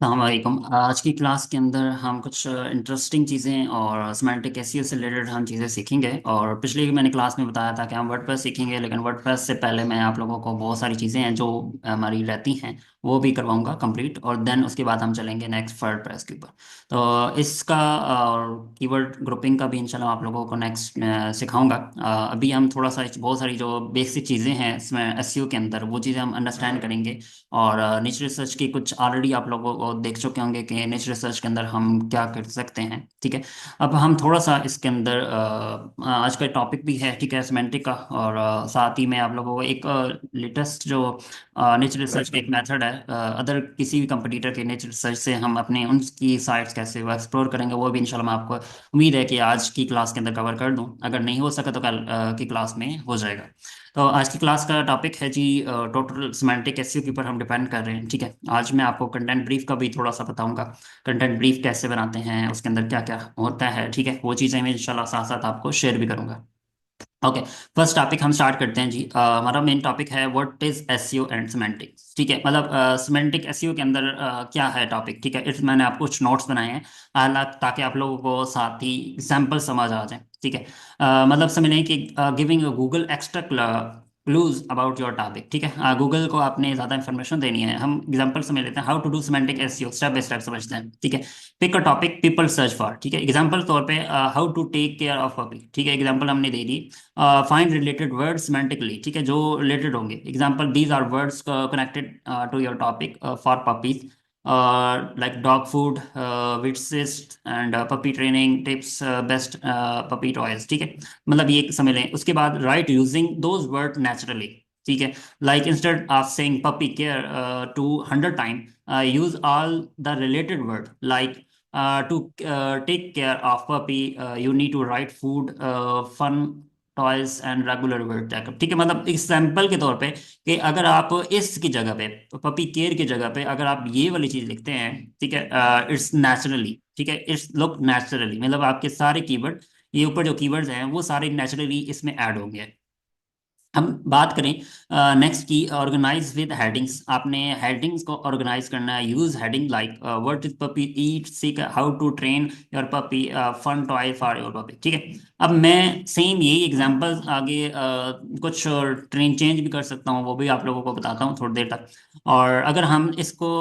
अस्सलामुअलैकुम। आज की क्लास के अंदर हम कुछ इंटरेस्टिंग चीज़ें और सिमेंटिक एसईओ से रिलेटेड हम चीज़ें सीखेंगे। और पिछली मैंने क्लास में बताया था कि हम वर्डप्रेस सीखेंगे, लेकिन वर्डप्रेस से पहले मैं आप लोगों को बहुत सारी चीज़ें हैं जो हमारी रहती हैं वो भी करवाऊंगा कंप्लीट, और देन उसके बाद हम चलेंगे नेक्स्ट वर्डप्रेस के ऊपर। तो इसका और कीवर्ड ग्रुपिंग का भी इंशाल्लाह आप लोगों को नेक्स्ट सिखाऊंगा। अभी हम थोड़ा सा बहुत सारी जो बेसिक चीज़ें हैं इसमें एसईओ के अंदर वो चीज़ें हम अंडरस्टैंड करेंगे। और निच रिसर्च की कुछ ऑलरेडी आप लोगों को देख चुके होंगे कि निच रिसर्च के अंदर हम क्या कर सकते हैं। ठीक है, अब हम थोड़ा सा इसके अंदर आज का टॉपिक भी है, ठीक है, सिमेंटिक का। और साथ ही में आप लोगों को एक लेटेस्ट जो निच रिसर्च का एक मेथड है, अदर किसी भी कंपटीटर के निच रिसर्च से हम अपने उनकी साइट्स कैसे वो एक्सप्लोर करेंगे, वो भी इंशाल्लाह मैं आपको उम्मीद है कि आज की क्लास के अंदर कवर कर दूं। अगर नहीं हो सका तो कल की क्लास में हो जाएगा। तो आज की क्लास का टॉपिक है जी टोटल सिमेंटिक एसईओ के ऊपर हम डिपेंड कर रहे हैं। ठीक है, आज मैं आपको कंटेंट ब्रीफ का भी थोड़ा सा बताऊंगा, कंटेंट ब्रीफ कैसे बनाते हैं, उसके अंदर क्या क्या होता है। ठीक है, वो चीज़ें मैं इंशाल्लाह साथ साथ आपको शेयर भी करूंगा। ओके, फर्स्ट टॉपिक हम स्टार्ट करते हैं जी। हमारा मेन टॉपिक है what is SEO and semantics. ठीक है, मतलब सिमेंटिक एसईओ के अंदर क्या है टॉपिक। ठीक है, इस मैंने आपको कुछ नोट्स बनाए हैं ताकि आप लोगों को साथ ही एग्जाम्पल समझ आ जाए। ठीक है, मतलब समझ लें कि giving Google extra clues about your topic. ठीक है, गूगल को आपने ज़्यादा इन्फॉर्मेशन देनी है। हम एग्जाम्पल समझ लेते हैं, how to do semantic SEO step by step समझते हैं। ठीक है, pick a topic people search for. ठीक है, एग्जाम्पल तौर पे how to take care of puppy. ठीक है, एग्जाम्पल हमने दे दी। Find related words semantically. ठीक है, जो रिलेटेड होंगे, example these are words connected to your topic for puppies, like dog food, vet visits and puppy training tips, best puppy toys. ठीक है, मतलब ये समझ लें। उसके बाद write using those word naturally. ठीक है, like instead of saying puppy care to 100 time, use all the related word like to take care of puppy, you need to write food, fun toys and regular word checkup. ठीक है, मतलब example के तौर पे कि अगर आप इस की जगह पे पपी केयर की जगह पे अगर आप ये वाली चीज लिखते हैं, ठीक है, इट्स नेचुरली। ठीक है, इट्स लुक नेचुरली, मतलब आपके सारे कीवर्ड, ये ऊपर जो कीवर्ड्स हैं वो सारे नेचुरली इसमें ऐड होंगे। हम बात करें नेक्स्ट की, ऑर्गेनाइज विद हेडिंग्स। आपने हेडिंग्स को ऑर्गेनाइज करना है। Use heading like what is puppy eat, seek, how to train your puppy, fun toy for your puppy. ठीक है, अब मैं सेम यही एग्जांपल्स आगे कुछ ट्रेन चेंज भी कर सकता हूँ, वो भी आप लोगों को बताता हूँ थोड़ी देर तक। और अगर हम इसको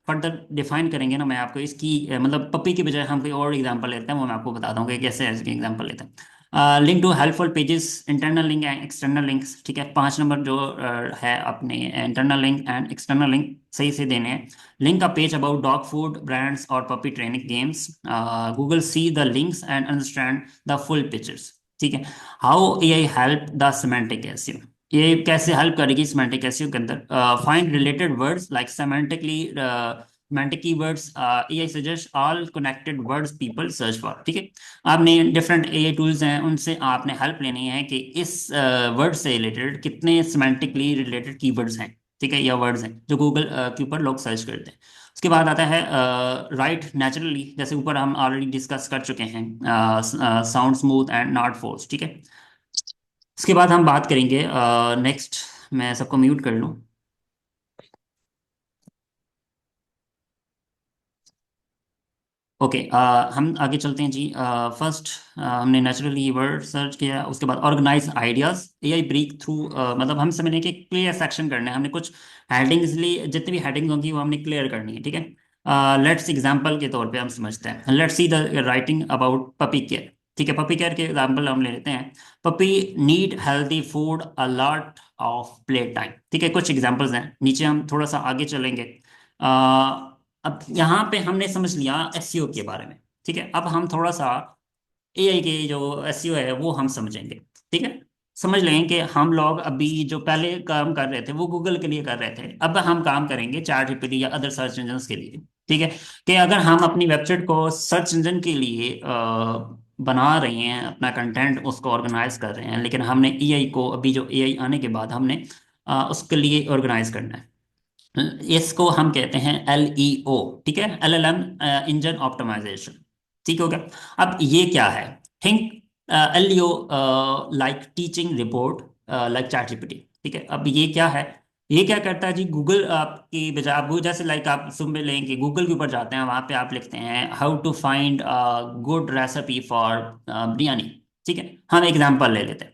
फर्दर डिफाइन करेंगे ना, मैं आपको इसकी मतलब पपी की बजाय हम कोई और एग्जांपल लेते हैं, वो मैं आपको बताता हूँ कि कैसे इसकी एग्जांपल लेते हैं। Link to helpful pages, internal link and external links. ठीक है, 5 नंबर जो है अपने internal link and external link सही से देने हैं। Link a page about dog food brands और puppy training games. Google see the links and understand the full pictures. ठीक है, how AI help the semantic SEO. ये कैसे help करेगी सिमेंटिक एसईओ के अंदर। Find related words like सेमेंटिकली semantic keywords, AI suggest all connected words people search for। ठीक है, आपने डिफरेंट एआई टूल्स हैं उनसे आपने हेल्प लेनी है कि इस वर्ड से रिलेटेड कितने सिमेंटिकली रिलेटेड कीवर्ड्स हैं। ठीक है, या वर्ड्स हैं जो गूगल के ऊपर लोग सर्च करते हैं। उसके बाद आता है राइट नेचुरली, जैसे ऊपर हम ऑलरेडी डिस्कस कर चुके हैं, sound smooth and not force. ठीक है, उसके बाद हम बात करेंगे नेक्स्ट, मैं सबको म्यूट कर लूँ। ओके, हम आगे चलते हैं जी। फर्स्ट हमने नेचुरली वर्ड सर्च किया, उसके बाद organise ideas, AI breakthrough. मतलब हम समझ लें कि क्लियर सेक्शन करना है हमने, कुछ हेडिंग्स लिए, जितनी भी हेडिंग्स होंगी वो हमने क्लियर करनी है। ठीक है, लेट्स एग्जांपल के तौर पे हम समझते हैं, let's see the writing about puppy care. ठीक है, पपी केयर के एग्जांपल हम ले लेते हैं। Puppy need healthy food, a lot of play time. ठीक है, कुछ एग्जांपल्स हैं, नीचे हम थोड़ा सा आगे चलेंगे। अब यहाँ पे हमने समझ लिया एसईओ के बारे में। ठीक है, अब हम थोड़ा सा एआई के जो एसईओ है वो हम समझेंगे। ठीक है, समझ लें कि हम लोग अभी जो पहले काम कर रहे थे वो गूगल के लिए कर रहे थे, अब हम काम करेंगे चैट जीपीटी या अदर सर्च इंजन के लिए। ठीक है, कि अगर हम अपनी वेबसाइट को सर्च इंजन के लिए बना रहे हैं, अपना कंटेंट उसको ऑर्गेनाइज कर रहे हैं, लेकिन हमने एआई को, अभी जो एआई आने के बाद हमने उसके लिए ऑर्गेनाइज करना है। इसको हम कहते हैं LEO। ठीक है, LLM इंजन ऑप्टिमाइजेशन। ठीक हो गया, अब ये क्या है। Think LEO like teaching report, like chat GPT. ठीक है, अब ये क्या है, ये क्या करता है जी, गूगल आपकी बजाय आप जैसे लाइक आप सुन लें कि गूगल के ऊपर जाते हैं, वहां पे आप लिखते हैं how to find good recipe for biryani. ठीक है, हम एग्जांपल ले लेते हैं,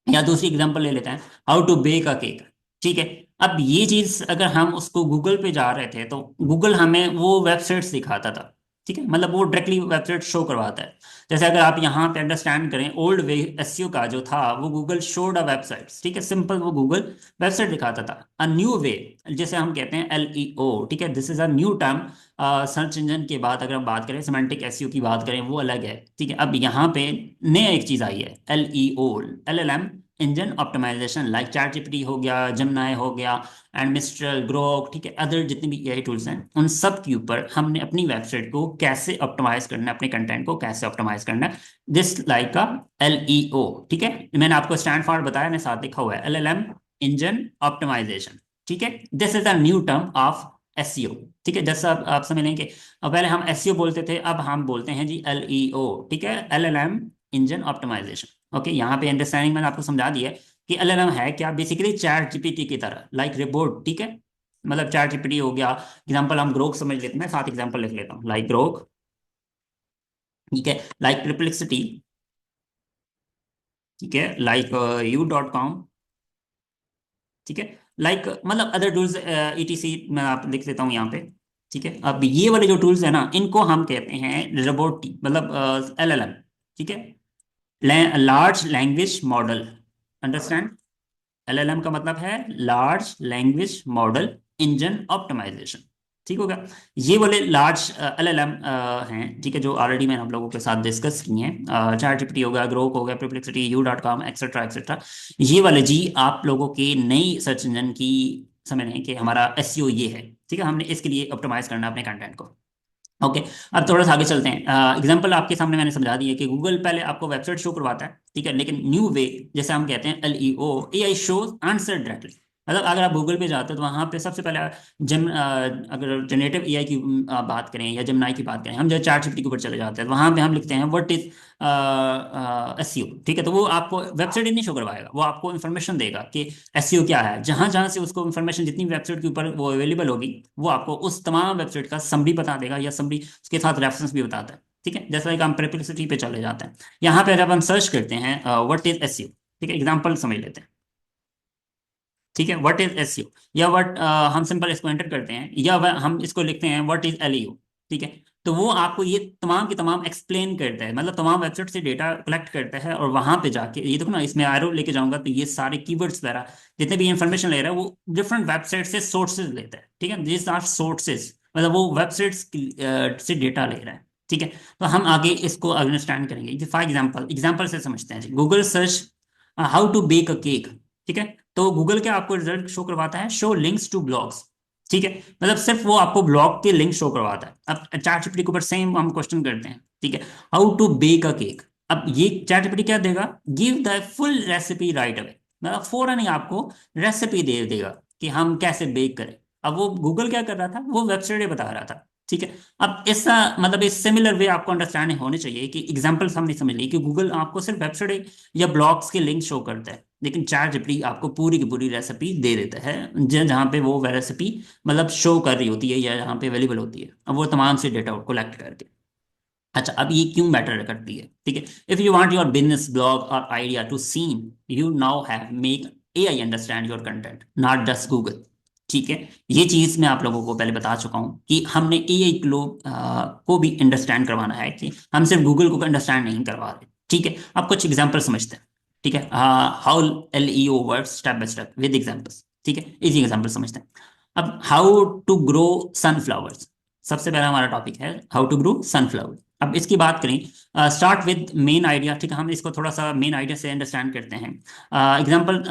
या दूसरी एग्जांपल ले लेते हैं, how to bake a cake. ठीक है, अब ये चीज अगर हम उसको गूगल पे जा रहे थे तो गूगल हमें वो वेबसाइट्स दिखाता था। ठीक है, मतलब वो डायरेक्टली वेबसाइट शो करवाता है। जैसे अगर आप यहाँ पे अंडरस्टैंड करें, ओल्ड वे एसईओ का जो था वो गूगल शोड अ वेबसाइट। ठीक है, सिंपल वो गूगल वेबसाइट दिखाता था। अ न्यू वे, जैसे हम कहते हैं एलईओ। ठीक है, this is a new term. Search engine के बाद अगर हम बात करें, सिमेंटिक एसईओ की बात करें, वो अलग है। ठीक है, अब यहाँ पे नया एक चीज आई है, LEO, LLM, engine optimisation. Like ChatGPT हो गया, जेमिनाई हो गया, एंड मिस्ट्रल, ग्रोक। ठीक है, अदर जितने भी एआई टूल्स हैं, उन सब के ऊपर हमने अपनी वेबसाइट को कैसे ऑप्टिमाइज करना है, अपने कंटेंट को कैसे ऑप्टिमाइज करना है, दिस लाइक का एलईओ। ठीक है, मैंने आपको स्टैंड फॉर बताया ना, साथ लिखा हुआ है एलएलएम, इंजन ऑप्टिमाइजेशन। ठीक है, this is the new term of SEO. ठीक है, जैसा आप समझ लेंगे, अब पहले हम एसईओ बोलते थे, अब हम बोलते हैं जी एलईओ। ठीक है, एलएलएम, इंजन ऑप्टिमाइजेशन। ओके, यहाँ पे अंडरस्टैंडिंग मैंने आपको समझा दिया है कि एलएलएम है क्या, बेसिकली चैट जीपीटी की तरह, लाइक रिपोर्ट। ठीक है, मतलब चैट जीपीटी हो गया। एग्जांपल हम ग्रोक समझ लेते हैं, साथ एग्जांपल लिख लेता हूँ, लाइक ग्रोक। ठीक है, लाइक ट्रिपलेक्सिटी। ठीक है, लाइक U.com। ठीक है, लाइक मतलब अदर टूल्स ईटीसी मैं आप लिख लेता हूँ यहाँ पे। ठीक है, अब ये वाले जो टूल्स है ना, इनको हम कहते हैं रोबोट, मतलब एलएलएम। ठीक है, large language model. Understand, LLM का मतलब है large language model engine optimisation. ठीक होगा, ये वाले लार्ज एलएलएम हैं। ठीक है, जो ऑलरेडी मैंने आप लोगों के साथ डिस्कस किए हैं, चैट जीपीटी हो गया, ग्रोक हो गया, परप्लेक्सिटी, U.com, एक्सेट्रा एक्सेट्रा। ये वाले जी आप लोगों के नई सर्च इंजन की समझ लें कि हमारा एसईओ ये है। ठीक है, हमने इसके लिए ऑप्टिमाइज करना है अपने कंटेंट को। ओके, अब थोड़ा सा आगे चलते हैं। एग्जांपल आपके सामने मैंने समझा दी है कि गूगल पहले आपको वेबसाइट शो करवाता है। ठीक है, लेकिन न्यू वे, जैसे हम कहते हैं LEO, AI shows answer directly. मतलब अगर आप गूगल पे जाते हो तो वहां पे सबसे पहले अगर जनरेटिव एआई की बात करें या जेमिनाई की बात करें, हम जो चैट जीपीटी के ऊपर चले जाते हैं, तो वहां पे हम लिखते हैं व्हाट इज एसईओ। ठीक है, तो वो आपको वेबसाइट ही नहीं शो करवाएगा, वो आपको इन्फॉर्मेशन देगा कि एसईओ क्या है। जहां जहां से उसको इन्फॉर्मेशन, जितनी वेबसाइट के ऊपर वो अवेलेबल होगी, वो आपको उस तमाम वेबसाइट का समरी बता देगा, या समरी उसके साथ रेफरेंस भी बताता है। ठीक है, जैसा कि हम परप्लेक्सिटी पे चले जाते हैं, यहाँ पे जब हम सर्च करते हैं व्हाट इज एसईओ। ठीक है, एग्जांपल समझ लेते हैं। ठीक है, व्हाट इज एसईओ, या व्हाट, हम सिंपल इसको एंटर करते हैं, या हम इसको लिखते हैं व्हाट इज एलईओ। ठीक है, तो वो आपको ये तमाम की तमाम एक्सप्लेन करता है, मतलब तमाम वेबसाइट से डेटा कलेक्ट करता है, और वहां पे जाके ये देखो ना, इसमें एरो लेके जाऊंगा तो ये सारे कीवर्ड्स वगैरह जितने भी इंफॉर्मेशन ले रहा है, वो डिफरेंट वेबसाइट से सोर्सेज लेता है। ठीक है, दिस आर सोर्सेज, मतलब वो वेबसाइट्स से डेटा ले रहा है। ठीक है, तो हम आगे इसको अंडरस्टैंड करेंगे। फॉर एग्जाम्पल, एग्जाम्पल से समझते हैं जी, Google search how to bake a cake. ठीक है, तो गूगल क्या आपको रिजल्ट शो करवाता है, शो लिंक्स टू ब्लॉग्स। ठीक है, मतलब सिर्फ वो आपको ब्लॉग के लिंक शो करवाता है। अब चैट जीपीटी के ऊपर सेम हम क्वेश्चन करते हैं। ठीक है, how to bake a cake. अब ये चैट जीपीटी क्या देगा, give the full recipe right away, मतलब फौरन ही आपको रेसिपी दे देगा कि हम कैसे बेक करें। अब वो गूगल क्या कर रहा था, वो वेबसाइट बता रहा था। ठीक है, अब ऐसा मतलब इस सिमिलर वे आपको अंडरस्टैंडिंग होनी चाहिए कि एग्जाम्पल्स हमने समझ ली कि गूगल आपको सिर्फ वेबसाइट या ब्लॉग्स के लिंक शो करता है, लेकिन चैट जीपीटी आपको पूरी की पूरी रेसिपी दे देता है, जहाँ पे वो रेसिपी मतलब शो कर रही होती है या जहाँ पे अवेलेबल होती है, अब वो तमाम से डेटा कलेक्ट करके। अच्छा, अब ये क्यों मैटर करती है। ठीक है, if you want your business blog और idea to seen, you now have make AI understand your content, not just Google. ठीक है, ये चीज मैं आप लोगों को पहले बता चुका हूं कि हमने एआई को भी अंडरस्टैंड करवाना है, कि हम सिर्फ गूगल को अंडरस्टैंड नहीं करवा रहे। ठीक है, अब कुछ एग्जांपल समझते हैं। ठीक है, how LEO work step by step with examples. ठीक है, इजी एग्जांपल समझते हैं। अब हाउ टू ग्रो सनफ्लावर्स, सबसे पहला हमारा टॉपिक है हाउ टू ग्रो सनफ्लावर। अब इसकी बात करें, स्टार्ट विद मेन आइडिया। ठीक है, हम इसको थोड़ा सा मेन आइडिया से अंडरस्टैंड करते हैं। Example,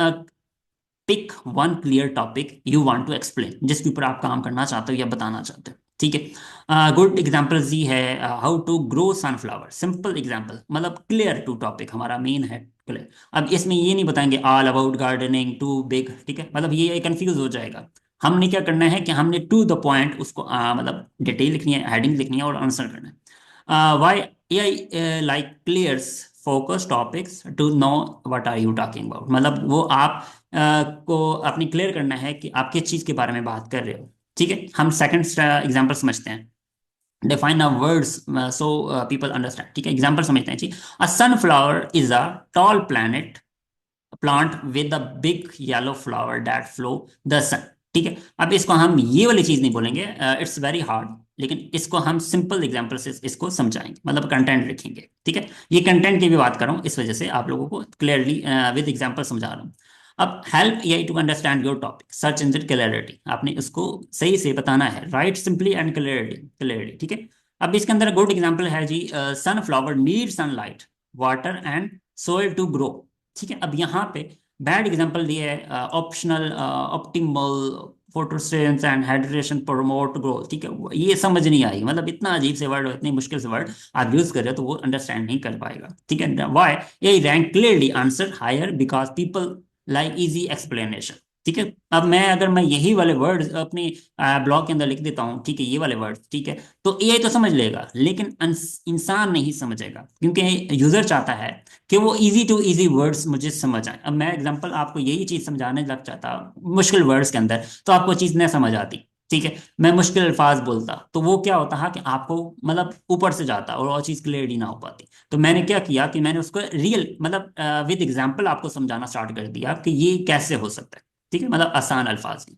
pick one clear topic you want to explain, जिसके ऊपर आप काम करना चाहते हो या बताना चाहते हो। ठीक है, गुड एग्जांपल जी है, how to grow sunflower. Simple example, मतलब क्लियर टू टॉपिक, हमारा मेन है क्लियर। अब इसमें ये नहीं बताएंगे all about gardening too big. ठीक है, मतलब ये कंफ्यूज हो जाएगा। हमने क्या करना है कि हमने टू द पॉइंट उसको मतलब डिटेल लिखनी है, हेडिंग लिखनी है और आंसर करना है। Why AI like clears focus topics to know what are you talking about, मतलब वो आप को आपने क्लियर करना है कि आप किस चीज के बारे में बात कर रहे हो। ठीक है, हम सेकंड एग्जांपल समझते हैं। Define a words so people understand. ठीक है, एग्जांपल समझते हैं जी। A sunflower is a tall planet plant with a big yellow flower that follow the sun. ठीक है, अब इसको हम ये वाली चीज नहीं बोलेंगे, इट्स वेरी हार्ड, लेकिन इसको हम सिंपल एग्जांपल से इसको समझाएंगे, मतलब कंटेंट लिखेंगे। ठीक है, ये कंटेंट की भी बात कर रहा हूँ, इस वजह से आप लोगों को क्लियरली विद एग्जांपल समझा रहा हूँ। अब help AI to understand your topic, search engine clarity, आपने इसको सही से बताना है, right simply and clearly clearly. ठीक है, अब इसके अंदर गुड एग्जांपल है जी, sunflower need sunlight water and soil to grow. ठीक है, अब यहाँ पे बैड एग्जांपल दिए है, optional optimal photosynthesis and hydration promote growth. ठीक है, ये समझ नहीं आएगी, मतलब इतना अजीब से वर्ड, इतनी मुश्किल से वर्ड आप यूज कर रहे हो तो वो अंडरस्टैंड नहीं कर पाएगा। ठीक है, वाई ये rank clearly answer higher because people like easy explanation. ठीक है, अब मैं यही वाले वर्ड्स अपनी ब्लॉग के अंदर लिख देता हूँ, ठीक है, ये वाले वर्ड्स, ठीक है, तो एआई तो समझ लेगा, लेकिन इंसान नहीं समझेगा, क्योंकि यूजर चाहता है कि वो इजी टू इजी वर्ड्स मुझे समझ आए। अब मैं एग्जांपल आपको यही चीज समझाने लग जाता मुश्किल वर्ड्स के अंदर, तो आपको चीज नहीं समझ आती। ठीक है, मैं मुश्किल अल्फाज बोलता तो वो क्या होता है कि आपको मतलब ऊपर से जाता और वो चीज क्लियरली ना हो पाती। तो मैंने क्या किया कि मैंने उसको रियल मतलब विद एग्जांपल आपको समझाना स्टार्ट कर दिया कि ये कैसे हो सकता है। ठीक है, मतलब आसान अल्फाज में।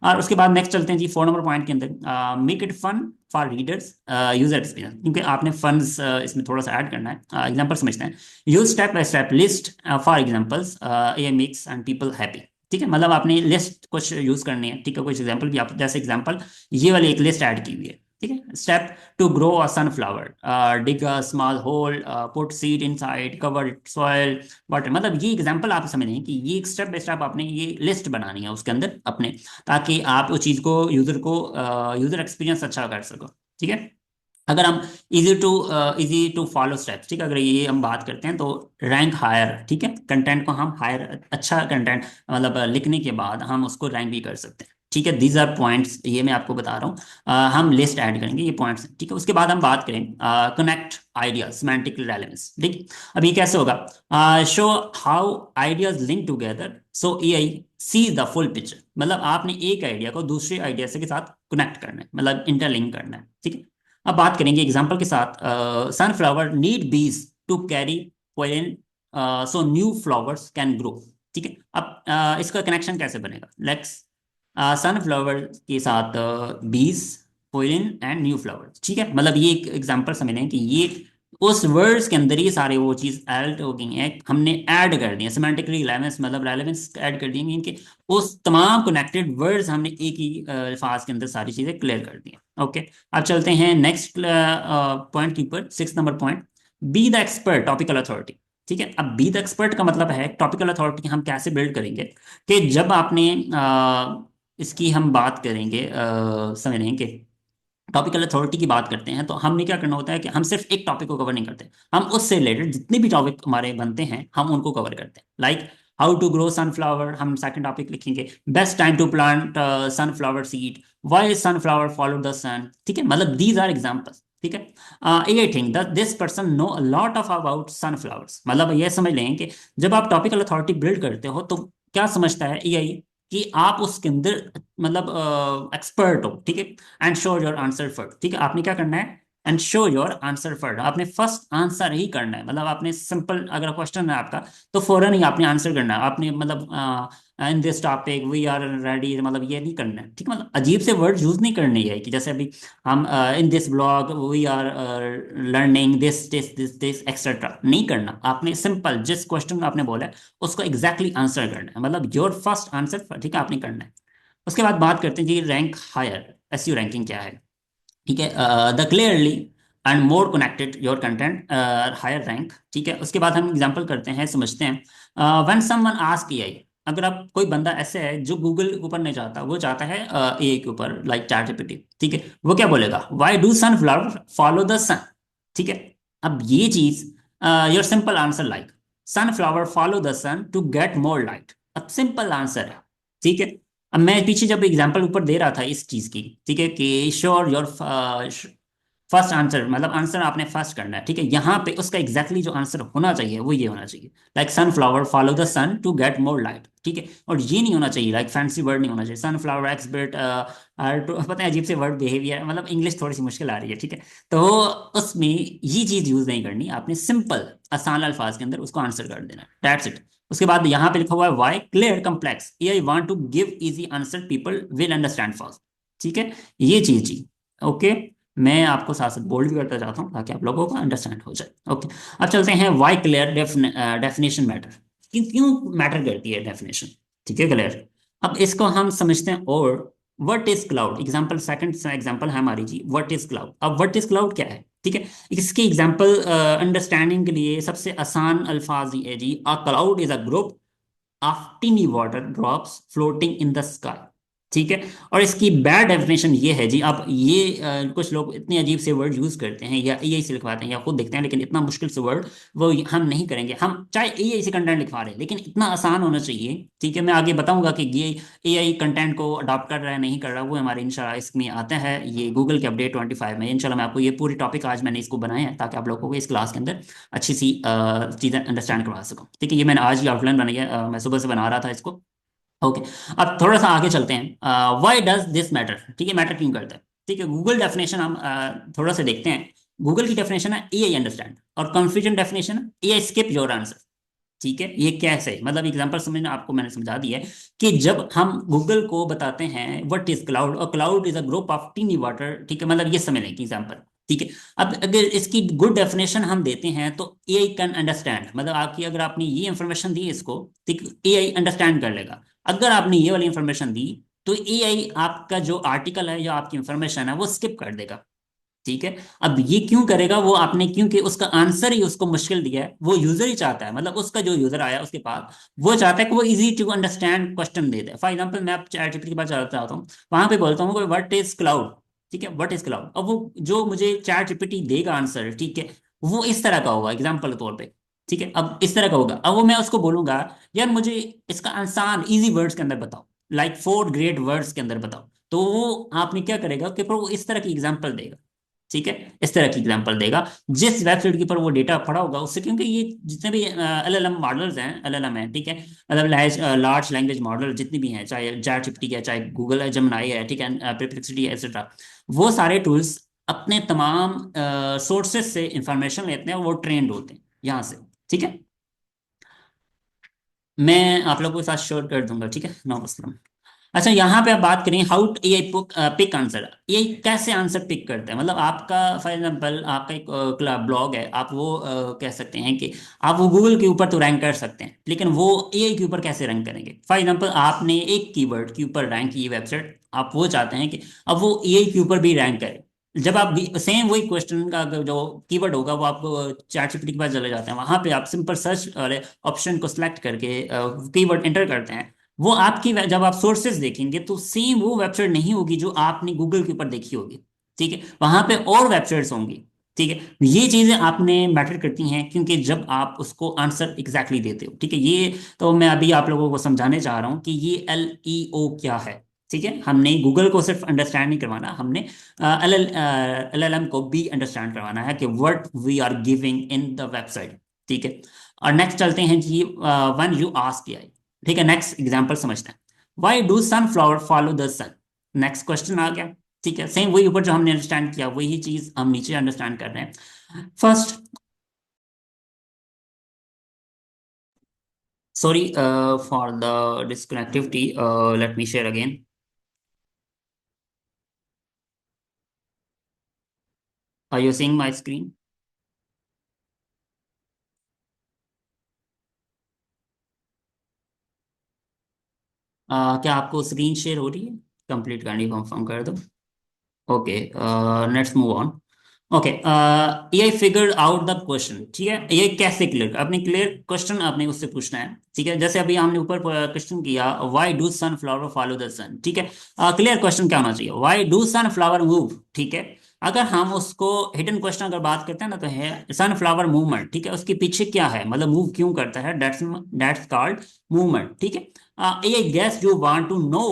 और उसके बाद नेक्स्ट चलते हैं जी 4 नंबर पॉइंट के अंदर, make it fun for readers user experience, क्योंकि आपने फंस इसमें थोड़ा सा ऐड करना है। एग्जांपल समझते हैं। Use step by step list for examples, ये मेक्स एंड पीपल हैप्पी। ठीक है, मतलब आपने लिस्ट कुछ यूज करनी है। ठीक है, कुछ एग्जांपल भी आप, जैसे एग्जांपल ये वाली एक लिस्ट ऐड की हुई है। ठीक है, step to grow a sunflower, dig a small hole, put seed inside, cover soil water. मतलब ये एग्जांपल आप समझें कि ये स्टेप बाय स्टेप आपने ये लिस्ट बनानी है उसके अंदर अपने, ताकि आप उस चीज को यूजर एक्सपीरियंस अच्छा कर सको। ठीक है, अगर हम इजी टू फॉलो स्टेप्स, ठीक है, अगर ये हम बात करते हैं तो रैंक हायर। ठीक है, कंटेंट को हम हायर, अच्छा कंटेंट मतलब लिखने के बाद हम उसको रैंक भी कर सकते हैं। ठीक है, दीज आर पॉइंट्स, ये मैं आपको बता रहा हूँ। हम लिस्ट ऐड करेंगे ये पॉइंट्स। ठीक है, उसके बाद हम बात करें कनेक्ट आइडिया सिमेंटिक रेलेवेंस। ठीक, अब ये कैसे होगा, show how ideas link together so AI see the full picture. मतलब आपने एक आइडिया को दूसरे आइडिया से के साथ कनेक्ट करना है, मतलब इंटरलिंक करना है। ठीक है, अब बात करेंगे एग्जाम्पल के साथ। Sunflower need bees to carry pollen so new flowers can grow. ठीक है, अब इसका कनेक्शन कैसे बनेगा, लेट्स सनफ्लावर के साथ बीज पोलन एंड न्यू फ्लावर्स। ठीक है, मतलब ये एक एग्जांपल समझ लें कि ये उस वर्ड्स के अंदर ही सारे वो चीज ऐड हो गई हैं, हमने ऐड कर दी है सिमेंटिकली रेलेवेंस, मतलब रेलेवेंस ऐड कर दी है इनके, उस तमाम कनेक्टेड वर्ड्स हमने एक ही अल्फाज के अंदर सारी चीजें क्लियर कर दी हैं। ओके, अब चलते हैं नेक्स्ट पॉइंट के ऊपर, 6 number point. Be the expert topical authority. ठीक है, अब बी द एक्सपर्ट का मतलब है टॉपिकल अथॉरिटी हम कैसे बिल्ड करेंगे, कि जब आपने इसकी हम बात करेंगे, समझ लें कि टॉपिकल अथॉरिटी की बात करते हैं तो हमने क्या करना होता है कि हम सिर्फ एक टॉपिक को कवर नहीं करते, हम उससे रिलेटेड जितने भी टॉपिक हमारे बनते हैं हम उनको कवर करते हैं। Like how to grow sunflower, हम सेकंड टॉपिक लिखेंगे। Best time to plant sunflower seed, why sunflower follow the sun. ठीक है, मतलब दीज आर एग्जांपल्स। ठीक है, ये think that this person know a lot of about sunflowers, मतलब ये समझ लें कि जब आप टॉपिकल अथॉरिटी बिल्ड करते हो तो क्या समझता है एआई कि आप उसके अंदर मतलब एक्सपर्ट हो। ठीक है, and show your answer first. ठीक है, आपने क्या करना है, and show your answer first, आपने फर्स्ट आंसर ही करना है, मतलब आपने सिंपल अगर क्वेश्चन है आपका तो फौरन ही आपने आंसर करना है, आपने मतलब in this topic we are ready, मतलब ये नहीं करना है। ठीक है, मतलब अजीब से वर्ड यूज नहीं करने है कि जैसे अभी हम in this blog we are learning this etcetera, नहीं करना। आपने सिंपल जिस क्वेश्चन आपने बोला है उसको एग्जैक्टली आंसर करना है, मतलब योर फर्स्ट आंसर। ठीक है, आपने करना है। उसके बाद बात करते हैं जी रैंक हायर, एसईओ रैंकिंग क्या है। ठीक है, the clearly and more connected your content higher rank. ठीक है, उसके बाद हम एग्जांपल करते हैं, समझते हैं। व्हेन समवन आस्क एआई, अगर आप कोई बंदा ऐसे है जो गूगल के ऊपर नहीं जाता, वो जाता है एआई के ऊपर, लाइक चैट जीपीटी। ठीक है, वो क्या बोलेगा, why do sunflower follow the sun. ठीक है, अब ये चीज your simple answer like sunflower follow the sun to get more light. अब सिंपल आंसर है। ठीक है, अब मैं पीछे जब एग्जांपल ऊपर दे रहा था इस चीज की, ठीक है, कि श्योर योर फर्स्ट आंसर मतलब आंसर आपने फर्स्ट करना है, ठीक है। यहाँ पे उसका एग्जैक्टली जो आंसर होना चाहिए वो ये होना चाहिए, like sunflower follow the sun to get more light, ठीक है। और ये नहीं होना चाहिए, लाइक फैंसी वर्ड नहीं होना चाहिए, सनफ्लावर एक्सबर्ट टू पता है अजीब से वर्ड बिहेवियर, मतलब इंग्लिश थोड़ी सी मुश्किल आ रही है, ठीक है। तो उसमें ये चीज यूज नहीं करनी, आपने सिंपल आसान अल्फाज के अंदर उसको आंसर कर देना, दैट्स इट। उसके बाद यहाँ पे लिखा हुआ है why clear complex I want to give easy answer people will understand fast, ठीक है। ये चीज जी, ओके। मैं आपको साथ साथ बोल्ड भी करता चाहता हूँ ताकि आप लोगों को अंडरस्टैंड हो जाए, ओके। अब चलते हैं वाई क्लियर डेफिनेशन मैटर, क्यों क्यों मैटर करती है डेफिनेशन, ठीक है, क्लियर। अब इसको हम समझते हैं। और what is cloud, example second example है हमारी जी, व्हाट इज क्लाउड। अब व्हाट इज क्लाउड क्या है, ठीक है। इसके एग्जांपल अंडरस्टैंडिंग के लिए सबसे आसान अल्फाज ये है जी, a cloud is a group of tiny water drops floating in the sky, ठीक है। और इसकी बैड डेफिनेशन ये है जी, अब ये कुछ लोग इतने अजीब से वर्ड यूज करते हैं या एआई से लिखवाते हैं या खुद देखते हैं, लेकिन इतना मुश्किल से वर्ड वो हम नहीं करेंगे। हम चाहे एआई से कंटेंट लिखवा रहे हैं लेकिन इतना आसान होना चाहिए, ठीक है। मैं आगे बताऊंगा कि ये एआई कंटेंट को अडॉप्ट कर रहा है नहीं कर रहा, वो हमारे इंशाल्लाह इसमें आता है, ये गूगल के अपडेट 25 में इंशाल्लाह मैं आपको ये पूरी टॉपिक आज मैंने इसको बनाया है ताकि आप लोगों को इस क्लास के अंदर अच्छी सी चीज़ें अंडरस्टैंड करवा सकूं, ठीक है। ये मैंने आज ही आउटलाइन बनाई है, मैं सुबह से बना रहा था इसको, ओके। अब थोड़ा सा आगे चलते हैं, व्हाई डज दिस मैटर, ठीक है, मैटर क्यों करता है, ठीक है। गूगल डेफिनेशन हम थोड़ा सा देखते हैं। गूगल की डेफिनेशन है एआई अंडरस्टैंड, और कंफ्यूजन डेफिनेशन है एआई स्किप योर आंसर, ठीक है। ये कैसे, मतलब एग्जांपल समझना, आपको मैंने समझा दिया है कि जब हम गूगल को बताते हैं व्हाट इज क्लाउड, और cloud is a group of tiny water, ठीक है, मतलब ये समझ लें एग्जांपल, ठीक है। अब अगर इसकी गुड डेफिनेशन हम देते हैं तो एआई कैन अंडरस्टैंड, मतलब आपकी अगर आपने ये इंफॉर्मेशन दी इसको, ठीक, एआई अंडरस्टैंड कर लेगा। अगर आपने ये वाली इंफॉर्मेशन दी तो एआई आपका जो आर्टिकल है या आपकी इंफॉर्मेशन है वो स्किप कर देगा, ठीक है। अब ये क्यों करेगा वो आपने, क्योंकि उसका आंसर ही उसको मुश्किल दिया है, वो यूजर ही चाहता है, मतलब उसका जो यूजर आया उसके पास वो चाहता है कि वो इजी टू अंडरस्टैंड क्वेश्चन दे दे। फॉर एग्जांपल मैं आप चैट जीपीटी के पास जाना चाहता हूँ, वहां पे बोलता हूँ व्हाट इज क्लाउड, ठीक है, व्हाट इज क्लाउड। अब वो जो मुझे चैट जीपीटी देगा आंसर, ठीक है, वो इस तरह का होगा एग्जाम्पल के तौर पर, ठीक है। अब इस तरह का होगा, अब वो मैं उसको बोलूंगा यार मुझे इसका आसान इजी वर्ड्स के अंदर बताओ, लाइक 4 ग्रेट वर्ड्स के अंदर बताओ, तो वो आपने क्या करेगा कि फिर वो इस तरह की एग्जाम्पल देगा, ठीक है, इस तरह की एग्जांपल देगा जिस वेबसाइट के ऊपर वो डेटा पड़ा होगा उससे, क्योंकि ये जितने भी एलएलएम मॉडल्स हैं, एलएलएम है, ठीक है, मतलब लार्ज लैंग्वेज मॉडल जितनी भी हैं, चाहे चैट जीपीटी है, चाहे गूगल है, जेमिनी है, ठीक है, परप्लेक्सिटी है, एक्सेट्रा, वो सारे टूल्स अपने तमाम सोर्सेज से इंफॉर्मेशन लेते हैं और वो ट्रेंड होते हैं यहाँ से, ठीक है। मैं आप लोगों के साथ शेयर कर दूंगा, ठीक है, नो प्रॉब्लम। अच्छा, यहाँ पे आप बात करें how AI pick answer, AI कैसे आंसर पिक करता है, मतलब आपका फॉर एग्जांपल आपका एक ब्लॉग है, आप वो कह सकते हैं कि आप वो गूगल के ऊपर तो रैंक कर सकते हैं, लेकिन वो एआई के ऊपर कैसे रैंक करेंगे। फॉर एग्जांपल आपने एक कीवर्ड के ऊपर रैंक की वेबसाइट, आप वो चाहते हैं कि अब वो एआई के ऊपर भी रैंक करे। जब आप सेम वही क्वेश्चन का अगर जो कीवर्ड होगा वो आपको चैट जीपीटी के पास चले जाते हैं, वहां पे आप सिंपल सर्च वाले ऑप्शन को सिलेक्ट करके कीवर्ड एंटर करते हैं, वो आपकी जब आप सोर्सेज देखेंगे तो सेम वो वेबसाइट नहीं होगी जो आपने गूगल के ऊपर देखी होगी, ठीक है, वहां पे और वेबसाइट्स होंगी, ठीक है। ये चीजें आपने मैटर करती हैं क्योंकि जब आप उसको आंसर एग्जैक्टली देते हो, ठीक है। ये तो मैं अभी आप लोगों को समझाने चाह रहा हूँ कि ये एल क्या है, ठीक है। हमने गूगल को सिर्फ अंडरस्टैंड नहीं करवाना, हमने एल एल एम को भी अंडरस्टैंड करवाना है कि what we are giving in the website, ठीक है। और नेक्स्ट चलते हैं जी, वन यू आस्क एआई, ठीक है, नेक्स्ट एग्जांपल समझते हैं। Why do sunflower follow the sun, next question आ गया, ठीक है। सेम वही ऊपर जो हमने अंडरस्टैंड किया वही चीज हम नीचे अंडरस्टैंड कर रहे हैं। First, sorry for the disconnectivity, let me share again. Are you seeing my screen? क्या आपको स्क्रीन शेयर हो रही है? कंप्लीट करनी कंफर्म कर दो। Okay, let's move on. Okay, ये फिगर आउट द क्वेश्चन, ठीक है। ये कैसे क्लियर, आपने क्लियर क्वेश्चन आपने उससे पूछना है, ठीक है। जैसे अभी हमने ऊपर क्वेश्चन किया why do sunflower follow the sun, ठीक है। क्लियर क्वेश्चन क्या होना चाहिए, व्हाई डू सनफ्लावर मूव, ठीक है। अगर हम उसको हिडन क्वेश्चन अगर बात करते हैं ना तो है सनफ्लावर मूवमेंट, ठीक है, उसके पीछे क्या है, मतलब मूव क्यों करता है, दैट्स दैट्स कॉल्ड मूवमेंट, ठीक है। ये guess you want to know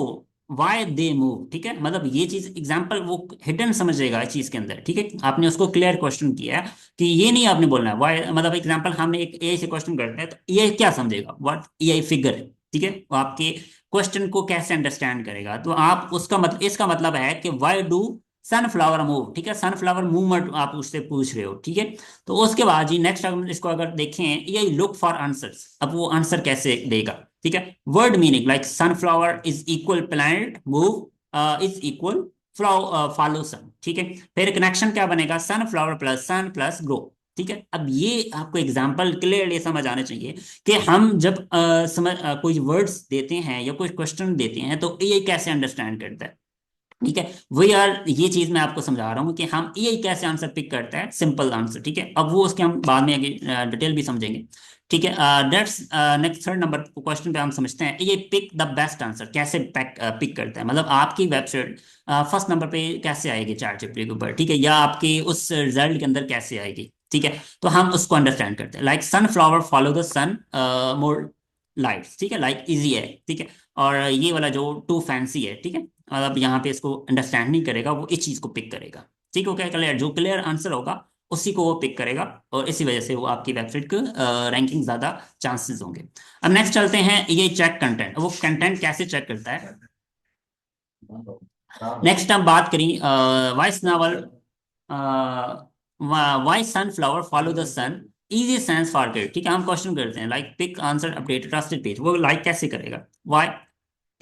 why they move, ठीक है, मतलब ये चीज एग्जाम्पल वो हिडन समझेगा इस चीज के अंदर, ठीक है। आपने उसको क्लियर क्वेश्चन किया है कि ये नहीं आपने बोलना है वाई, मतलब एग्जाम्पल हमने एक एआई से क्वेश्चन करते हैं तो एआई क्या समझेगा, व्हाट एआई फिगर है, ठीक है, वो आपके क्वेश्चन को कैसे अंडरस्टैंड करेगा, तो आप उसका मतलब, इसका मतलब है कि वाई डू सनफ्लावर मूव, ठीक है, सनफ्लावर मूवमेंट आप उससे पूछ रहे हो, ठीक है। तो उसके बाद जी नेक्स्ट हम इसको अगर देखें, एआई लुक फॉर आंसर्स, अब वो आंसर कैसे देगा, ठीक है। Word meaning like sunflower is equal planet move is equal follow sun, ठीक है। फिर कनेक्शन क्या बनेगा, sunflower plus sun plus grow, ठीक है। अब ये आपको एग्जांपल क्लियरली समझ आने चाहिए कि हम जब कोई वर्ड्स देते हैं या कोई क्वेश्चन देते हैं तो ये कैसे अंडरस्टैंड करता है, ठीक है। वी आर, ये चीज मैं आपको समझा रहा हूँ कि हम ये कैसे आंसर पिक करते हैं, सिंपल आंसर, ठीक है। अब वो उसके हम बाद में आगे डिटेल भी समझेंगे, ठीक है। That's next third number question पे हम समझते हैं ये पिक द बेस्ट आंसर कैसे पिक करते हैं, मतलब आपकी वेबसाइट फर्स्ट नंबर पे कैसे आएगी चैट जीपीटी के ऊपर, ठीक है, या आपके उस रिजल्ट के अंदर कैसे आएगी, ठीक है। तो हम उसको अंडरस्टैंड करते हैं like sunflower follow the sun more lights, ठीक है, लाइक इजी है, ठीक है। और ये वाला जो टू फैंसी है, ठीक है, मतलब यहाँ पे इसको अंडरस्टैंड नहीं करेगा, वो इस चीज को पिक करेगा, ठीक है, क्या क्लियर, जो क्लियर आंसर होगा उसी को वो पिक करेगा, और इसी वजह से वो आपकी वेबसाइट को रैंकिंग ज्यादा चांसेस होंगे। अब नेक्स्ट चलते हैं, ये चेक कंटेंट, वो कंटेंट कैसे चेक करता है। नेक्स्ट हम बात करें voice novel, why sunflower follow the sun, easy sense for kid, ठीक है। हम क्वेश्चन करते हैं like pick answer update trusted page, वो लाइक कैसे करेगा, why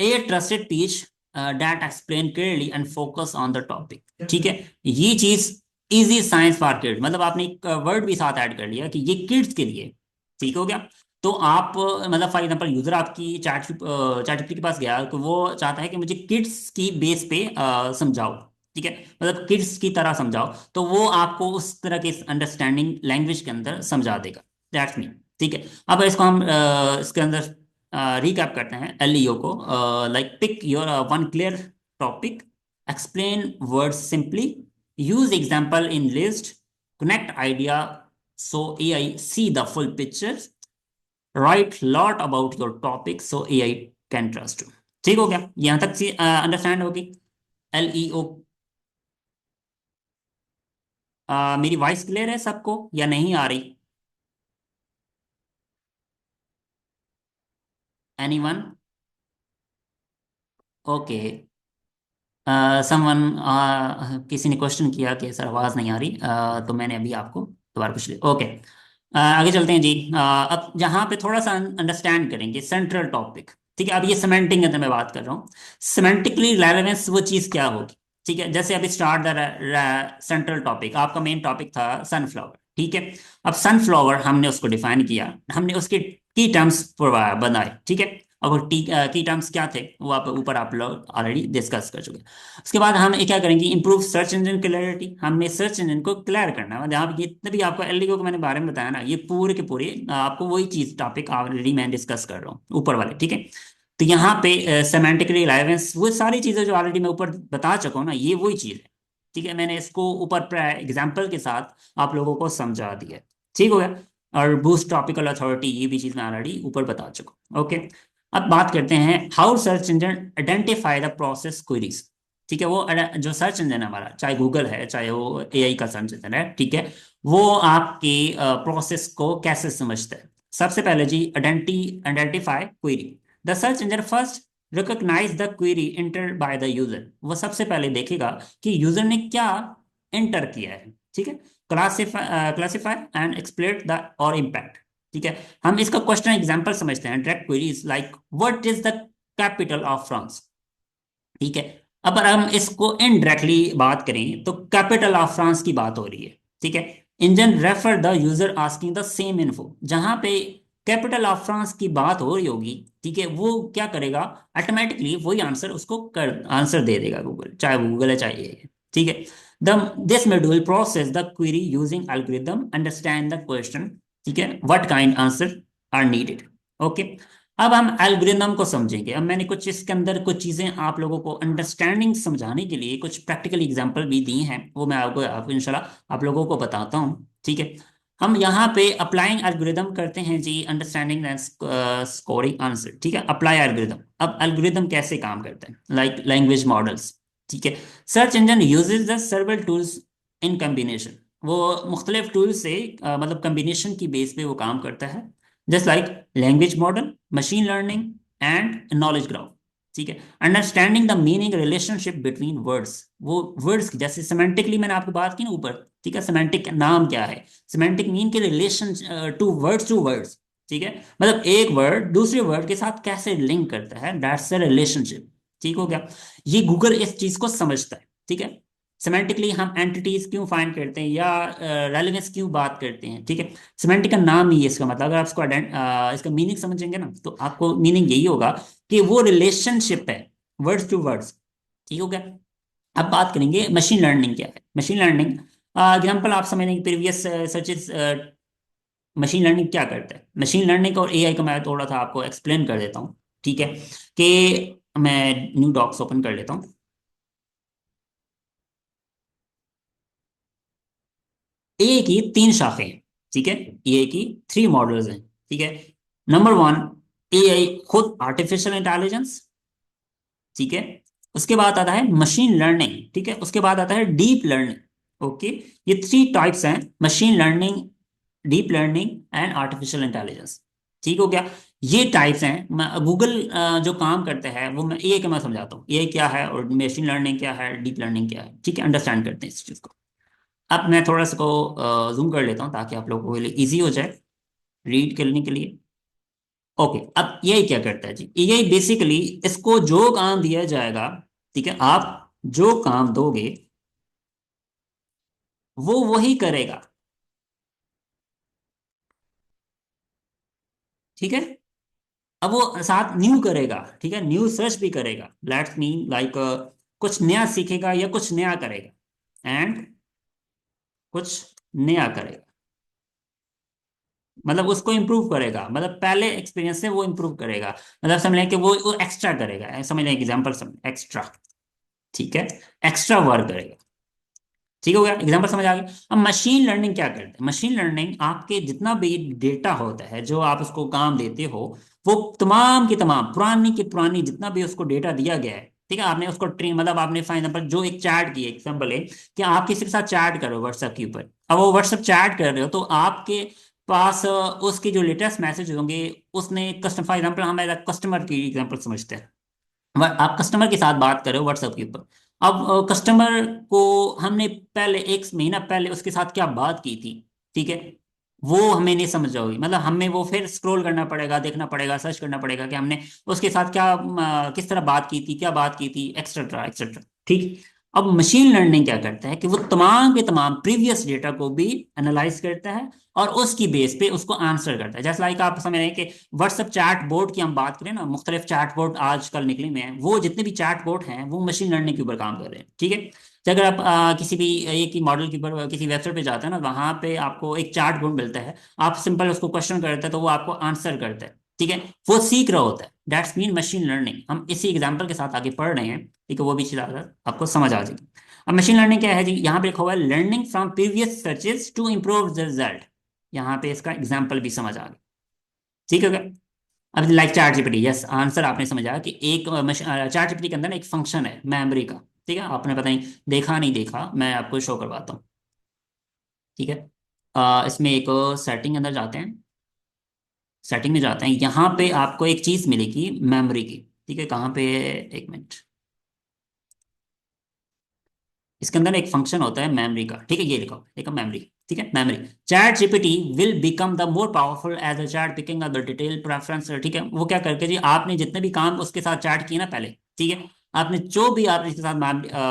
a trusted page that explain clearly and focus on the topic, ठीक है। ये चीज इजी साइंस फॉर किड, मतलब आपने एक वर्ड भी साथ ऐड कर लिया कि ये किड्स के लिए, ठीक हो गया। तो आप मतलब फॉर एग्जांपल यूजर आपकी चैट के पास गया तो वो चाहता है कि मुझे किड्स की बेस पे समझाओ, ठीक है, मतलब किड्स की तरह समझाओ, तो वो आपको उस तरह के अंडरस्टैंडिंग लैंग्वेज के अंदर समझा देगा, दैट्स मीन, ठीक है। अब इसको हम इसके अंदर रिकैप करते हैं एलईओ को, like pick your one clear topic, explain word simply, use example in list, connect idea so AI see the full picture, write lot about your topic so AI can trust you, ठीक हो गया, यहां तक सी understand होगी LEO. मेरी voice clear है सबको या नहीं आ रही, एनीवन, ओके। समवन, किसी ने क्वेश्चन किया कि सर आवाज़ नहीं आ रही, तो मैंने अभी आपको दोबारा पूछ लिया, ओके। आगे चलते हैं जी, अब जहाँ पे थोड़ा सा अंडरस्टैंड करेंगे सेंट्रल टॉपिक, ठीक है। अब ये सिमेंटिक के अंदर मैं बात कर रहा हूँ, सिमेंटिकली रेलेवेंस वो चीज़ क्या होगी, ठीक है। जैसे अभी स्टार्ट द सेंट्रल टॉपिक, आपका मेन टॉपिक था सनफ्लावर, ठीक है। अब सनफ्लावर हमने उसको डिफाइन किया, हमने उसके की टर्म्स बनाए, ठीक है। और की टर्म्स क्या थे वो आप ऊपर आप लोग ऑलरेडी डिस्कस कर चुके हैं। उसके बाद हम क्या करेंगे, इंप्रूव सर्च इंजन क्लैरिटी, हमने सर्च इंजन को क्लियर करना है, जहाँ जितने भी आपको एलडीओ के मैंने बारे में बताया ना, ये पूरे के पूरे आपको वही चीज टॉपिक ऑलरेडी मैं डिस्कस कर रहा हूँ ऊपर वाले, ठीक है। तो यहाँ पे सेमेंटिक रिलायंस वो सारी चीजें जो ऑलरेडी मैं ऊपर बता चुका हूँ ना, ये वही चीज है, ठीक है। मैंने इसको ऊपर एग्जाम्पल के साथ आप लोगों को समझा दिया, ठीक हो गया। और बूस्ट टॉपिकल अथॉरिटी ये भी चीज मैं ऑलरेडी ऊपर बता चुका हूँ, ओके। अब बात करते हैं how search engine identify the process queries, ठीक है। वो जो सर्च इंजन है हमारा, चाहे गूगल है चाहे वो एआई का सर्च इंजन है, ठीक है, वो आपके प्रोसेस को कैसे समझता है। सबसे पहले जी identify query, the search engine first recognize the query enter by the user, वो सबसे पहले देखेगा कि यूजर ने क्या इंटर किया है, ठीक है। क्लासिफाई एंड एक्सप्लेट द और इम्पैक्ट, ठीक है। हम इसका क्वेश्चन एग्जांपल समझते हैं, direct queries like what is the capital of France, ठीक है। अब अगर हम इसको इनडायरेक्टली बात करें तो कैपिटल ऑफ फ्रांस की बात हो रही है, ठीक है। Engine refer the user asking the same info, जहां पे कैपिटल ऑफ फ्रांस की बात हो रही होगी, ठीक है, वो क्या करेगा, ऑटोमेटिकली वही आंसर उसको कर आंसर दे देगा गूगल, चाहे वो गूगल है चाहे ये है, ठीक है। The this module process the query using algorithm understand the question, ठीक है, what kind answer are needed, okay. अब हम एल्गोरिदम को समझेंगे, अब मैंने कुछ इसके अंदर कुछ चीजें आप लोगों को अंडरस्टैंडिंग समझाने के लिए कुछ प्रैक्टिकल एग्जांपल भी दी हैं, वो मैं आपको इंशाल्लाह आप लोगों को बताता हूँ, ठीक है। हम यहाँ पे अप्लाइंग एल्गोरिदम करते हैं जी, अंडरस्टैंडिंग एंड स्कोरिंग आंसर। ठीक है, अप्लाई एल्गोरिदम। अब एल्गोरिदम कैसे काम करते हैं, लाइक लैंग्वेज मॉडल्स। ठीक है, search engine uses the सर्वल tools in combination. वो मुख्तलिफ टूल से मतलब कम्बिनेशन की बेस पे वो काम करता है, just like language model, machine learning and knowledge graph. ठीक है, understanding the meaning relationship between words. वो वर्ड्स की जैसे सिमेंटिकली मैंने आपको बात की ना ऊपर। ठीक है, सिमेंटिक नाम क्या है, सिमेंटिक मीन के रिलेशन टू वर्ड्स। ठीक है, मतलब एक वर्ड दूसरे वर्ड के साथ कैसे लिंक करता है, दैट्स द रिलेशनशिप। ठीक हो गया, ये गूगल इस चीज को समझता है। ठीक है, सिमेंटिकली हम एंटिटीज क्यों फाइंड करते हैं या रेलेवेंस क्यों बात करते हैं। ठीक है, सिमेंटिक का नाम ही है इसका मतलब, अगर आप इसको इसका मीनिंग समझेंगे ना तो आपको मीनिंग यही होगा कि वो रिलेशनशिप है वर्ड्स टू वर्ड्स। ठीक हो गया। अब बात करेंगे मशीन लर्निंग क्या है। मशीन लर्निंग एग्जांपल आप समझेंगे प्रीवियस सर्चेस। मशीन लर्निंग क्या करता है, मशीन लर्निंग और एआई का मैं थोड़ा सा आपको एक्सप्लेन कर देता हूँ। ठीक है, कि मैं न्यू डॉक्स ओपन कर लेता हूँ। एआई की तीन शाखें हैं। ठीक है, एआई की थ्री मॉडल्स हैं। ठीक है, नंबर वन, एआई खुद आर्टिफिशियल इंटेलिजेंस। ठीक है, उसके बाद आता है मशीन लर्निंग। ठीक है, उसके बाद आता है डीप लर्निंग। ओके, ये थ्री टाइप्स हैं, machine learning, deep learning and artificial intelligence. ठीक हो गया, ये टाइप्स हैं। गूगल जो काम करता है वो मैं एआई का मैं समझाता हूँ, एआई क्या है और मशीन लर्निंग क्या है, डीप लर्निंग क्या है। ठीक है, अंडरस्टैंड करते हैं इस चीज़ को। अब मैं थोड़ा सा को जूम कर लेता हूँ ताकि आप लोगों के लिए इजी हो जाए रीड करने के लिए। ओके, अब यही क्या करता है जी, यही बेसिकली इसको जो काम दिया जाएगा, ठीक है, आप जो काम दोगे वो वही करेगा। ठीक है, अब वो साथ न्यू करेगा। ठीक है, न्यू सर्च भी करेगा, लेट्स मीन लाइक कुछ नया सीखेगा या कुछ नया करेगा, एंड कुछ नया करेगा मतलब उसको इम्प्रूव करेगा, मतलब पहले एक्सपीरियंस से वो इम्प्रूव करेगा। मतलब समझ लें कि वो एक्स्ट्रा करेगा, समझ लें एग्जाम्पल, समझ एक्स्ट्रा। ठीक है, एक्स्ट्रा वर्क करेगा। ठीक हो गया, एग्जाम्पल समझ आ गया। अब मशीन लर्निंग क्या करते हैं, मशीन लर्निंग आपके जितना भी डेटा होता है जो आप उसको काम देते हो, वो तमाम की तमाम पुरानी की पुरानी जितना भी उसको डेटा दिया गया है, ठीक है, आपने उसको ट्रेन मतलब आपने फॉर एग्जाम्पल जो एक चैट की एग्जाम्पल है कि आप किसी के साथ चैट करो व्हाट्सएप के ऊपर। अब वो व्हाट्सएप चैट कर रहे हो तो आपके पास उसके जो लेटेस्ट मैसेज होंगे, उसने कस्टमर फॉर एग्जाम्पल हम कस्टमर की एग्जाम्पल समझते हैं। आप कस्टमर के साथ बात कर रहे हो व्हाट्सएप के ऊपर। अब कस्टमर को हमने पहले एक महीना पहले उसके साथ क्या बात की थी, ठीक है, वो हमें नहीं समझ होगी, मतलब हमें वो फिर स्क्रॉल करना पड़ेगा, देखना पड़ेगा, सर्च करना पड़ेगा कि हमने उसके साथ क्या किस तरह बात की थी, क्या बात की थी, एक्सेट्रा एक्सेट्रा। ठीक, अब मशीन लर्निंग क्या करता है कि वो तमाम के तमाम प्रीवियस डेटा को भी एनालाइज करता है और उसकी बेस पे उसको आंसर करता है। जैसे लाइक आप समझ रहे हैं कि व्हाट्सएप चैट बोर्ड की हम बात करें ना, मुख्तलिफ चैट बोर्ड आजकल निकले हुए हैं, वो जितने भी चैट बोर्ड हैं वो मशीन लर्निंग के ऊपर काम कर रहे हैं। ठीक है, तो अगर आप किसी भी एक ही मॉडल के ऊपर किसी वेबसाइट पे जाते हैं ना, वहां पे आपको एक चैट बोर्ड मिलता है, आप सिंपल उसको क्वेश्चन करते हैं तो वो आपको आंसर करता है। ठीक है, वो सीख रहा होता है, दैट्स मीन मशीन लर्निंग। हम इसी एग्जाम्पल के साथ आगे पढ़ रहे हैं, ठीक है, वो भी चीज़ आपको समझ आ जाएगी। अब मशीन लर्निंग क्या है जी, यहाँ पे लिखा हुआ है learning from previous searches to improve the result. यहाँ पे इसका एग्जाम्पल भी समझ आ गया। ठीक है क्या? अब like chat GPT, yes answer आपने समझा कि एक चैट जीपीटी के अंदर ना एक फंक्शन है मेमोरी का। ठीक है, आपने पता नहीं देखा नहीं देखा, मैं आपको शो करवाता हूँ। ठीक है, इसमें एक सेटिंग अंदर जाते हैं, सेटिंग में जाते हैं, यहाँ पे आपको एक चीज मिलेगी मेमोरी की। ठीक है, कहाँ पे, एक मिनट, इसके अंदर एक फंक्शन होता है मेमोरी का। ठीक है, ये लिखो, देखो मेमोरी। ठीक है, memory, chat GPT will become the more powerful as a chat picking up the detail preference. ठीक है, वो क्या करके जी, आपने जितने भी काम उसके साथ चैट किए ना पहले, ठीक है, आपने जो भी आप इसके साथ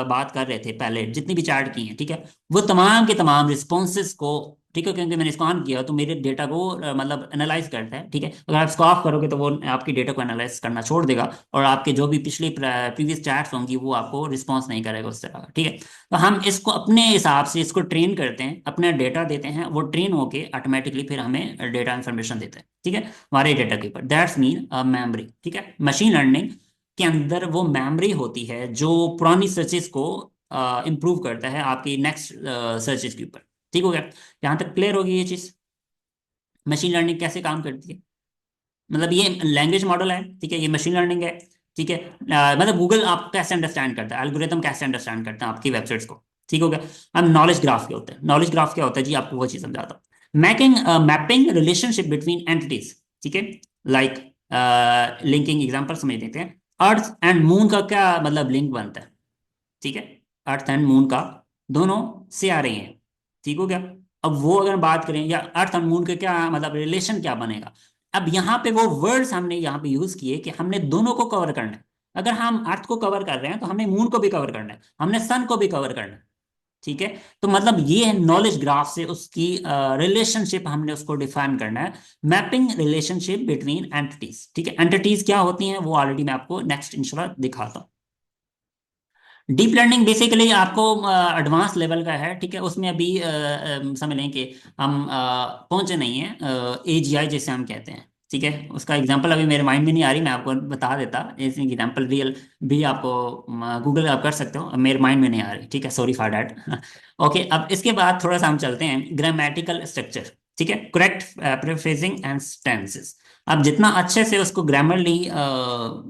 बात कर रहे थे पहले, जितनी भी चैट की हैं, ठीक है, वो तमाम के तमाम रिस्पॉन्सेज को, ठीक है, क्योंकि मैंने इसको ऑन किया तो मेरे डेटा को मतलब एनालाइज करता है। ठीक है, अगर आप इसको ऑफ करोगे तो वो आपकी डेटा को एनालाइज करना छोड़ देगा और आपके जो भी पिछली प्रीवियस चैट्स होंगी वो आपको रिस्पॉन्स नहीं करेगा उस तरह का। ठीक है, तो हम इसको अपने हिसाब से इसको ट्रेन करते हैं, अपना डेटा देते हैं, वो ट्रेन होके ऑटोमेटिकली फिर हमें डेटा इंफॉर्मेशन देता है। ठीक है, हमारे डेटा के ऊपर, दैट्स मीन मेमोरी। ठीक है, मशीन लर्निंग के अंदर वो मेमोरी होती है जो पुरानी सर्चेस को इम्प्रूव करता है आपकी नेक्स्ट सर्चेस के ऊपर। ठीक हो गया, यहाँ तक क्लियर होगी ये चीज़। मशीन लर्निंग कैसे काम करती है, मतलब ये लैंग्वेज मॉडल है, ठीक है, ये मशीन लर्निंग है, ठीक है। मतलब गूगल आप कैसे अंडरस्टैंड करता है, एल्गोरिथम कैसे अंडरस्टैंड करता है आपकी वेबसाइट्स को, ठीक हो गया। अब नॉलेज ग्राफ क्या होता है, नॉलेज ग्राफ क्या होता है जी, आपको वो चीज समझाता हूँ। Making mapping relationship between entities, ठीक है, लाइक लिंकिंग एग्जांपल समझ लेते हैं। अर्थ एंड मून का क्या मतलब लिंक बनता है, ठीक है, अर्थ एंड मून का दोनों से आ रही हैं, ठीक हो गया। अब वो अगर बात करें या अर्थ एंड मून के क्या मतलब रिलेशन क्या बनेगा, अब यहाँ पे वो वर्ड्स हमने यहाँ पे यूज किए कि हमने दोनों को कवर करना है। अगर हम अर्थ को कवर कर रहे हैं तो हमें मून को भी कवर करना है, हमने सन को भी कवर करना है, ठीक है। तो मतलब ये है नॉलेज ग्राफ से उसकी रिलेशनशिप हमने उसको डिफाइन करना है। मैपिंग रिलेशनशिप बिटवीन एंटिटीज, ठीक है, एंटिटीज क्या होती हैं वो ऑलरेडी मैं आपको नेक्स्ट इंशाल्लाह दिखाता हूँ। डीप लर्निंग बेसिकली आपको एडवांस लेवल का है, ठीक है, उसमें अभी समझ लें कि हम पहुंचे नहीं हैं, एजीआई जैसे हम कहते हैं, ठीक है। उसका एग्जांपल अभी मेरे माइंड में नहीं आ रही, मैं आपको बता देता ऐसे एग्जांपल रियल भी आपको गूगल आप कर सकते हो, अब मेरे माइंड में नहीं आ रही, ठीक है, सॉरी फॉर डैट। ओके, अब इसके बाद थोड़ा सा हम चलते हैं ग्रामेटिकल स्ट्रक्चर, ठीक है, करेक्ट प्रेफ्रेजिंग एंड टेंसेस। आप जितना अच्छे से उसको ग्रामरली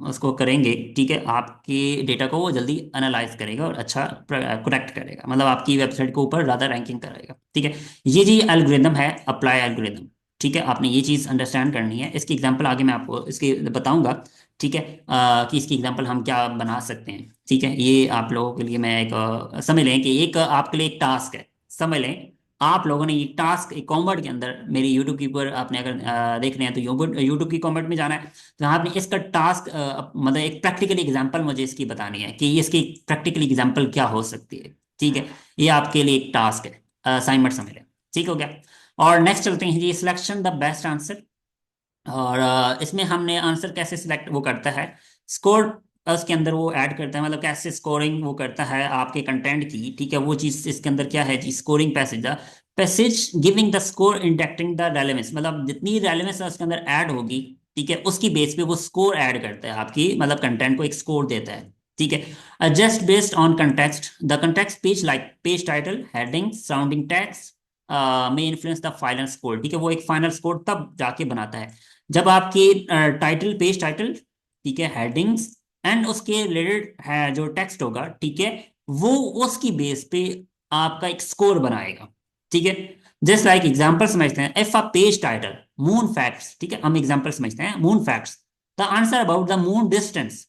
उसको करेंगे, ठीक है, आपके डेटा को वो जल्दी एनालाइज करेगा और अच्छा करेक्ट करेगा, मतलब आपकी वेबसाइट के ऊपर ज़्यादा रैंकिंग कराएगा, ठीक है। ये जी एल्गोरिदम है, अप्लाई एल्गोरिदम, ठीक है, आपने ये चीज़ अंडरस्टैंड करनी है। इसकी एग्जांपल आगे मैं आपको इसकी बताऊंगा, ठीक है, कि इसकी एग्जांपल हम क्या बना सकते हैं, ठीक है। ये आप लोगों के लिए मैं एक समझ लें कि एक आपके लिए एक टास्क है, समझ लें आप लोगों ने ये टास्क एक कॉमेंट के अंदर मेरी यूट्यूब के ऊपर आपने अगर देख रहे हैं तो यूट्यूब की कॉमेंट में जाना है, तो आपने इसका टास्क मतलब एक प्रैक्टिकल एग्जांपल मुझे इसकी बतानी है कि इसकी प्रैक्टिकल एग्जांपल क्या हो सकती है, ठीक है। ये आपके लिए एक टास्क है, असाइनमेंट समझ लें, ठीक हो गया। और नेक्स्ट चलते हैं जी, सिलेक्शन द बेस्ट आंसर। और इसमें हमने आंसर कैसे सिलेक्ट वो करता है, स्कोर उसके अंदर वो ऐड करता है, मतलब कैसे स्कोरिंग वो करता है आपके कंटेंट की, ठीक है। वो चीज़ इसके अंदर क्या है जी, scoring passage, passage giving the score indicating the relevance, मतलब जितनी रेलेवेंस उसके अंदर ऐड होगी, ठीक है, उसकी बेस पे वो स्कोर ऐड करता है आपकी मतलब कंटेंट को एक स्कोर देता है, ठीक है। Just based on context the context page like page title heading surrounding tags में इन्फ्लुएंस द फाइनल स्कोर, ठीक है। वो एक फाइनल स्कोर तब जाके बनाता है जब आपकी टाइटल पेज टाइटल, ठीक है, हेडिंग्स एंड उसके रिलेटेड है जो टेक्स्ट होगा, ठीक है, वो उसकी बेस पे आपका एक स्कोर बनाएगा, ठीक है। जस्ट लाइक एग्जांपल समझते हैं, if a page title moon facts, ठीक है, हम एग्जांपल समझते हैं moon facts, the answer about the moon distance,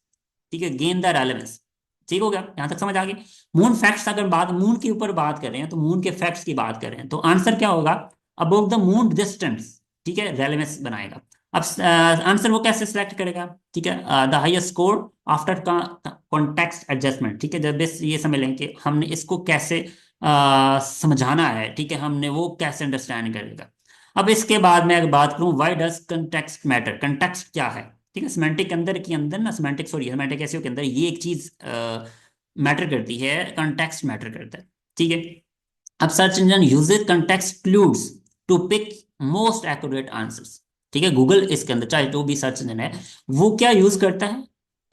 ठीक है, गेन द रेलेवेंस, ठीक हो गया, यहां तक समझ आ गई। मून फैक्ट्स अगर बात मून के ऊपर बात कर रहे हैं तो मून के फैक्ट्स की बात कर रहे हैं तो आंसर क्या होगा, अबाउट द मून डिस्टेंस, ठीक है, रेलेवेंस बनाएगा। अब आंसर वो कैसे सिलेक्ट करेगा, ठीक है, the highest score after context adjustment, ठीक है, जब बस ये समझ लें कि हमने इसको कैसे समझाना है, ठीक है, हमने वो कैसे अंडरस्टैंड करेगा। अब इसके बाद मैं अगर बात करूं why does context matter, context क्या है, ठीक है, सिमेंटिक के अंदर के अंदर ना सिमेंटिक सॉरी सिमेंटिक एसईओ के अंदर ये एक चीज मैटर करती है, कंटेक्स्ट मैटर करता है, ठीक है। अब search engine uses context clues to pick most accurate answers, ठीक है, गूगल इसके अंदर चाहे जो भी सर्च इंजन है वो क्या यूज करता है,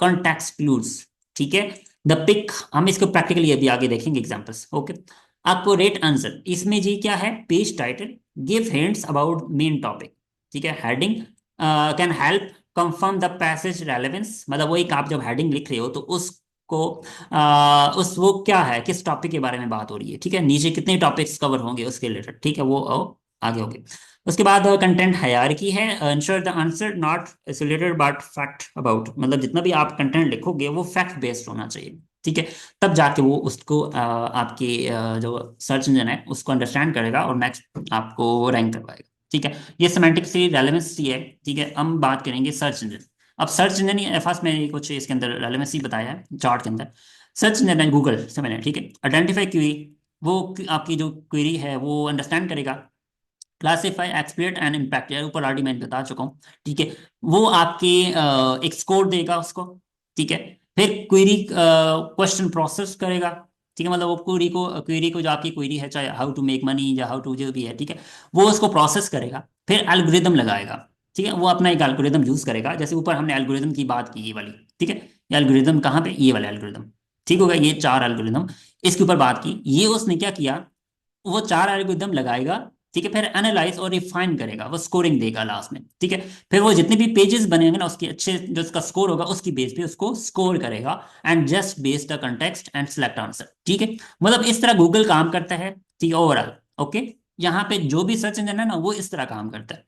कंटेक्स्ट क्लूड्स, ठीक है। द पिक हम इसको प्रैक्टिकली अभी आगे देखेंगे एग्जांपल्स, ओके। एक्यूरेट आंसर इसमें जी क्या है, page title give hints about main topic, ठीक है, heading can help confirm the passage relevance, मतलब वो एक आप जब हेडिंग लिख रहे हो तो उसको उस वो क्या है किस टॉपिक के बारे में बात हो रही है, ठीक है, नीचे कितने टॉपिक्स कवर होंगे उसके रिलेटेड, ठीक है, वो आगे होंगे। उसके बाद कंटेंट हायरार्की है, ensure the answer not isolated but fact about, मतलब जितना भी आप कंटेंट लिखोगे वो फैक्ट बेस्ड होना चाहिए, ठीक है, तब जाके वो उसको आपके जो सर्च इंजन है उसको अंडरस्टैंड करेगा और नेक्स्ट आपको वो रैंक करवाएगा, ठीक है। ये सेमेंटिक सी रेलेवेंसी है, ठीक है। हम बात करेंगे सर्च इंजन। अब सर्च इंजन ही फर्स्ट मैंने कुछ इसके अंदर रेलेवेंसी बताया है चार्ट के अंदर। सर्च इंजन है गूगल से मैंने, ठीक है, आइडेंटिफाई क्वेरी, वो आपकी जो क्वेरी है वो अंडरस्टैंड करेगा। क्लासीफाई एक्सप्लोइट एंड इम्पैक्ट यार ऊपर ऑलरेडी मैं बता चुका हूँ, ठीक है। वो आपके एक स्कोर देगा उसको, ठीक है। फिर क्वेरी क्वेश्चन प्रोसेस करेगा, ठीक है, मतलब वो क्वेरी को जो आपकी क्वेरी है चाहे हाउ टू मेक मनी या हाउ टू जो भी है, ठीक है, वो उसको प्रोसेस करेगा। फिर एल्गोरिदम लगाएगा, ठीक है, वो अपना एक एल्गोरिदम यूज करेगा, जैसे ऊपर हमने एल्गोरिदम की बात की ये वाली, ठीक है। ये एल्गोरिदम कहाँ पे, ये वाला एल्गोरिदम, ठीक होगा, ये चार एल्गोरिदम इसके ऊपर बात की, ये उसने क्या किया, वो चार एल्गोरिदम लगाएगा ठीक है, फिर एनालाइज और रिफाइन करेगा, वो स्कोरिंग देगा लास्ट में। ठीक है, फिर वो जितने भी पेजेस बने होंगे ना उसके अच्छे जो उसका स्कोर होगा उसकी बेस पे उसको स्कोर करेगा, and just base the context and select answer. ठीक है, मतलब इस तरह गूगल काम करता है। ठीक है, ओवरऑल ओके। यहाँ पे जो भी सर्च इंजन है ना वो इस तरह काम करता है।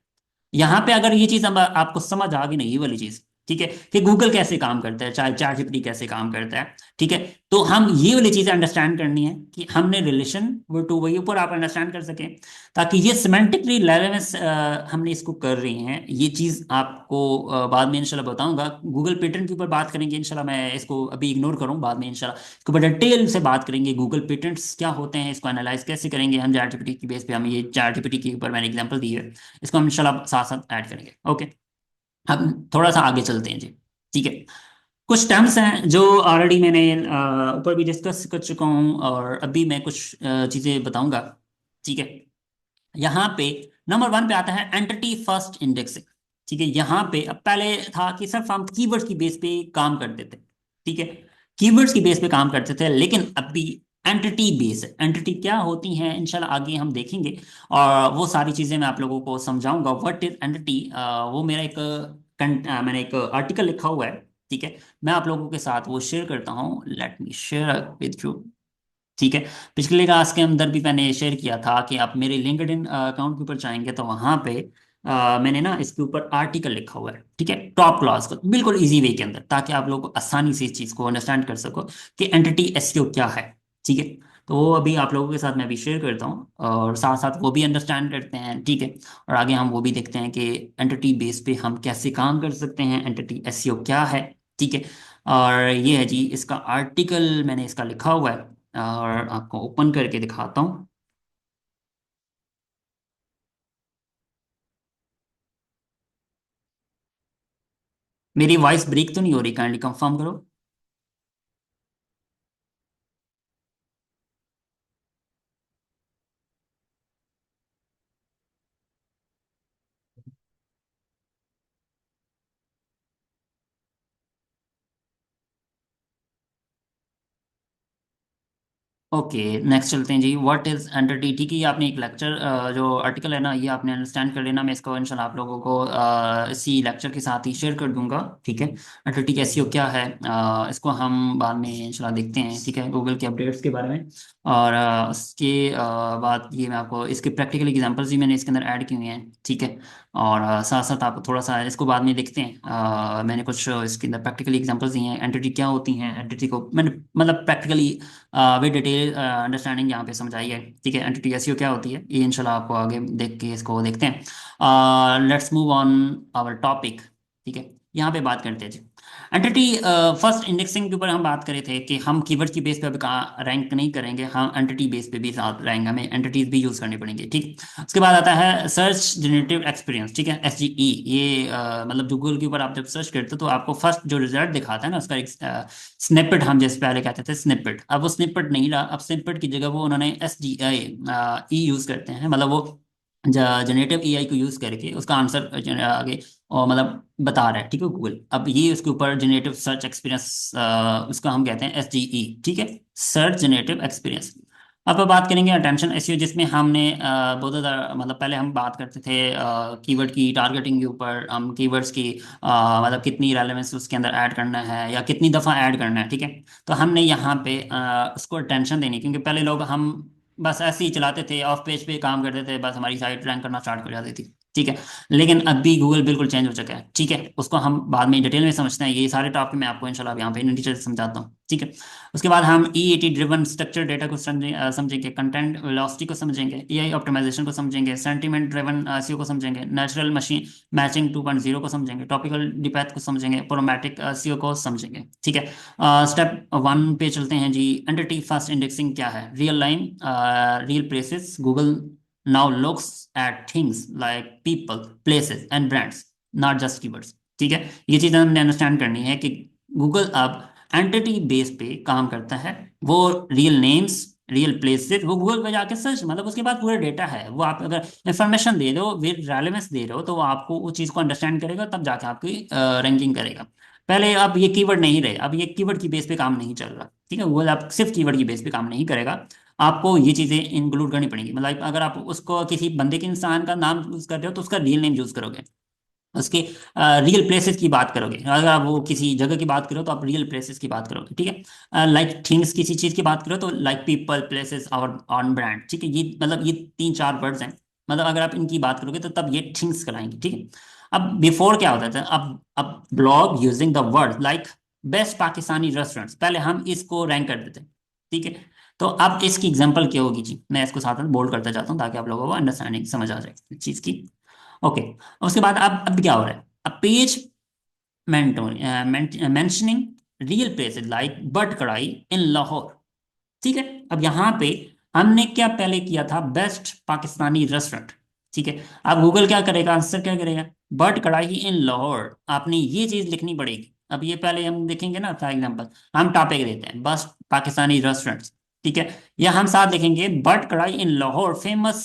यहाँ पे अगर ये चीज अब आपको समझ आ गई ना, ये वाली चीज, ठीक है, कि गूगल कैसे काम करता है, चाहे चैट जीपीटी कैसे काम करता है, ठीक है, तो हम ये वाली चीजें अंडरस्टैंड करनी है कि हमने रिलेशन वो टू वही ऊपर आप अंडरस्टैंड कर सकें, ताकि ये सिमेंटिकली रेलेवेंस हमने इसको कर रही हैं, ये चीज आपको बाद में इंशाल्लाह बताऊंगा। गूगल पेटेंट के ऊपर बात करेंगे इंशाल्लाह, मैं इसको अभी इग्नोर करूँ, बाद में इंशाल्लाह इसके ऊपर डिटेल से बात करेंगे, गूगल पेटेंट्स क्या होते हैं, इसको एनालाइज कैसे करेंगे हम चैट जीपीटी की बेस पे, हम ये चैट जीपीटी के ऊपर मैंने एग्जांपल दी है, इसको हम इंशाल्लाह साथ साथ ऐड करेंगे। ओके, अब थोड़ा सा आगे चलते हैं जी। ठीक है, कुछ टर्म्स हैं जो ऑलरेडी मैंने ऊपर भी डिस्कस कर चुका हूँ, और अभी मैं कुछ चीज़ें बताऊंगा। ठीक है, यहाँ पे नंबर वन पे आता है एंटिटी फर्स्ट इंडेक्सिंग। ठीक है, यहाँ पे अब पहले था कि सिर्फ हम कीवर्ड्स की बेस पे काम करते थे। ठीक है, कीवर्ड्स की बेस पे काम करते थे, लेकिन अभी एंटिटी बेस है। एंटिटी क्या होती हैं इंशाल्लाह आगे हम देखेंगे, और वो सारी चीजें मैं आप लोगों को समझाऊंगा। व्हाट इज एंटिटी, वो मेरा एक मैंने एक आर्टिकल लिखा हुआ है। ठीक है, मैं आप लोगों के साथ वो शेयर करता हूँ, late me share with you. ठीक है, पिछले क्लास के अंदर भी मैंने शेयर किया था कि आप मेरे लिंक्डइन अकाउंट के ऊपर जाएंगे तो वहां पे मैंने ना इसके ऊपर आर्टिकल लिखा हुआ है। ठीक है, टॉप क्लास का बिल्कुल इजी वे के अंदर, ताकि आप लोग आसानी से इस चीज को अंडरस्टैंड कर सको कि एंटिटी एसईओ क्या है। ठीक है, तो वो अभी आप लोगों के साथ मैं भी शेयर करता हूँ, और साथ साथ वो भी अंडरस्टैंड करते हैं। ठीक है, और आगे हम वो भी देखते हैं कि एंटिटी बेस पे हम कैसे काम कर सकते हैं, एंटिटी एसईओ क्या है। ठीक है, और ये है जी इसका आर्टिकल मैंने इसका लिखा हुआ है, और आपको ओपन करके दिखाता हूँ। मेरी वॉइस ब्रेक तो नहीं हो रही, काइंडली कंफर्म करो। ओके, नेक्स्ट चलते हैं जी, व्हाट इज एंटिटी। ठीक है, ये आपने एक लेक्चर जो आर्टिकल है ना ये आपने अंडरस्टैंड कर लेना, मैं इसको इंशाल्लाह आप लोगों को इसी लेक्चर के साथ ही शेयर कर दूंगा। ठीक है, एंटिटी कैसी हो क्या है, इसको हम बाद में इंशाल्लाह देखते हैं। ठीक है, गूगल के अपडेट्स के बारे में, और उसके बाद ये मैं आपको इसके प्रैक्टिकल एग्जांपल्स भी मैंने इसके अंदर ऐड किए हुए हैं। ठीक है, और साथ साथ आप थोड़ा सा इसको बाद में देखते हैं। मैंने कुछ इसके अंदर प्रैक्टिकल एग्जांपल्स दिए हैं, एंटिटी क्या होती हैं, एंटिटी को मैंने मतलब प्रैक्टिकली वे डिटेल अंडरस्टैंडिंग यहाँ पे समझाई है। ठीक है, एंटिटी एसईओ क्या होती है ये इंशाल्लाह आपको आगे देख के इसको देखते हैं। Let's move on our topic. ठीक है, यहाँ पे बात करते हैं जी एंटिटी फर्स्ट इंडेक्सिंग के ऊपर हम बात कर रहे थे कि हम कीवर्ड्स की बेस पे अभी कहाँ रैंक नहीं करेंगे, हम एंटिटी बेस पे भी साथ रैंक हमें एंटिटीज भी यूज करनी पड़ेंगी। ठीक, उसके बाद आता है सर्च जनरेटिव एक्सपीरियंस। ठीक है, एसजीई, ये मतलब गूगल के ऊपर आप जब सर्च करते हो तो आपको फर्स्ट जो रिजल्ट दिखाता है ना उसका एक स्निपेट, हम जैसे पहले कहते थे स्निपेट, अब वो स्निपेट नहीं रहा, अब स्निपेट की जगह वो उन्होंने एस जी आई ई यूज करते हैं, मतलब वो जनरेटिव एआई को यूज करके उसका आंसर आगे और मतलब बता रहा है। ठीक है, गूगल अब ये उसके ऊपर जनरेटिव सर्च एक्सपीरियंस, उसका हम कहते हैं एस जी ई। ठीक है, सर्च जनरेटिव एक्सपीरियंस। अब बात करेंगे अटेंशन एसईओ, जिसमें हमने बहुत ज़्यादा मतलब पहले हम बात करते थे कीवर्ड की टारगेटिंग के ऊपर, हम कीवर्ड्स की मतलब कितनी रेलेवेंस उसके अंदर ऐड करना है या कितनी दफ़ा ऐड करना है। ठीक है, तो हमने यहाँ पे उसको अटेंशन देनी, क्योंकि पहले लोग हम बस ऐसे ही चलाते थे, ऑफ पेज पे काम करते थे, बस हमारी साइट रैंक करना स्टार्ट कर जाती थी। ठीक है, लेकिन अभी गूगल बिल्कुल चेंज हो चुका है। ठीक है, उसको हम बाद में डिटेल में समझते हैं, ये सारे टॉपिक मैं आपको इंशाल्लाह यहाँ पे नीचे से समझाता हूँ। ठीक है, उसके बाद हम ईएटी ड्रिवन स्ट्रक्चर डेटा को समझेंगे, कंटेंट वेलोसिटी को समझेंगे, एआई ऑप्टिमाइजेशन को समझेंगे, सेंटीमेंट ड्रिवन एसईओ को समझेंगे, नेचुरल मशीन मैचिंग 2.0 को समझेंगे, टॉपिकल डिपैथ को समझेंगे, प्रोमैटिक एसईओ को समझेंगे। ठीक है, स्टेप वन पे चलते हैं जी, एंटिटी फर्स्ट इंडेक्सिंग क्या है, real line real places, Google now looks at things like people places and brands, not just keywords. ठीक है, ये चीज़ हमने अंडरस्टैंड करनी है कि गूगल अब एंटिटी बेस पे काम करता है, वो रियल नेम्स रियल प्लेसेस, वो गूगल पे जाके सर्च, मतलब उसके पास पूरा डेटा है, वो आप अगर इंफॉर्मेशन दे रहे हो विद रेलेवेंस दे रहे हो तो वो आपको उस चीज़ को अंडरस्टैंड करेगा, तब जाके आपकी रैंकिंग करेगा। पहले अब ये कीवर्ड नहीं रहे, अब ये कीवर्ड की बेस पे काम नहीं चल रहा। ठीक है, गूगल आप सिर्फ कीवर्ड की बेस पे काम नहीं करेगा, आपको ये चीज़ें इंक्लूड करनी पड़ेंगी। मतलब अगर आप उसको किसी बंदे के इंसान का नाम यूज़ कर रहे हो तो उसका रियल नेम यूज़ करोगे। उसके रियल प्लेसेस की बात करोगे, अगर आप वो किसी जगह की बात करो तो आप रियल प्लेसेस की बात करोगे, ठीक है। लाइक थिंग्स, किसी चीज़ की बात करो तो लाइक पीपल, प्लेसेस और ऑन ब्रांड, ठीक है। ये मतलब ये तीन चार वर्ड्स हैं। मतलब अगर आप इनकी बात करोगे तो तब ये थिंग्स कराएंगे, ठीक है। अब बिफोर क्या होता था, अब blog using the word like best Pakistani restaurants, पहले हम इसको रैंक कर देते हैं, ठीक है। तो अब इसकी एग्जांपल क्या होगी जी, मैं इसको साथ में बोल्ड करता जाता हूँ ताकि आप लोगों को अंडरस्टैंडिंग समझ आ जाए चीज़ की। ओके। उसके बाद अब क्या हो रहा है, अब page mentioning real places like but Karahi in Lahore, ठीक है। अब यहाँ पे हमने क्या पहले किया था, बेस्ट पाकिस्तानी रेस्टोरेंट, ठीक है। अब गूगल क्या करेगा, आंसर क्या करेगा, बट कढ़ाई इन लाहौर, आपने ये चीज लिखनी पड़ेगी। अब ये पहले हम देखेंगे ना, फॉर एग्जांपल हम टॉपिक देते हैं बस पाकिस्तानी रेस्टोरेंट्स, ठीक है। या हम साथ लिखेंगे Butt Karahi in Lahore famous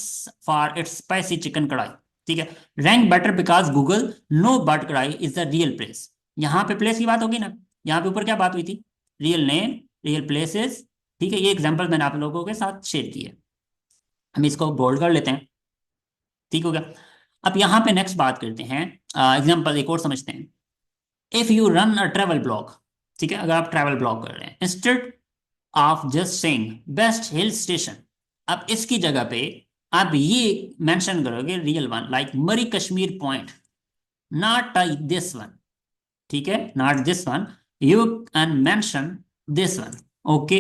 for its spicy chicken karahi, ठीक है। Rank better because Google know Butt Karahi is the real place. यहाँ पे प्लेस की बात होगी ना, यहाँ पे ऊपर क्या बात हुई थी, रियल नेम, रियल प्लेसेस, ठीक है। ये एग्जांपल मैंने आप लोगों के साथ शेयर किए। हम इसको बोल्ड कर लेते हैं, ठीक हो गया। अब यहाँ पे नेक्स्ट बात करते हैं, एग्जांपल एक और समझते हैं। If you run a travel blog, ठीक है, अगर आप ट्रैवल ब्लॉग कर रहे हैं, instead of just saying best hill station, अब इसकी जगह पे आप ये मेंशन करोगे रियल वन लाइक मरी Kashmir point, not this one, ठीक है, not this one, you can mention this one. Okay.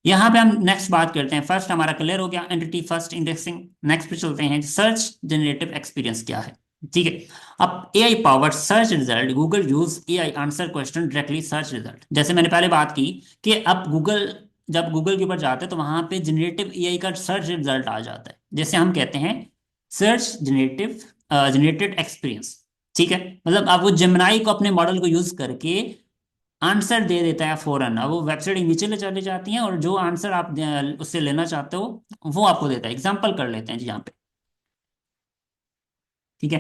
यहाँ पे हम नेक्स्ट बात करते हैं, फर्स्ट हमारा क्लियर हो गया एंटिटी फर्स्ट इंडेक्सिंग। नेक्स्ट पे चलते हैं, सर्च जनरेटिव एक्सपीरियंस क्या है, ठीक है। अब AI powered search result, Google use AI answer question directly search result, जैसे मैंने पहले बात की कि अब गूगल, जब गूगल के ऊपर जाते हैं तो वहां पे जनरेटिव एआई का सर्च रिजल्ट आ जाता है, जैसे हम कहते हैं सर्च जनरेटिव जनरेटेड एक्सपीरियंस, ठीक है। मतलब अब वो जेमिनाई को अपने मॉडल को यूज करके आंसर दे देता है फौरन। अब वो वेबसाइट नीचे ले चले जाती हैं और जो आंसर आप उससे लेना चाहते हो वो आपको देता है। एग्जांपल कर लेते हैं जी यहाँ पे, ठीक है।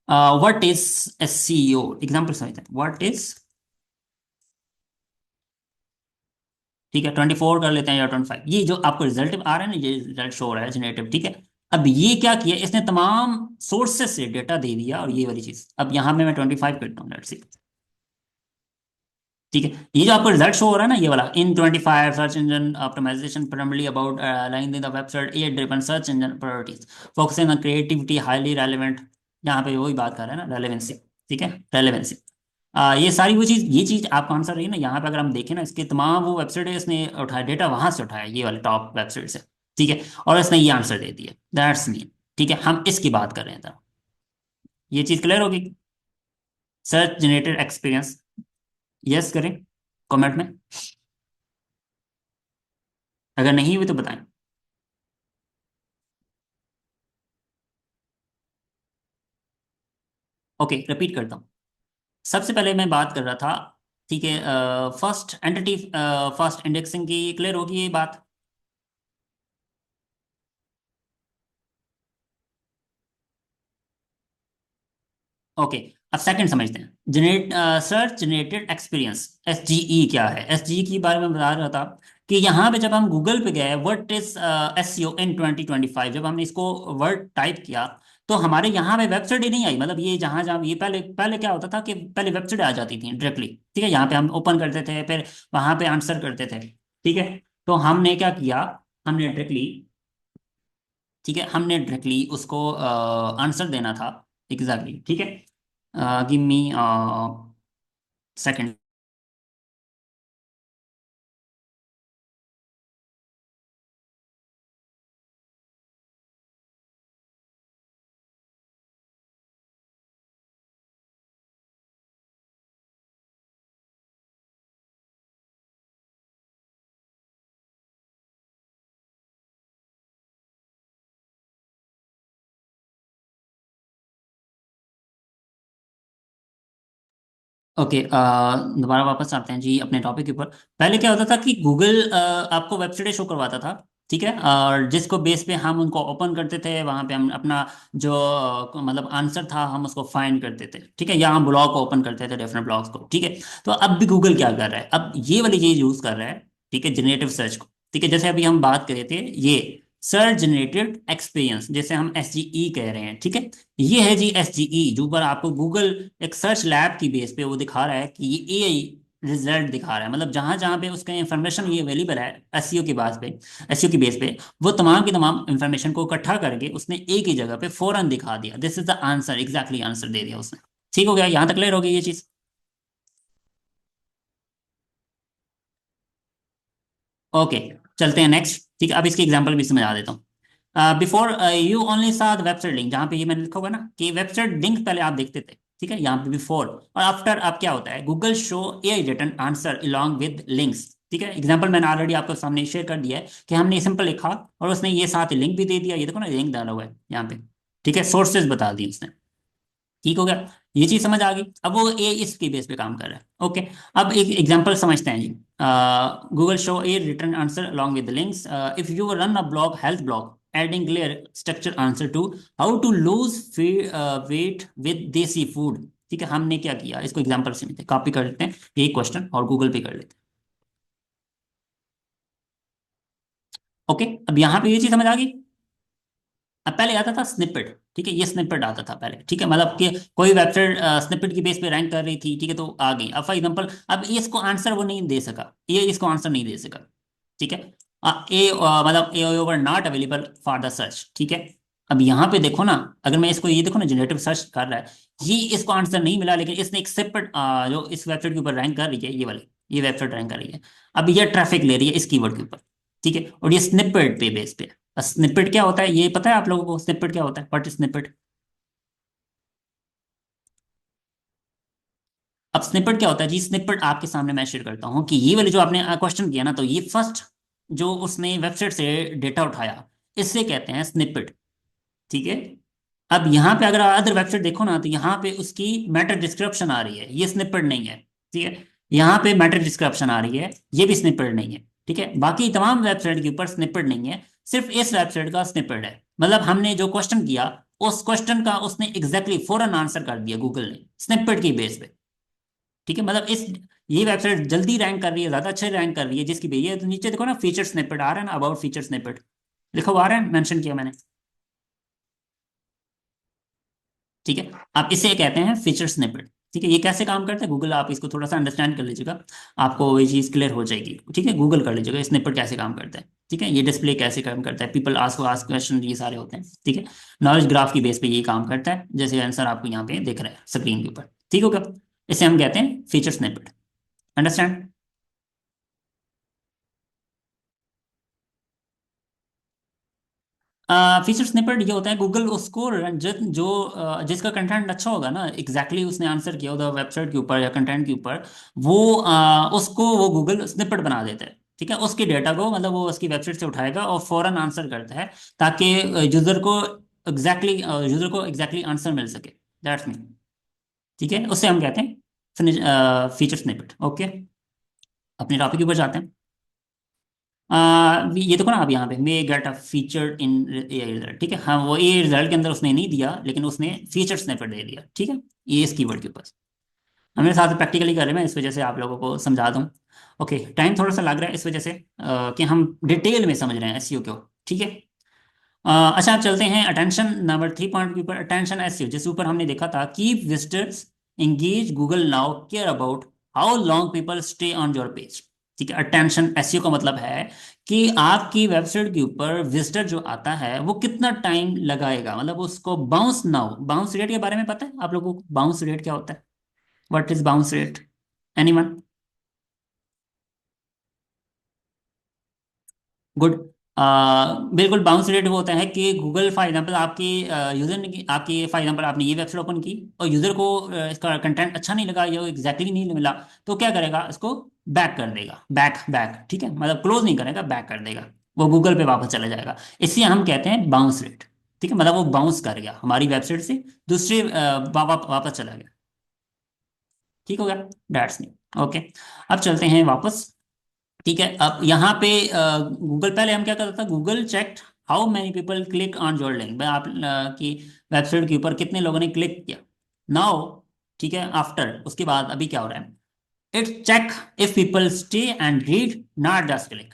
व्हाट इज एससीओ, एग्जांपल समझते हैं, व्हाट इज, ठीक है, 24 कर लेते हैं या 25, ये जो आपको रिजल्ट आ रहा है ना, ये रिजल्ट शो हो रहा है जनरेटिव, ठीक है। अब ये क्या किया इसने, तमाम सोर्सेस से डेटा दे दिया और ये वाली चीज, अब यहाँ पे मैं 25 करता हूँ, लेट्स सी, ठीक है। ये जो आपको रिजल्ट शो हो रहा है ना, ये वाला in 25 search engine optimisation primarily about lining the website AI driven search engine priorities focusing on creativity highly relevant, यहाँ पे वही बात कर रहे हैं ना, रेलेवेंसी, ठीक है, रेलेवेंसी। ये सारी वो चीज़, ये चीज़ आपको आंसर रही है ना, यहाँ पे अगर हम देखें ना, इसके तमाम वो वेबसाइट है, इसने उठाया डेटा वहां से उठाया, ये वाले टॉप वेबसाइट से, ठीक है। और इसने ये आंसर दे दिया, दैट्स मीन, ठीक है। हम इसकी बात कर रहे हैं, तो ये चीज़ क्लियर होगी। सर्च जनरेटेड एक्सपीरियंस, यस करें कमेंट में, अगर नहीं हुई तो बताएं। ओके, रिपीट करता हूँ। सबसे पहले मैं बात कर रहा था, ठीक है, फर्स्ट एंटिटी फर्स्ट इंडेक्सिंग की क्लियर होगी ये बात। ओके। अब सेकंड समझते हैं, जनरेट सर्च जनरेटेड एक्सपीरियंस, एसजीई क्या है। एसजीई के बारे में बता रहा था कि यहाँ पे जब हम गूगल पे गए, व्हाट इज एसईओ इन 2025, जब हमने इसको वर्ड टाइप किया तो हमारे यहाँ पे वेबसाइट ही नहीं आई। मतलब ये जहाँ जहाँ ये पहले पहले क्या होता था कि पहले वेबसाइट आ जाती थी डायरेक्टली, ठीक है, यहाँ पे हम ओपन करते थे फिर वहां पे आंसर करते थे, ठीक है। तो हमने क्या किया, हमने डायरेक्टली, ठीक है, हमने डायरेक्टली उसको आंसर देना था, एग्जैक्टली, ठीक है। Give me second. ओके, दोबारा वापस आते हैं जी अपने टॉपिक के ऊपर। पहले क्या होता था कि गूगल आपको वेबसाइट शो करवाता था, ठीक है, और जिसको बेस पे हम उनको ओपन करते थे, वहां पे हम अपना जो मतलब आंसर था हम उसको फाइंड करते थे, ठीक है, या हम ब्लॉग को ओपन करते थे, डिफरेंट ब्लॉग्स को, ठीक है। तो अब भी गूगल क्या कर रहा है, अब ये वाली चीज यूज कर रहा है, ठीक है, जनरेटिव सर्च को। ठीक है, जैसे अभी हम बात कर रहे थे ये सर्च जनरेटेड एक्सपीरियंस, जैसे हम SGE कह रहे हैं, ठीक है। ये है जी SGE, जो पर आपको गूगल एक सर्च लैब की बेस पे वो दिखा रहा है कि ये AI रिजल्ट दिखा रहा है, मतलब जहां जहां पे उसका इंफॉर्मेशन ये अवेलेबल है एसईओ की बेस पे, एसईओ की बेस पे वो तमाम की तमाम इंफॉर्मेशन को इकट्ठा करके उसने एक ही जगह पे फौरन दिखा दिया, this is the answer, exactly answer दे दिया उसने। ठीक हो गया, यहाँ तक क्लियर हो गई ये चीज? ओके, चलते हैं नेक्स्ट। ठीक है, अब इसकी एग्जांपल भी समझा देता हूँ। बिफोर यू ओनली सा द वेबसाइट लिंक, जहाँ पे ये मैंने लिखा होगा ना कि वेबसाइट लिंक पहले आप देखते थे, ठीक है, यहाँ पे बिफोर और आफ्टर अब क्या होता है, Google show AI return answer along with links. ठीक है, एग्जांपल मैंने ऑलरेडी आपको सामने शेयर कर दिया है कि हमने सिंपल लिखा और उसने ये साथ लिंक भी दे दिया, ये देखो ना लिंक डाला हुआ है यहाँ पे। ठीक है, सोर्सेज बता दिए उसने। ठीक हो गया, ये चीज समझ आ गई। अब वो ए इसके बेस पे काम कर रहा है। ओके, अब एक एग्जांपल समझते हैं जी। Google show a return answer along with the links, if you run a blog, health blog, adding clear structure answer to how to lose weight with देसी फूड। ठीक है, हमने क्या किया, इसको एग्जांपल से लेते हैं, कॉपी कर लेते हैं ये क्वेश्चन और गूगल पे कर लेते हैं। ओके, अब यहाँ पे ये चीज समझ आ गई। अब पहले आता था स्निपेट, ठीक है, ये स्निपेट आता था पहले, ठीक है, मतलब कि कोई वेबसाइट स्निपेट की बेस पे रैंक कर रही थी, ठीक है, तो आ गई। अब फॉर एग्जांपल अब ये इसको आंसर वो नहीं दे सका, ये इसको आंसर नहीं दे सका, ठीक है। मतलब a over not available for the search, ठीक है। अब यहाँ पे देखो ना, अगर मैं इसको ये देखो ना जनरेटिव सर्च कर रहा है, ये इसको आंसर नहीं मिला, लेकिन इसने एक सेपरेट जो इस वेबसाइट के ऊपर रैंक कर रही है, ये वाली ये वेबसाइट रैंक कर रही है। अब ये ट्रैफिक ले रही है इस कीवर्ड के ऊपर, ठीक है, और ये स्निपेट पे बेस पे। स्निपेट क्या होता है ये पता है आप लोगों को? स्निपेट क्या होता है, व्हाट इज स्निपेट? अब स्निपेट क्या होता है जी, स्निपेट आपके सामने मैं शेयर करता हूँ कि ये वाले जो आपने क्वेश्चन किया ना, तो ये फर्स्ट जो उसने वेबसाइट से डेटा उठाया, इससे कहते हैं स्निपेट। ठीक है, अब यहाँ पे अगर अदर वेबसाइट देखो ना, तो यहाँ पे उसकी मैटर डिस्क्रिप्शन आ रही है, ये स्निपेट नहीं है। ठीक है, यहाँ पे मैटर डिस्क्रिप्शन आ रही है, ये भी स्निपेट नहीं है। ठीक है, बाकी तमाम वेबसाइट के ऊपर स्निपेट नहीं है, सिर्फ इस वेबसाइट का स्निपेट है। मतलब हमने जो क्वेश्चन किया, उस क्वेश्चन का उसने एग्जैक्टली फौरन आंसर कर दिया गूगल ने, स्निपेट की बेस पे। ठीक है, मतलब इस ये वेबसाइट जल्दी रैंक कर रही है, ज्यादा अच्छे रैंक कर रही है, जिसकी भी ये तो नीचे देखो ना फीचर स्निपेट आ रहा है ना, अबाउट फीचर स्निपेट लिखा हुआ आ रहा है, मेंशन किया मैंने। ठीक है, आप इसे कहते हैं फीचर स्निपेट। ठीक है, ये कैसे काम करता है गूगल, आप इसको थोड़ा सा अंडरस्टैंड कर लीजिएगा, आपको ये चीज़ क्लियर हो जाएगी। ठीक है, गूगल कर लीजिएगा स्निपेट कैसे काम करता है। ठीक है, ये डिस्प्ले कैसे काम करता है, पीपल आस्क आस्क क्वेश्चन, ये सारे होते हैं। ठीक है, नॉलेज ग्राफ की बेस पे ये काम करता है, जैसे आंसर आपको यहाँ पे दिख रहा है स्क्रीन के ऊपर। ठीक होगा, इसे हम कहते हैं feature snippet. Understand? Feature snippet ये होता है गूगल उसको जिसका कंटेंट अच्छा होगा ना, एग्जैक्टली उसने आंसर किया होगा वेबसाइट के ऊपर या कंटेंट के ऊपर, वो उसको वो गूगल स्निपेट बना देता है। ठीक है, उसके डेटा को मतलब वो उसकी वेबसाइट से उठाएगा और फौरन आंसर करता है, ताकि यूजर को एग्जैक्टली आंसर मिल सके। That's mean. ठीक है, उससे हम कहते हैं फीचर स्निपेट। ओके, अपने टॉपिक के ऊपर जाते हैं। ये देखो ना आप यहाँ पे मे get a feature in a result. ठीक है, हाँ, वो ए रिजल्ट के अंदर उसने नहीं दिया, लेकिन उसने फीचर स्निपेट दे दिया। ठीक है, ये इस कीवर्ड के ऊपर हम मेरे साथ प्रैक्टिकली कर रहे हैं, मैं इस वजह से आप लोगों को समझा दूँ। ओके, टाइम थोड़ा सा लग रहा है इस वजह से कि हम डिटेल में समझ रहे हैं एसईओ को। ठीक है, अच्छा, आप चलते हैं अटेंशन नंबर 3 पॉइंट के ऊपर, अटेंशन एसईओ, जिस ऊपर हमने देखा था keep visitors engage Google now care about how long people stay on your page. ठीक है, अटेंशन एसईओ का मतलब है कि आपकी वेबसाइट के ऊपर विजिटर जो आता है वो कितना टाइम लगाएगा, मतलब उसको बाउंस ना हो। बाउंस रेट के बारे में पता है आप लोगों को, बाउंस रेट क्या होता है? What is bounce rate? Anyone? Good. बिल्कुल, बाउंस रेट वो होता है कि गूगल फॉर एग्जांपल आपके यूजर ने आपकी फॉर एग्जांपल आपने ये वेबसाइट ओपन की और यूजर को इसका कंटेंट अच्छा नहीं लगा या एग्जैक्टली नहीं मिला, तो क्या करेगा, इसको बैक कर देगा, बैक बैक। ठीक है, मतलब क्लोज नहीं करेगा, बैक कर देगा, वो गूगल पे वापस चला जाएगा। इसे हम कहते हैं बाउंस रेट। ठीक है, मतलब वो बाउंस कर गया हमारी वेबसाइट से दूसरे वापस चला गया। ठीक हो गया, डैट्स नहीं। ओके, अब चलते हैं वापस। ठीक है, अब यहाँ पे गूगल, पहले हम क्या करता था, Google check how many people click on your link, आप की वेबसाइट के ऊपर कितने लोगों ने क्लिक किया। नाउ, ठीक है, आफ्टर उसके बाद अभी क्या हो रहा है, it check if people stay and read, not just click.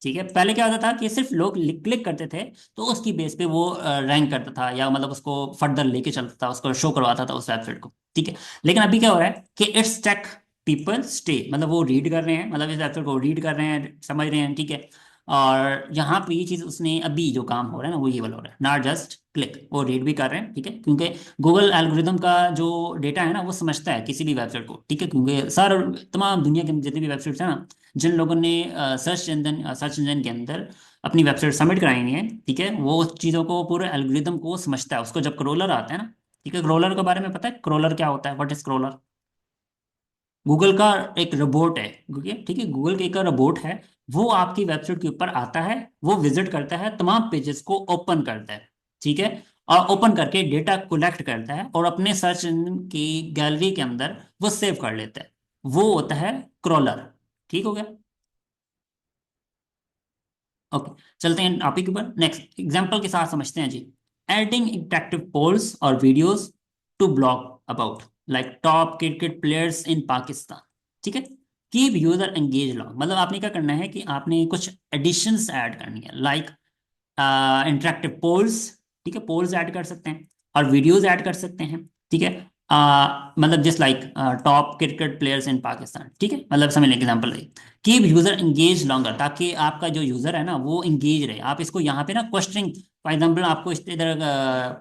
ठीक है, पहले क्या होता था कि सिर्फ लोग क्लिक करते थे, तो उसकी बेस पे वो रैंक करता था, या मतलब उसको फर्दर लेके चलता था, उसको शो करवाता था उस वेबसाइट को। ठीक है, लेकिन अभी क्या हो रहा है कि इट्स टेक, पीपल स्टे, मतलब वो रीड कर रहे हैं, मतलब इस वेबसाइट को रीड कर रहे हैं, समझ रहे हैं। ठीक है, और यहाँ पे ये चीज़ उसने अभी जो काम हो रहा है ना, वो ये वाला हो रहा है, नॉट जस्ट क्लिक, वो रीड भी कर रहे हैं। ठीक है, क्योंकि गूगल एल्गोरिदम का जो डेटा है ना, वो समझता है किसी भी वेबसाइट को। ठीक है, क्योंकि सर तमाम दुनिया के जितनी भी वेबसाइट्स हैं ना, जिन लोगों ने सर्च इंजन के अंदर अपनी वेबसाइट सबमिट कराई हुई है, ठीक है, वो उस चीज़ों को, पूरे एल्गोरिदम को समझता है। उसको जब क्रोलर आता है ना, ठीक है, क्रोलर के बारे में पता है, क्रोलर क्या होता है, व्हाट इज क्रोलर? गूगल का एक रोबोट है, ठीक है, गूगल का एक रोबोट है। वो आपकी वेबसाइट के ऊपर आता है, वो विजिट करता है, तमाम पेजेस को ओपन करता है। ठीक है, और ओपन करके डेटा कलेक्ट करता है, और अपने सर्च इंजन की गैलरी के अंदर वो सेव कर लेता है। वो होता है क्रॉलर। ठीक हो गया? ओके, चलते हैं टॉपिक के ऊपर, नेक्स्ट एग्जांपल के साथ समझते हैं जी। एडिंग इंटरेक्टिव पोल्स और videos to blog about like top cricket players in Pakistan. ठीक है, कीप यूजर एंगेज लॉन्ग, मतलब आपने क्या करना है कि आपने कुछ एडिशंस ऐड करनी है, लाइक इंटरेक्टिव पोल्स। ठीक है, पोल्स ऐड कर सकते हैं, और वीडियोस ऐड कर सकते हैं। ठीक है, मतलब just like top cricket players in Pakistan. ठीक है, मतलब समझ लें एग्जांपल रही, कीप यूजर एंगेज लॉन्गर, ताकि आपका जो यूजर है ना, वो एंगेज रहे। आप इसको यहाँ पे ना क्वेश्चनिंग, फॉर एग्जांपल आपको इस इधर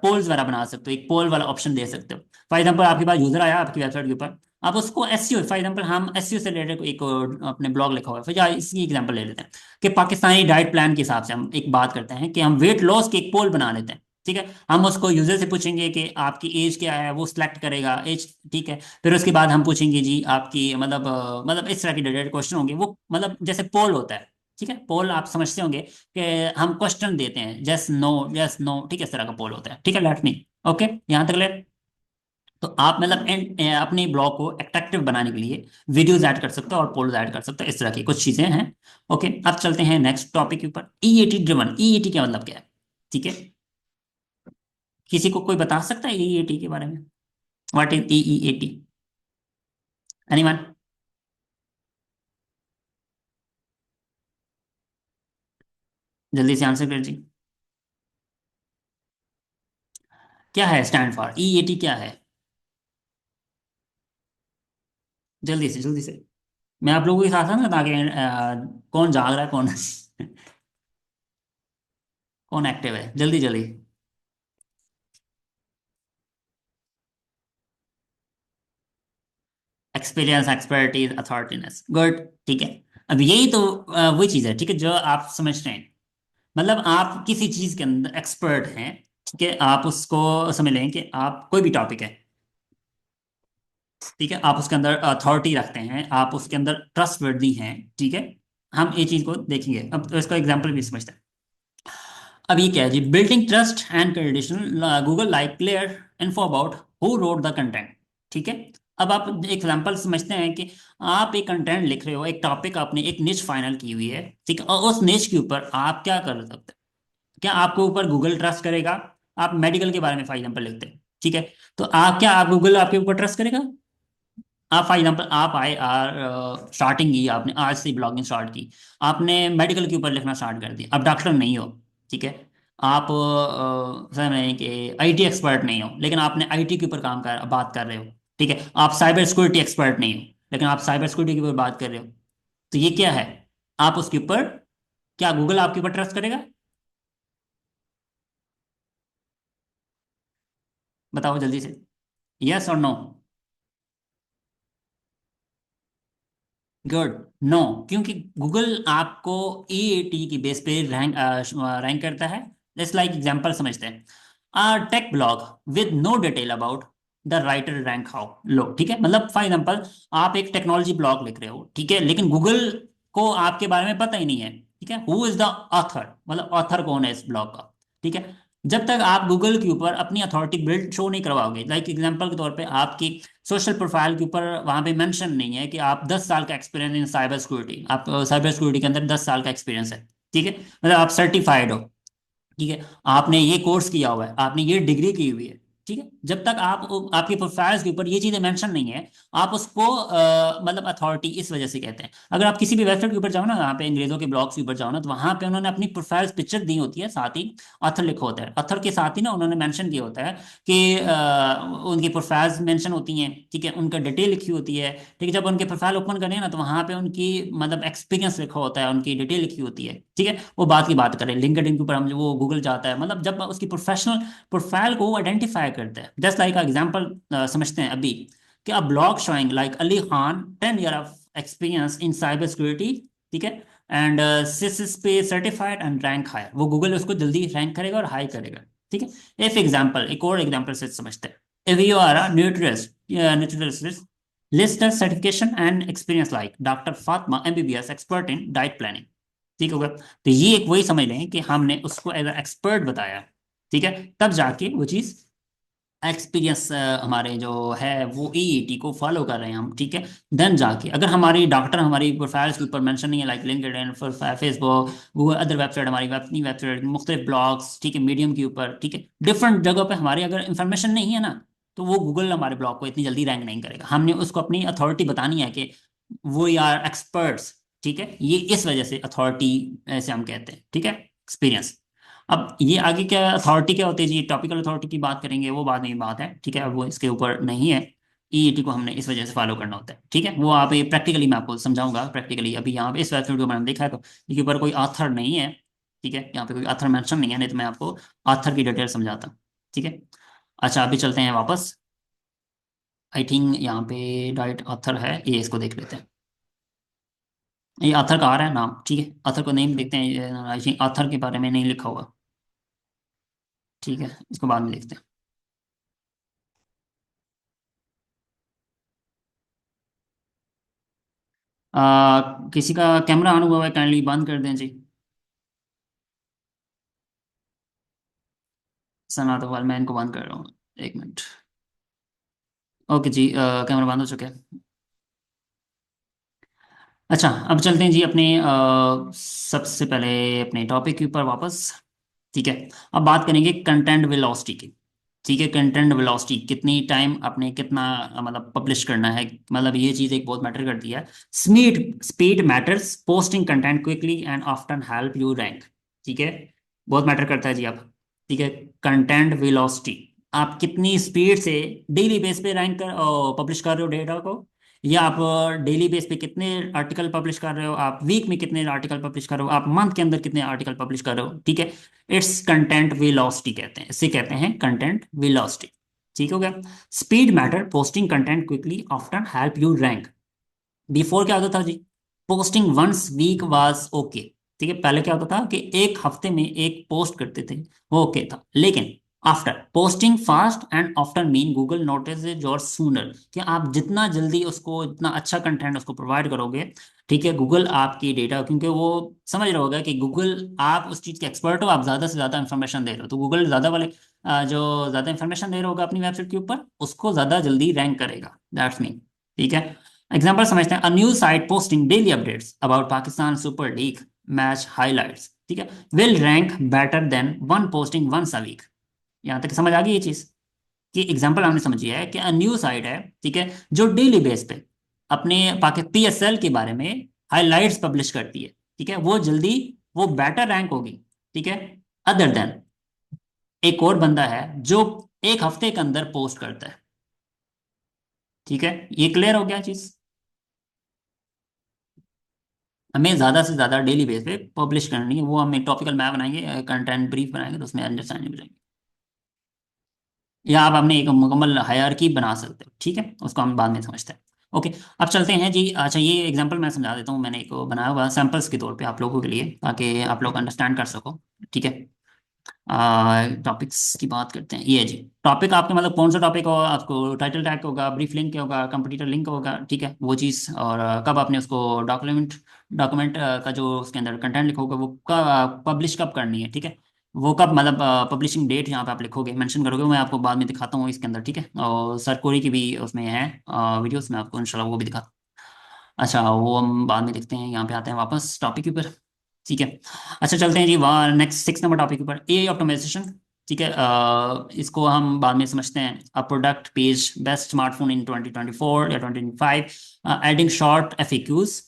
पोल्स वाला बना सकते हो, एक पोल वाला ऑप्शन दे सकते हो। फॉर एग्जांपल आपके पास यूजर आया आपकी वेबसाइट के ऊपर, आप उसको एसईओ, फॉर एग्जांपल हम एसईओ से रिलेटेड एक अपने ब्लॉग लिखा हुआ है, फिर या इसकी एग्जांपल ले लेते हैं कि पाकिस्तानी डाइट प्लान के हिसाब से हम एक बात करते हैं कि हम वेट लॉस की एक पोल बना लेते हैं। ठीक है, हम उसको यूजर से पूछेंगे कि आपकी एज क्या है, वो सिलेक्ट करेगा एज। ठीक है, फिर उसके बाद हम पूछेंगे जी आपकी मतलब मतलब इस तरह के रिलेटेड क्वेश्चन होंगे, वो मतलब जैसे पोल होता है। ठीक है, पोल आप समझते होंगे कि हम क्वेश्चन देते हैं, जस्ट नो, यस नो। ठीक है, इस तरह का पोल होता है। ठीक है, लेट मी, ओके, यहाँ तक ले। तो आप मतलब अपने ब्लॉग को अट्रैक्टिव बनाने के लिए वीडियोस ऐड कर सकते हो और पोल्स ऐड कर सकते हो, इस तरह की कुछ चीजें हैं। ओके, अब चलते हैं नेक्स्ट टॉपिक के ऊपर, ईएटी ड्रिवन। ईएटी क्या मतलब क्या है? ठीक है, किसी को कोई बता सकता है ईएटी के बारे में? What is EEAT? एनीवन? जल्दी से आंसर कर जी। क्या है स्टैंड फॉर ईएटी, क्या है? जल्दी से जल्दी से, मैं आप लोगों के साथ था ना, ताकि कौन जाग रहा है, कौन कौन एक्टिव है, जल्दी जल्दी। Experience, expertise, authoritativeness, good. ठीक है, अब यही तो वही चीज़ है, ठीक है, जो आप समझ रहे हैं। मतलब आप किसी चीज़ के अंदर एक्सपर्ट हैं। ठीक है, आप उसको समझ लें कि आप कोई भी टॉपिक है, ठीक है, आप उसके अंदर अथॉरिटी रखते हैं, आप उसके अंदर ट्रस्टवर्दी हैं। ठीक है, हम ये चीज़ को देखेंगे, अब तो इसका एग्जाम्पल भी समझते हैं। अब ये क्या है जी, building trust and accreditation, Google like clear info about who wrote the content. ठीक है, अब आप एक एग्जांपल समझते हैं कि आप एक कंटेंट लिख रहे हो, एक टॉपिक आपने एक निच फाइनल की हुई है। ठीक है, और उस निच के ऊपर आप क्या कर सकते हैं? क्या आपके ऊपर गूगल ट्रस्ट करेगा? आप मेडिकल के बारे में फॉर एग्जांपल लिखते हैं, ठीक है, तो आप क्या, आप गूगल आपके ऊपर ट्रस्ट करेगा? आप फॉर एग्जांपल आप आए स्टार्टिंग की, आपने आज से ब्लॉगिंग स्टार्ट की, आपने मेडिकल के ऊपर लिखना स्टार्ट कर दिया, आप डॉक्टर नहीं हो। ठीक है, आप समझ रहे हैं कि आईटी एक्सपर्ट नहीं हो, लेकिन आपने आईटी के ऊपर बात कर रहे हो। ठीक है, आप साइबर सिक्योरिटी एक्सपर्ट नहीं हो, लेकिन आप साइबर सिक्योरिटी के ऊपर बात कर रहे हो। तो ये क्या है? आप उसके ऊपर, क्या गूगल आपके ऊपर ट्रस्ट करेगा? बताओ जल्दी से, यस और नो? Good, no. क्योंकि गूगल आपको ईएटी की बेस पे रैंक करता है। जस्ट लाइक एग्जांपल समझते हैं, tech blog with no detail about the writer rank how low. ठीक है, मतलब फॉर एग्जांपल आप एक टेक्नोलॉजी ब्लॉग लिख रहे हो, ठीक है, लेकिन गूगल को आपके बारे में पता ही नहीं है। ठीक है, हु इज द ऑथर, मतलब ऑथर कौन है इस ब्लॉग का? ठीक है, जब तक आप गूगल के ऊपर अपनी अथॉरिटी बिल्ड शो नहीं करवाओगे, लाइक एग्जांपल के तौर पे आपकी सोशल प्रोफाइल के ऊपर वहां पे मेंशन नहीं है कि आप 10 साल का एक्सपीरियंस इन साइबर सिक्योरिटी, आप साइबर सिक्योरिटी के अंदर 10 साल का एक्सपीरियंस है। ठीक है, मतलब आप सर्टिफाइड हो। ठीक है, आपने ये कोर्स किया हुआ है, आपने ये डिग्री की हुई है। ठीक है, जब तक आप आपके प्रोफाइल्स के ऊपर ये चीजें मेंशन नहीं है, आप उसको मतलब अथॉरिटी इस वजह से कहते हैं। अगर आप किसी भी वेबसाइट के ऊपर जाओ ना, यहाँ पे अंग्रेजों के ब्लॉग्स के ऊपर जाओ ना, तो वहां पे उन्होंने अपनी प्रोफाइल्स पिक्चर दी होती है, साथ ही ऑथर लिखा होता है, ऑथर के साथ ही ना उन्होंने मेंशन किया होता है कि उनकी प्रोफाइल्स मेंशन होती हैं, ठीक है, उनका डिटेल लिखी होती है, ठीक है। जब उनके प्रोफाइल ओपन करें ना, तो वहां पे उनकी मतलब एक्सपीरियंस लिखा होता है, उनकी डिटेल लिखी होती है, ठीक है। वो बात की बात करें, लिंक्डइन के ऊपर हम वो गूगल जाता है, मतलब जब उसकी प्रोफेशनल प्रोफाइल को वो आइडेंटिफाई करता है। जस्ट लाइक एग्जांपल समझते हैं अभी, कि a blog showing like Ali Khan 10 year of experience in cyber security, ठीक है, एंड सिस पे सर्टिफाइड एंड रैंक हायर, वो गूगल उसको जल्दी रैंक करेगा और हाई करेगा, ठीक है। इफ एग्जांपल, एक और एग्जांपल से समझते हैं। If you are a nutritionist, list certification and experience like doctor Fatima MBBS expert in diet planning, ठीक होगा। तो ये एक वही समझ लें कि हमने उसको एज एक्सपर्ट बताया, ठीक है, तब जाके वो चीज़ एक्सपीरियंस हमारे जो है वो ईईटी को फॉलो कर रहे हैं हम, ठीक है। देन जाके अगर हमारी डॉक्टर हमारी प्रोफाइल्स के ऊपर मेंशन नहीं है, like LinkedIn, Facebook, Google, other website, हमारी अपनी वेबसाइट, मुख्तलिफ ब्लॉग्स, ठीक है, मीडियम के ऊपर, ठीक है, डिफरेंट जगह पे हमारी अगर इंफॉर्मेशन नहीं है ना, तो वो गूगल हमारे ब्लॉग को इतनी जल्दी रैंक नहीं करेगा। हमने उसको अपनी अथॉरिटी बतानी है कि वो आर एक्सपर्ट्स, ठीक है, ये इस वजह से अथॉरिटी ऐसे हम कहते हैं, ठीक है, एक्सपीरियंस। अब ये आगे क्या अथॉरिटी क्या होती है जी, टॉपिकल अथॉरिटी की बात करेंगे, वो बाद में बात है, ठीक है, अब वो इसके ऊपर नहीं है। ईईटी को हमने इस वजह से फॉलो करना होता है, ठीक है, वो आप ये प्रैक्टिकली मैं आपको समझाऊंगा प्रैक्टिकली। अभी यहाँ पे इस वेबसाइट को मैंने देखा है, तो इसके ऊपर कोई आथर नहीं है, ठीक है, यहाँ पे कोई आथर मेंशन नहीं है, नहीं तो मैं आपको आथर की डिटेल समझाता, ठीक है। अच्छा, अभी चलते हैं वापस। आई थिंक यहाँ पे डाइट आथर है, ये इसको देख लेते हैं। ये आथर का आ रहा है नाम, ठीक है, आथर को नेम देखते हैं, आई थिंक आथर के बारे में नहीं लिखा हुआ, ठीक है, इसको बाद में देखते हैं। किसी का कैमरा ऑन हुआ है, काइंडली बंद कर दें जी। सना तो वाल मैं इनको बंद कर रहा हूँ, 1 मिनट। ओके जी, कैमरा बंद हो चुका है। अच्छा, अब चलते हैं जी अपने सबसे पहले अपने टॉपिक के ऊपर वापस, ठीक है। अब बात करेंगे कंटेंट वेलोसिटी की, ठीक है। कंटेंट वेलोसिटी कितनी टाइम आपने कितना मतलब पब्लिश करना है, मतलब ये चीज़ एक बहुत मैटर करती है। Speed speed matters, posting content quickly and often help you rank, ठीक है, बहुत मैटर करता है जी आप, ठीक है। कंटेंट वेलोसिटी, आप कितनी स्पीड से डेली बेस पे रैंक कर पब्लिश कर रहे हो डेटा को, या आप डेली बेस पे कितने आर्टिकल पब्लिश कर रहे हो, आप वीक में कितने आर्टिकल पब्लिश कर रहे हो, आप मंथ के अंदर कितने आर्टिकल पब्लिश कर रहे हो, ठीक है। इट्स कंटेंट वेलोसिटी कहते हैं, इसे कहते हैं कंटेंट वेलोसिटी, ठीक हो गया। Speed matter, posting content quickly often help you rank. Before क्या होता था जी, posting once week was okay, ठीक है, पहले क्या होता था कि एक हफ्ते में एक पोस्ट करते थे, वो ओके था। लेकिन after posting fast and often mean Google notice your sooner, कि आप जितना जल्दी उसको इतना अच्छा कंटेंट उसको प्रोवाइड करोगे, ठीक है, गूगल आपकी डेटा, क्योंकि वो समझ रहा होगा कि गूगल आप उस चीज़ के एक्सपर्ट हो, आप ज़्यादा से ज़्यादा इंफॉर्मेशन दे रहे हो, तो गूगल ज़्यादा वाले जो ज़्यादा इंफॉर्मेशन दे रहा होगा अपनी वेबसाइट के ऊपर, उसको ज़्यादा जल्दी रैंक करेगा, दैट्स मीन, ठीक है। एग्जाम्पल समझते हैं, a news site posting daily updates about Pakistan super league match highlights, ठीक है, will rank better than one posting once a week. यहाँ तक समझ आ गई ये चीज, कि एग्जाम्पल हमने समझी है कि अ न्यूज साइट है, ठीक है, जो डेली बेस पे अपने पाकि पीएसएल के बारे में हाइलाइट्स पब्लिश करती है, ठीक है, वो जल्दी वो बेटर रैंक होगी, ठीक है, अदर देन एक और बंदा है जो एक हफ्ते के अंदर पोस्ट करता है, ठीक है। ये क्लियर हो गया चीज, हमें ज़्यादा से ज़्यादा डेली बेस पे पब्लिश करनी है, वो हमें टॉपिकल मैप बनाएंगे, कंटेंट ब्रीफ बनाएंगे, तो उसमें अंडरस्टैंडिंग हो जाएगी। या आप अपने एक मुकम्मल हायरार्की बना सकते हो, ठीक है, उसको हम बाद में समझते हैं। ओके, अब चलते हैं जी। अच्छा, ये एग्जांपल मैं समझा देता हूँ, मैंने एक बनाया हुआ सैम्पल्स के तौर पे आप लोगों के लिए, ताकि आप लोग अंडरस्टैंड कर सको, ठीक है। टॉपिक्स की बात करते हैं, ये जी टॉपिक आपके मतलब कौन सा टॉपिक हो, आपको टाइटल टैग होगा, ब्रीफ लिंक होगा, कंपटीटर लिंक होगा, ठीक है, वो चीज़, और कब आपने उसको डॉक्यूमेंट डॉक्यूमेंट का जो उसके अंदर कंटेंट लिखा होगा वो कब पब्लिश कब करनी है, ठीक है, वो कब मतलब पब्लिशिंग डेट यहाँ पे आप लिखोगे, मेंशन करोगे, मैं आपको बाद में दिखाता हूँ इसके अंदर, ठीक है, और सर कोरी की भी उसमें है वीडियोस में आपको इंशाल्लाह वो भी दिखाता हूँ। अच्छा, वो हम बाद में देखते हैं, यहाँ पे आते हैं वापस टॉपिक के ऊपर, ठीक है। अच्छा, चलते हैं जी वहाँ नेक्स्ट 6 नंबर टॉपिक के ऊपर, एआई ऑप्टिमाइजेशन। ठीक है, इसको हम बाद में समझते हैं। A product page best smartphone in 2024 या 2025, adding short FAQs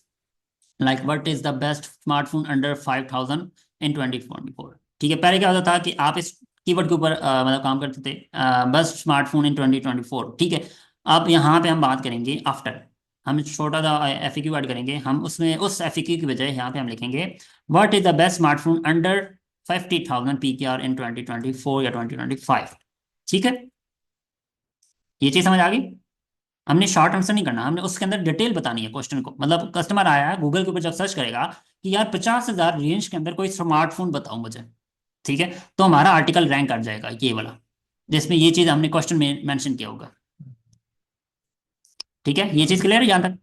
like what is the best smartphone under 5000 in 2024। ठीक है, पहले क्या होता था कि आप इस कीवर्ड के ऊपर मतलब काम करते थे, बेस्ट स्मार्टफोन इन 2024। ठीक है, अब यहाँ पे हम बात करेंगे आफ्टर, हम छोटा सा एफएक्यू ऐड करेंगे, हम उसमें उस एफएक्यू की बजाय यहाँ पे हम लिखेंगे what is the best smartphone under 50,000 PKR इन 2024 या 2025। ठीक है, ये चीज समझ आ गई। हमने शॉर्ट आंसर नहीं करना, हमने उसके अंदर डिटेल बतानी है क्वेश्चन को। मतलब कस्टमर आया है गूगल के ऊपर, जब सर्च करेगा कि यार 50,000 रेंज के अंदर कोई स्मार्टफोन बताओ मुझे, ठीक है, तो हमारा आर्टिकल रैंक कर जाएगा ये वाला, जिसमें ये चीज हमने क्वेश्चन में मेंशन किया होगा। ठीक है, ये चीज क्लियर है यहाँ तक।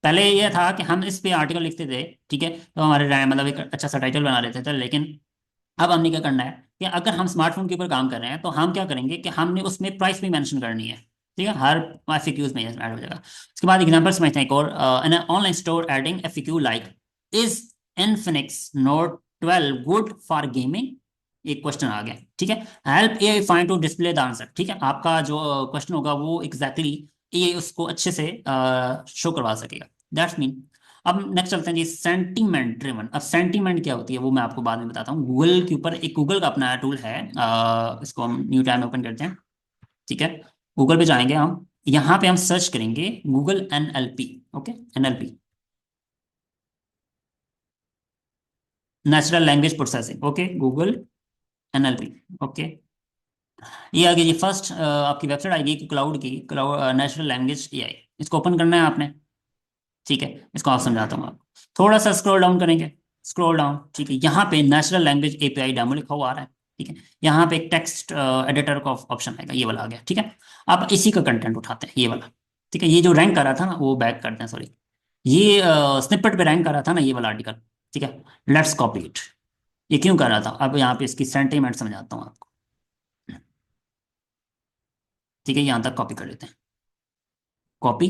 पहले ये था कि हम इस पे आर्टिकल लिखते थे, ठीक है, तो हमारे मतलब एक अच्छा सा टाइटल बना लेते थे, लेकिन अब हमने क्या करना है कि अगर हम स्मार्टफोन के ऊपर काम कर रहे हैं तो हम क्या करेंगे कि हमने उसमें प्राइस भी मेंशन करनी है। ठीक है, हर एफएक्यूज में ऐड हो जाएगा। उसके बाद एग्जांपल समझते हैं एक और, an online store adding FAQ like is Infinix note 12 good for gaming. एक क्वेश्चन आ गया, ठीक है, help a find to display the answer. ठीक है, आपका जो क्वेश्चन होगा वो एग्जैक्टली ये उसको अच्छे से शो करवा सकेगा। दैट्स मीन, अब नेक्स्ट चलते हैं जी सेंटीमेंट ड्रिवन। अब सेंटीमेंट क्या होती है वो मैं आपको बाद में बताता हूँ। गूगल के ऊपर एक गूगल का अपना टूल है, इसको हम न्यू टैब में ओपन करते हैं। ठीक है, गूगल पे जाएंगे हम, यहाँ पे हम सर्च करेंगे Google NLP. Okay, NLP, natural language processing. Okay, Google NLP. Okay, ये आ गई जी फर्स्ट आपकी वेबसाइट आएगी क्लाउड की, क्लाउड नेचुरल लैंग्वेज एआई। इसको ओपन करना है आपने। ठीक है, इसको आप समझाता हूँ आपको। थोड़ा सा स्क्रॉल डाउन करेंगे, स्क्रॉल डाउन, ठीक है, यहाँ पे नेचुरल लैंग्वेज एपीआई डेमो लिखा हुआ आ रहा है। ठीक है, यहाँ पे एक टेक्स्ट एडिटर का ऑप्शन आएगा, ये वाला आ गया। ठीक है, अब इसी का कंटेंट उठाते हैं, ये वाला। ठीक है, ये जो रैंक कर रहा था ना, वो बैक करते हैं, सॉरी, ये स्निपेट पे रैंक कर रहा था ना ये वाला आर्टिकल। ठीक है, लेट्स कॉपी इट। ये क्यों कर रहा था, अब यहाँ पे इसकी सेंटीमेंट समझाता हूँ आपको। ठीक है, यहाँ तक कॉपी कर लेते हैं, कॉपी,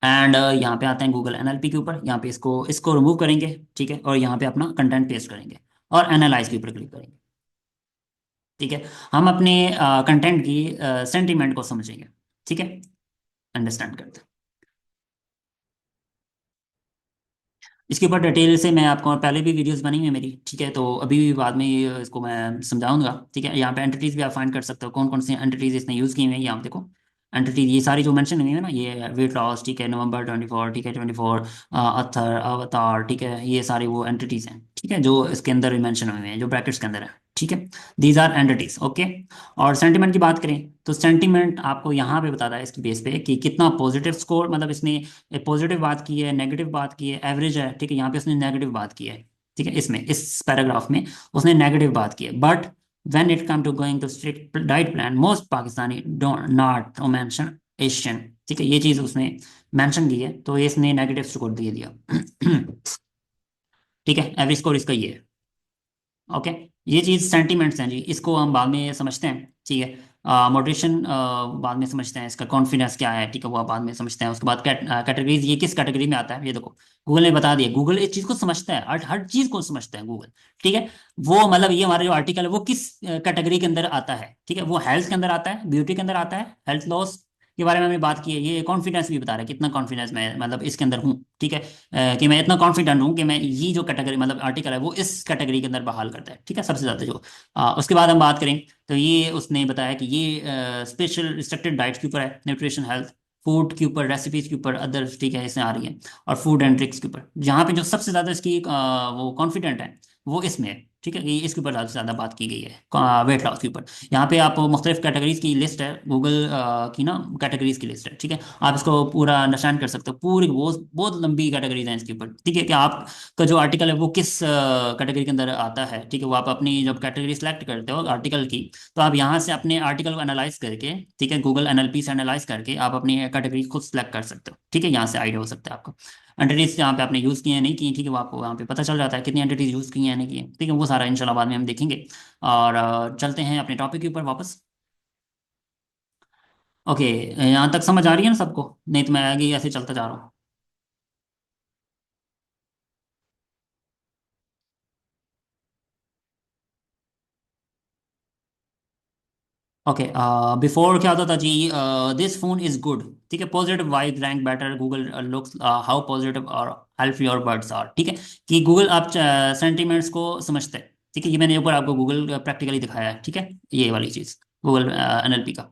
एंड यहाँ पे आते हैं गूगल एनएलपी के ऊपर, यहाँ पे इसको इसको रिमूव करेंगे। ठीक है, और यहाँ पे अपना कंटेंट पेस्ट करेंगे और एनालाइज के ऊपर क्लिक करेंगे। ठीक है, हम अपने कंटेंट की सेंटीमेंट को समझेंगे। ठीक है, अंडरस्टैंड करते हैं। इसके ऊपर डिटेल से मैं आपको पहले भी वीडियोस बनी हुई है मेरी, ठीक है, तो अभी भी बाद में इसको मैं समझाऊंगा। ठीक है, यहाँ पे एंटिटीज भी आप फाइंड कर सकते हो, कौन कौन सी एंटिटीज इसने यूज़ की हुई है, ये आप देखो। एंटिटीज ये सारी जो मेंशन हुई है ना, ये वेट लॉस, ठीक है, नवंबर 24, ठीक है, 24, अथर, अवतार, ठीक है, ये सारी वो एंटिटीज हैं, ठीक है, जो इसके अंदर मेंशन हुए हैं, जो ब्रैकेट्स के अंदर है। ठीक है, दीज आर एंटिटीज। ओके, और सेंटीमेंट की बात करें तो सेंटीमेंट आपको यहाँ पे बताता है इसकी बेस पे कि कितना पॉजिटिव स्कोर, मतलब इसने पॉजिटिव बात की है, नेगेटिव बात की है, एवरेज है। ठीक है, यहाँ पे उसने नेगेटिव बात की है। ठीक है, इसमें इस पैराग्राफ में उसने नेगेटिव बात की है, but when it come to going to strict diet plan most Pakistani don't not mention Asian. ठीक है, ये चीज उसने मेंशन की है, तो ये इसने नेगेटिव स्कोर दे दिया। ठीक है, एवरेज स्कोर इसका ये है। ओके, ये चीज सेंटिमेंट्स हैं जी, इसको हम बाद में समझते हैं। ठीक है, मोटिवेशन बाद में समझते हैं, इसका कॉन्फिडेंस क्या है, ठीक है, वो बाद में समझते हैं। उसके बाद कैटेगरीज, ये किस कैटेगरी में आता है ये देखो, गूगल ने बता दिया। गूगल इस चीज को समझता है, हर हर चीज को समझता है गूगल। ठीक है, वो मतलब ये हमारा जो आर्टिकल है वो किस कैटेगरी के अंदर आता है, ठीक है, वो हेल्थ के अंदर आता है, ब्यूटी के अंदर आता है, हेल्थ लॉस के बारे में हमने बात की है। ये कॉन्फिडेंस भी बता रहा है कितना कॉन्फिडेंस मैं मतलब इसके अंदर हूँ। ठीक है, कि मैं इतना कॉन्फिडेंट हूँ कि मैं ये जो कैटेगरी मतलब आर्टिकल है वो इस कैटेगरी के अंदर बहाल करता है। ठीक है, सबसे ज्यादा जो उसके बाद हम बात करें तो ये उसने बताया कि ये स्पेशल रिस्ट्रिक्टेड डाइट्स के ऊपर है, न्यूट्रिशन, हेल्थ, फूड के ऊपर, रेसिपीज के ऊपर, अदर्स, ठीक है, इसमें आ रही है, और फूड एंड ट्रिक्स के ऊपर। जहाँ पे जो सबसे ज्यादा इसकी वो कॉन्फिडेंट है वो इसमें है। ठीक है, ये इसके ऊपर ज़्यादा से ज़्यादा बात की गई है वेट लॉस के ऊपर। यहाँ पे आप मुख्तलिफ कैटेगरीज की लिस्ट है, गूगल की ना कैटेगरीज की लिस्ट है। ठीक है, आप इसको पूरा अंडरस्टैंड कर सकते हो, पूरी बहुत बहुत लंबी कैटेगरीज हैं इसके ऊपर। ठीक है, कि आपका जो आर्टिकल है वो किस कैटेगरी के अंदर आता है। ठीक है, वो आप अपनी जब कैटेगरी सेलेक्ट करते हो आर्टिकल की, तो आप यहाँ से अपने आर्टिकल को एनालाइज करके, ठीक है, गूगल एनएलपी से एनालाइज करके आप अपनी कैटेगरी खुद सेलेक्ट कर सकते हो। ठीक है, यहाँ से आइडिया हो सकता है आपको एंटिटीज जहाँ पे आपने यूज़ किए हैं नहीं किए। ठीक है, वो आपको वहाँ पे पता चल जाता है कितनी एंटिटीज यूज़ की हैं नहीं की हैं। ठीक है, वो सारा इंशाल्लाह बाद में हम देखेंगे। और चलते हैं अपने टॉपिक के ऊपर वापस। ओके, यहाँ तक समझ आ रही है ना सबको, नहीं तो मैं आगे ऐसे चलता जा रहा हूँ। ओके, बिफोर क्या होता था जी, दिस फोन इज गुड, ठीक है, positive vibe rank better, Google looks how positive और हेल्प योर वर्ड्स आर, ठीक है, कि गूगल आप सेंटीमेंट्स को समझते हैं, ठीक है, ये मैंने ऊपर आपको गूगल प्रैक्टिकली दिखाया है, ठीक है, ये वाली चीज़ गूगल एनएलपी का।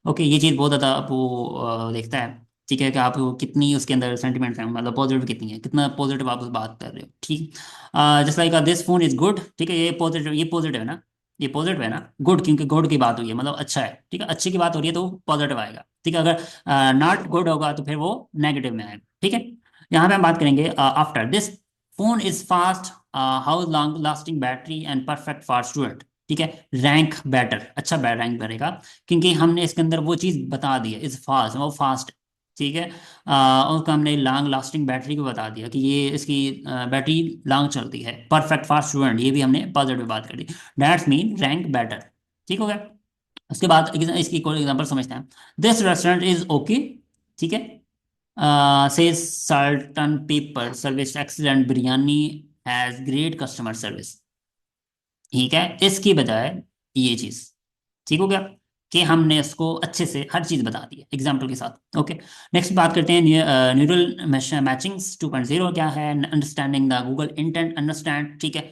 ओके, ये चीज़ बहुत ज़्यादा आपको देखता है, ठीक है, कि आप कितनी उसके अंदर सेंटीमेंट्स हैं, मतलब पॉजिटिव कितनी है, कितना पॉजिटिव आप उस बात कर रहे हो, ठीक। Just like this phone is good, ठीक है, ये पॉजिटिव है ना, ये पॉजिटिव है ना, गुड, क्योंकि गुड की बात हुई है, मतलब अच्छा है, ठीक है, अच्छे की बात हो रही है तो पॉजिटिव आएगा, ठीक है, अगर नॉट गुड होगा तो फिर वो नेगेटिव में आएगा, ठीक है। यहाँ पे हम बात करेंगे after this phone is fast, how long lasting battery and perfect for student, ठीक है, रैंक बेटर, अच्छा रैंक बनेगा, क्योंकि हमने इसके अंदर वो चीज़ बता दी है, इज फास्ट, वो फास्ट, ठीक है, उसका हमने लॉन्ग लास्टिंग बैटरी को बता दिया कि ये इसकी बैटरी लॉन्ग चलती है, परफेक्ट फॉर स्टूडेंट, ये भी हमने पॉजिटिव बात कर दी, दैट्स मीन रैंक बेटर, ठीक हो गया। उसके बाद इसकी कोई एग्जांपल समझते हैं, दिस रेस्टोरेंट इज ओके, ठीक है, says salt and paper service excellent, biryani has great customer service, ठीक है, इसकी बजाय ये चीज, ठीक हो गया, कि हमने इसको अच्छे से हर चीज बता दी है एग्जाम्पल के साथ। ओके, नेक्स्ट बात करते हैं न्यूरल मैचिंग्स 2.0 क्या है, understanding the Google intent understand, ठीक है,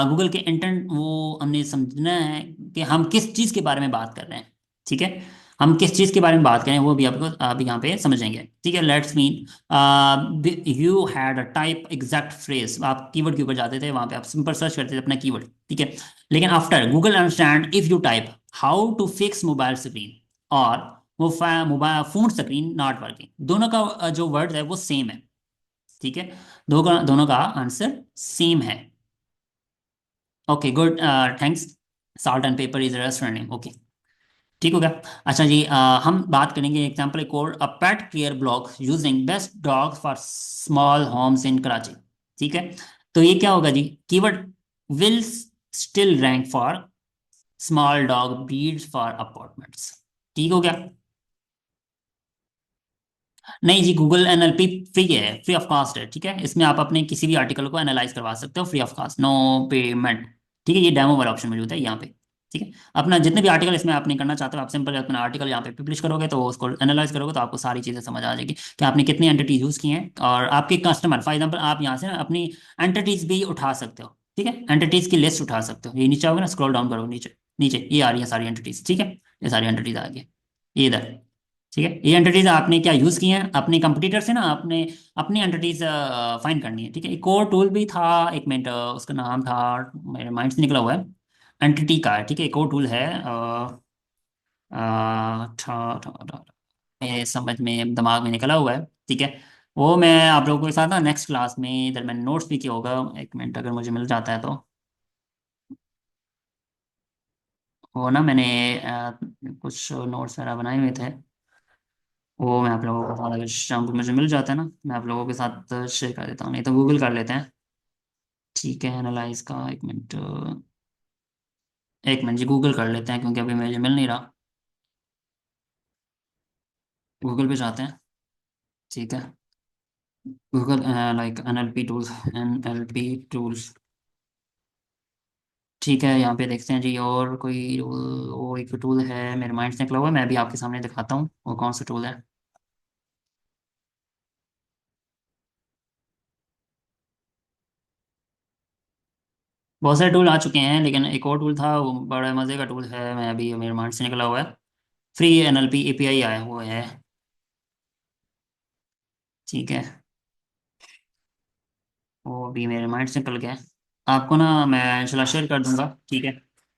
गूगल के इंटेंट वो हमने समझना है कि हम किस चीज के बारे में बात कर रहे हैं, ठीक है, हम किस चीज के बारे में बात करें वो भी आपको अभी यहाँ पे समझेंगे, ठीक है, let's mean you had a type exact phrase, आप कीवर्ड के ऊपर जाते थे, वहां पे आप सिंपल सर्च करते थे अपना कीवर्ड, ठीक है, लेकिन after Google understand if you type how to fix mobile screen और वो mobile phone screen not working, दोनों का जो वर्ड है वो सेम है, ठीक है, दोनों का आंसर सेम है। Okay good, thanks, salt and paper is restaurant name, okay, ठीक हो गया। अच्छा जी, हम बात करेंगे एग्जाम्पल एक और, a pet care blog using best dogs for small homes in Karachi, ठीक है, तो ये क्या होगा जी, keyword will still rank for small dog breeds for apartments, ठीक हो गया। नहीं जी, गूगल एनएलपी फ्री है, फ्री ऑफ कॉस्ट है, ठीक है, इसमें आप अपने किसी भी आर्टिकल को एनालाइज करवा सकते हो free of cost, no payment, ठीक है, ये डेमो वाला ऑप्शन मौजूद है यहाँ पे, ठीक है, अपना जितने भी आर्टिकल इसमें आपने करना चाहते हो, आप सिंपल अपना आर्टिकल यहाँ पे पब्लिश करोगे तो उसको एनालाइज करोगे तो आपको सारी चीज़ें समझ आ जाएगी कि आपने कितनी एंटिटीज यूज़ की हैं, और आपके कस्टमर फॉर एग्जाम्पल आप यहाँ से ना अपनी एंटिटीज भी उठा सकते हो, ठीक है, एंटिटीज की लिस्ट उठा सकते हो, ये नीचे आओगे ना, स्क्रॉल डाउन करो नीचे, नीचे ये आ रही है सारी एंटिटीज, ठीक है, ये सारी एंटिटीज आ गई है, ये इधर, ठीक है, ये एंटिटीज आपने क्या यूज की हैं अपने कंपटीटर से ना, अपने अपनी एंटिटीज फाइंड करनी है, ठीक है, एक और टूल भी था, एक मिनट, उसका नाम था, मेरे माइंड से निकला हुआ है, एंटिटी का है, ठीक है, एक और टूल है, मेरे समझ में दिमाग में निकला हुआ है, ठीक है, वो मैं आप लोगों के साथ ना नेक्स्ट क्लास में, इधर मैंने नोट्स भी किया होगा, एक मिनट अगर मुझे मिल जाता है तो, वो ना मैंने कुछ नोट्स वगैरह बनाए हुए थे, वो मैं आप लोगों के साथ अगर शाम को मुझे मिल जाता है ना, मैं आप लोगों के साथ शेयर कर देता हूँ, नहीं तो गूगल कर लेते हैं, ठीक है, एनालाइज का एक मिनट, एक मिनट जी, गूगल कर लेते हैं क्योंकि अभी मुझे मिल नहीं रहा, गूगल पे जाते हैं, ठीक है, Google like NLP tools, NLP tools, ठीक है, यहाँ पे देखते हैं जी, और कोई वो एक टूल है मेरे माइंड से निकला हुआ है, मैं भी आपके सामने दिखाता हूँ वो कौन सा टूल है। बहुत सारे टूल आ चुके हैं, लेकिन एक और टूल था वो बड़ा मज़े का टूल है, मैं अभी मेरे माइंड से निकला हुआ है, फ्री एनएलपी एपीआई आया हुआ है, ठीक है, वो भी मेरे माइंड से निकल गया है, आपको ना मैं इंशाल्लाह शेयर कर दूंगा, ठीक है,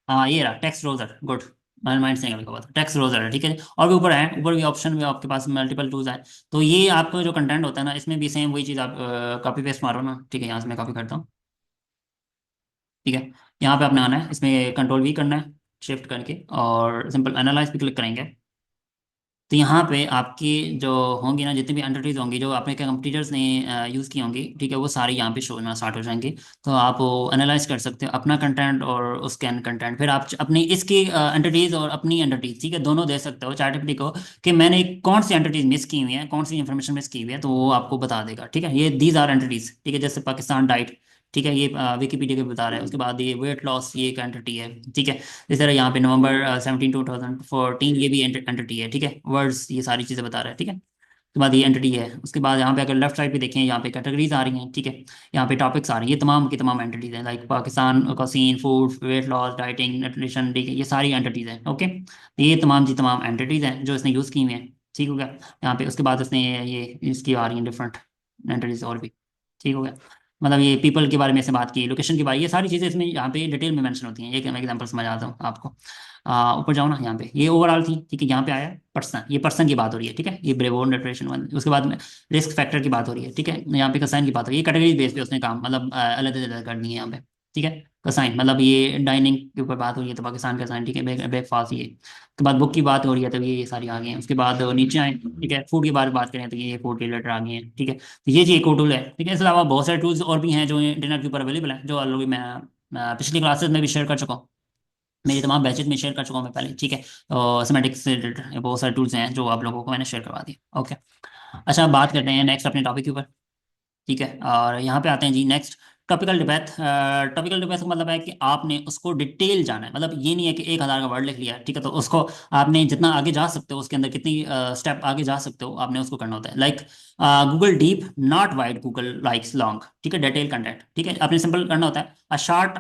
हाँ ये रहा टेक्स्ट रोजर, गुड, मेरे माइंड से निकल गया था, टेक्स्ट रोजर है, ठीक है, और भी ऊपर है, ऊपर भी ऑप्शन भी आपके पास मल्टीपल टूल्स हैं, तो ये आपका जो कंटेंट होता है ना, इसमें भी सेम वही चीज़ आप कॉपी पेस्ट मारो ना, ठीक है, यहाँ से मैं कॉपी करता हूँ, ठीक है, यहाँ पे आपने आना है, इसमें कंट्रोल वी करना है शिफ्ट करके, और सिंपल एनालाइज पे क्लिक करेंगे, तो यहाँ पे आपकी जो होंगी ना, जितनी भी एंटिटीज होंगी जो आपने कंप्यूटर्स ने यूज़ की होंगी, ठीक है, वो सारी यहाँ पे शो होना स्टार्ट हो जाएंगी, तो आप वो एनालाइज कर सकते हो अपना कंटेंट और उसके कंटेंट, फिर आप अपनी इसकी एंटिटीज और अपनी एंटिटीज, ठीक है, दोनों दे सकते हो चैट को, कि मैंने कौन सी एंटिटीज मिस की हुई है, कौन सी इन्फॉर्मेशन मिस की हुई है, तो वो आपको बता देगा, ठीक है, ये दीज आर एंटिटीज, ठीक है, जैसे पाकिस्तान डाइट, ठीक है, ये विकीपीडिया के बता रहा है। उसके बाद ये वेट लॉस, ये एक एंटिटी है। ठीक है, इस तरह यहाँ पे नवंबर 17 2014 ये भी एंटिटी है। ठीक है, वर्ड्स ये सारी चीज़ें बता रहा है। ठीक है, उसके बाद ये एंटिटी है। उसके बाद यहाँ पे अगर लेफ्ट साइड पे देखें, यहाँ पे कैटेगरीज आ रही हैं। ठीक है, यहाँ पे टॉपिक्स आ रही हैं, ये तमाम की तमाम एंटिटीज हैं, लाइक पाकिस्तान का scene, food, weight loss, dieting, nutrition. ठीक है, ये सारी एंटिटीज हैं। ओके, तो ये तमाम जी तमाम एंटिटीज हैं जो इसने यूज़ की हुई हैं। ठीक हो गया। यहाँ पे उसके बाद इसने ये इसकी आ रही हैं डिफरेंट एंटिटीज और भी। ठीक हो गया, मतलब ये पीपल के बारे में से बात की, लोकेशन के बारे, ये सारी चीज़ें इसमें यहाँ पे डिटेल में मेंशन होती हैं। एक मैं एग्जांपल समझ आता हूँ आपको। ऊपर जाओ ना, यहाँ पे ये ओवरऑल थी। ठीक है, यहाँ पे आया पर्सन, ये पर्सन की बात हो रही है। ठीक है, ये ब्रेवोन न्यूट्रिशन वन। उसके बाद में रिस्क फैक्टर की बात हो रही है। ठीक है, यहाँ पे कसाइन की बात हो रही है। ये कैटेगरी बेस पे उसने काम मतलब अलग अलग करनी है यहाँ पे। ठीक है, कसाइन मतलब ये डाइनिंग के ऊपर बात हो रही है तो पाकिस्तान का साइन। ठीक है, ब्रेकफास्ट ये। उसके बाद बुक की बात हो रही है तो ये सारी आ गई हैं। उसके बाद नीचे आए, ठीक है, फूड की बात करें तो ये फूड रिलेटेड आ गई हैं। ठीक है, तो ये जी एक टूल है। ठीक है, इसके अलावा बहुत सारे टूल्स और भी हैं जो इंटरनेट के ऊपर अवेलेबल हैं, जो ऑलरेडी मैं पिछली क्लासेस में भी शेयर कर चुका हूँ, मेरे तमाम बैचेज में शेयर कर चुका हूँ मैं पहले। ठीक है, और सेमेटिक्स से रिलेटेड बहुत सारे टूल्स हैं जो आप लोगों को मैंने शेयर करवा दिए। ओके, अच्छा, बात करते हैं नेक्स्ट अपने टॉपिक के ऊपर। ठीक है, और यहाँ पे आते हैं जी नेक्स्ट, टॉपिकल डिपेथ। टॉपिकल डिपेथ का मतलब है कि आपने उसको डिटेल जाना है, मतलब ये नहीं है कि 1,000 का वर्ड लिख लिया। ठीक है, तो उसको आपने जितना आगे जा सकते हो, उसके अंदर कितनी स्टेप आगे जा सकते हो, आपने उसको करना होता है। Like Google deep not wide, Google likes long. ठीक है, डिटेल कंटेंट। ठीक है, आपने सिंपल करना होता है, a short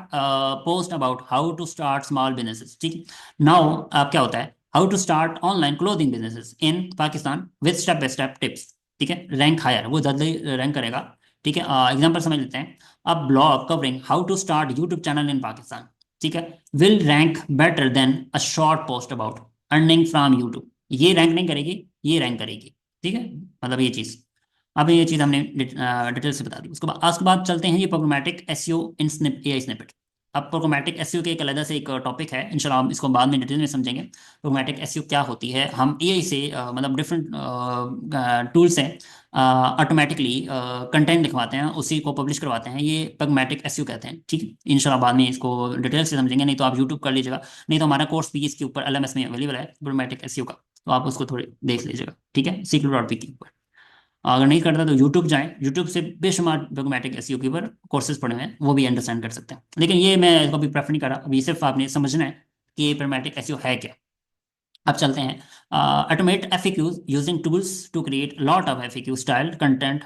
post about how to start small businesses. ठीक है, नाउ आप क्या होता है, how to start online clothing businesses in Pakistan with step by step tips. ठीक है, रैंक हायर, वो जल्दी रैंक करेगा। ठीक है, एग्जांपल समझ लेते हैं। A blog covering how to start YouTube channel in Pakistan, ठीक है, will rank better than a short post about earning from YouTube. ये रैंक नहीं करेगी, ये रैंक करेगी। ठीक है, मतलब ये चीज़, अब ये चीज़ हमने डिटेल से बता दी। उसके बाद चलते हैं ये प्रोग्रामेटिक एसईओ इन स्निप एआई स्निपेट। अब प्रोग्रामेटिक एसईओ के एक अलग से एक टॉपिक है, इंशाल्लाह हम इसको बाद में डिटेल में समझेंगे। प्रोग्रामेटिक एसईओ क्या होती है, हम एआई से मतलब डिफरेंट टूल से ऑटोमेटिकली कंटेंट लिखवाते हैं, उसी को पब्लिश करवाते हैं, ये प्रगमेटिक एसईओ कहते हैं। ठीक है, इंशाल्लाह बाद में इसको डिटेल से समझेंगे, नहीं तो आप यूट्यूब कर लीजिएगा, नहीं तो हमारा कोर्स भी इसके ऊपर एलएमएस में अवेलेबल है प्रगमेटिक एसईओ का, तो आप उसको थोड़े देख लीजिएगा। ठीक है, सीक्लू.पी के ऊपर। अगर नहीं करता तो यूट्यूब जाएं, यूट्यूब से बेशुमार प्रगमेटिक एसईओ के ऊपर कोर्सेज पढ़े हुए हैं, वो भी अंडरस्टैंड कर सकते हैं। लेकिन ये मैं इसको भी प्रेफर नहीं कर रहा, अभी सिर्फ आपने समझना है कि ये प्रगमेटिक एसईओ है क्या। अब चलते हैं, automate FAQs using tools to create lot of FAQ styled content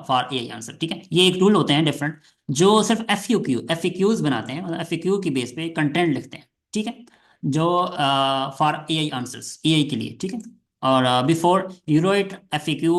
for AI answer. ठीक है, ये एक टूल होते हैं डिफरेंट, जो सिर्फ एफएक्यूज बनाते हैं, मतलब एफएक्यू की बेस पे कंटेंट लिखते हैं। ठीक है, जो फॉर एआई आंसर्स, एआई के लिए। ठीक है, और before you write FAQ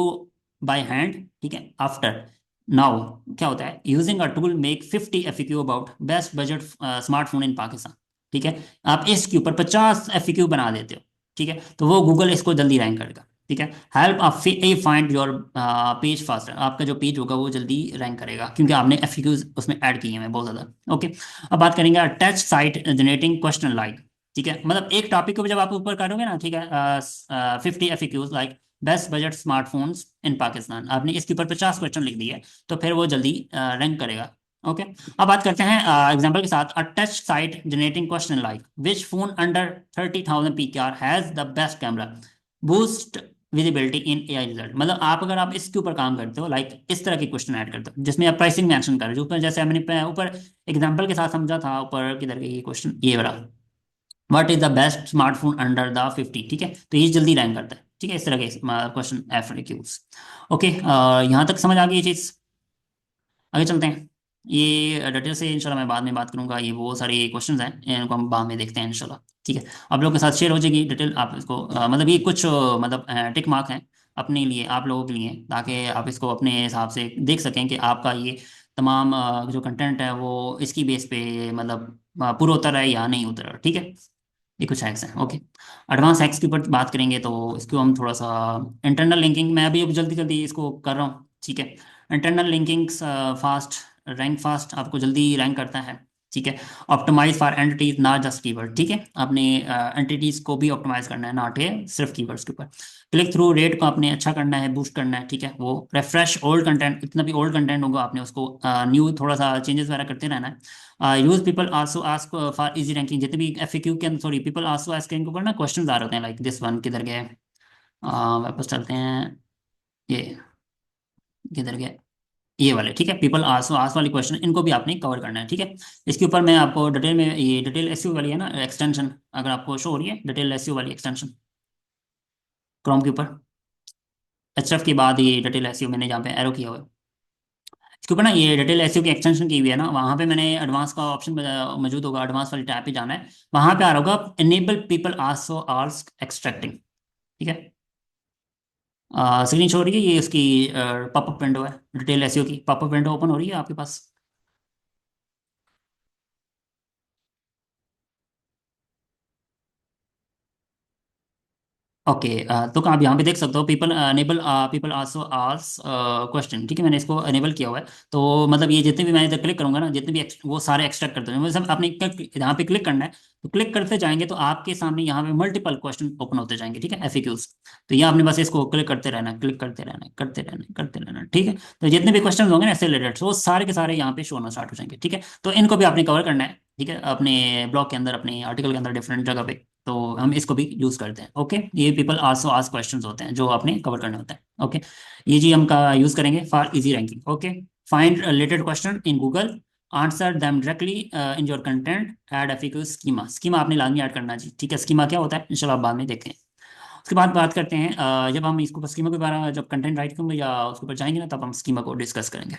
by hand. ठीक है, आफ्टर नाउ क्या होता है, using a tool make 50 FAQ about best budget smartphone in Pakistan. ठीक है, आप इसके ऊपर 50 एफएक्यू बना देते हो। ठीक है, तो वो गूगल इसको जल्दी रैंक करेगा। ठीक है, हेल्प आप फाइंड योर पेज फास्टर, आपका जो पेज होगा वो जल्दी रैंक करेगा, क्योंकि आपने एफएक्यूज उसमें ऐड किए हैं बहुत ज़्यादा। ओके, अब बात करेंगे touch site generating question like. ठीक है, मतलब एक टॉपिक को जब आप ऊपर करोगे ना, ठीक है, 50 FAQs like best budget smartphones in Pakistan, आपने इसके ऊपर 50 क्वेश्चन लिख दिए, तो फिर वो जल्दी रैंक करेगा। ओके, अब बात करते हैं एग्जांपल के साथ, अ touch site generating question like which phone under 30,000 PKR has the best camera, boost visibility in AI result. मतलब आप अगर आप इसके ऊपर काम करते हो, लाइक इस तरह की क्वेश्चन ऐड करते हो जिसमें आप प्राइसिंग मेंशन कर रहे हो, ऊपर जैसे हमने ऊपर एग्जांपल के साथ समझा था, ऊपर किधर गई ये क्वेश्चन, ये वाला, what is the best smartphone under the 50। ठीक है, तो ये जल्दी रैंक करता है। ठीक है, इस तरह के क्वेश्चन एफ ओके, यहाँ तक समझ आ गई ये चीज़। आगे चलते हैं, ये डिटेल से इंशाल्लाह मैं बाद में बात करूंगा, ये वो सारे क्वेश्चंस हैं, इनको हम बाद में देखते हैं इंशाल्लाह। ठीक है, आप लोगों के साथ शेयर हो जाएगी डिटेल, आप इसको मतलब ये कुछ मतलब टिक मार्क हैं अपने लिए, आप लोगों के लिए, ताकि आप इसको अपने हिसाब से देख सकें कि आपका ये तमाम जो कंटेंट है वो इसकी बेस पे मतलब पूरा उतर रहा है या नहीं उतर रहा। ठीक है, ये कुछ हैक्स हैं। ओके, एडवांस हैक्स के ऊपर बात करेंगे तो इसको हम थोड़ा सा, इंटरनल लिंकिंग मैं अभी जल्दी जल्दी इसको कर रहा हूँ। ठीक है, internal linking fast, rank fast आपको जल्दी रैंक करता है। ठीक है, optimise for entities not just keyword. ठीक है, आपने एंटिटीज को भी ऑप्टिमाइज करना है, नॉट है सिर्फ कीवर्ड्स के ऊपर। क्लिक थ्रू रेट को आपने अच्छा करना है, बूस्ट करना है। ठीक है, वो रिफ्रेश ओल्ड कंटेंट, इतना भी ओल्ड कंटेंट होगा आपने उसको न्यू थोड़ा सा चेंजेस वगैरह करते रहना है। Use people also ask for easy ranking, जितने भी एफएक्यू के अंदर, सॉरी, पीपल आल्सो आस्किंग के ऊपर ना क्वेश्चंस आ रहे होते हैं, लाइक दिस वन, किधर गए, वापस चलते हैं, ये किधर गए, ये वाले, ठीक है, पीपल आस्क आस्क वाली क्वेश्चन, इनको भी आपने कवर करना है, ठीक है। इसके ऊपर मैं आपको डिटेल में, ये डिटेल एसईओ वाली है ना एक्सटेंशन, अगर आपको शो हो रही है डिटेल एसईओ वाली एक्सटेंशन क्रोम के ऊपर, एचएफ के बाद ये डिटेल एसईओ मैंने जहाँ पे एरो किया हुआ है, इसके ऊपर ना ये डिटेल एसईओ की एक्सटेंशन की हुई है ना, वहाँ पे मैंने एडवांस का ऑप्शन मौजूद होगा, एडवांस वाली टैब पे जाना है, वहाँ पे आ रहा होगा enable people ask ask extracting, ठीक है। स्क्रीन शो हो रही है, ये उसकी पॉपअप विंडो है, डिटेल एसईओ की पॉपअप विंडो ओपन हो रही है आपके पास। ओके, तो आप यहाँ पे देख सकते हो people enable people also ask question, ठीक है, मैंने इसको अनेबल किया हुआ है। तो मतलब ये जितने भी मैं इधर क्लिक करूंगा ना, जितने भी वो सारे एक्सट्रैक्ट करते हैं, मतलब आपने यहाँ पे क्लिक करना है, तो क्लिक करते जाएंगे तो आपके सामने यहाँ पे मल्टीपल क्वेश्चन ओपन होते जाएंगे, ठीक है, एफएक्यूज। तो ये आपने बस इसको क्लिक करते रहना है, क्लिक करते रहना है, करते रहना है, करते रहना है, ठीक है। तो जितने भी क्वेश्चन होंगे ना ऐसे रिलेटेड, वो सारे के सारे यहाँ पे शो होना स्टार्ट हो जाएंगे, ठीक है। तो इनको भी आपने कवर करना है, ठीक है, अपने ब्लॉग के अंदर, अपने आर्टिकल के अंदर, डिफरेंट जगह पे। तो हम इसको भी यूज करते हैं, ओके। ये पीपल आल्सो आस्क क्वेश्चंस होते हैं जो आपने कवर करने होते हैं, ओके। ये जी हम का यूज करेंगे for easy ranking, okay. Find related question in Google, answer them directly in your content, add FAQ schema, schema आपने लाजमी ऐड करना जी, ठीक है। स्कीमा क्या होता है इंशाल्लाह आप बाद में देखें। उसके बाद बात करते हैं, जब हम इसको स्कीमा के बारे में, जब कंटेंट राइट करेंगे या उसके ऊपर जाएंगे ना, तब हम स्कीमा को डिस्कस करेंगे।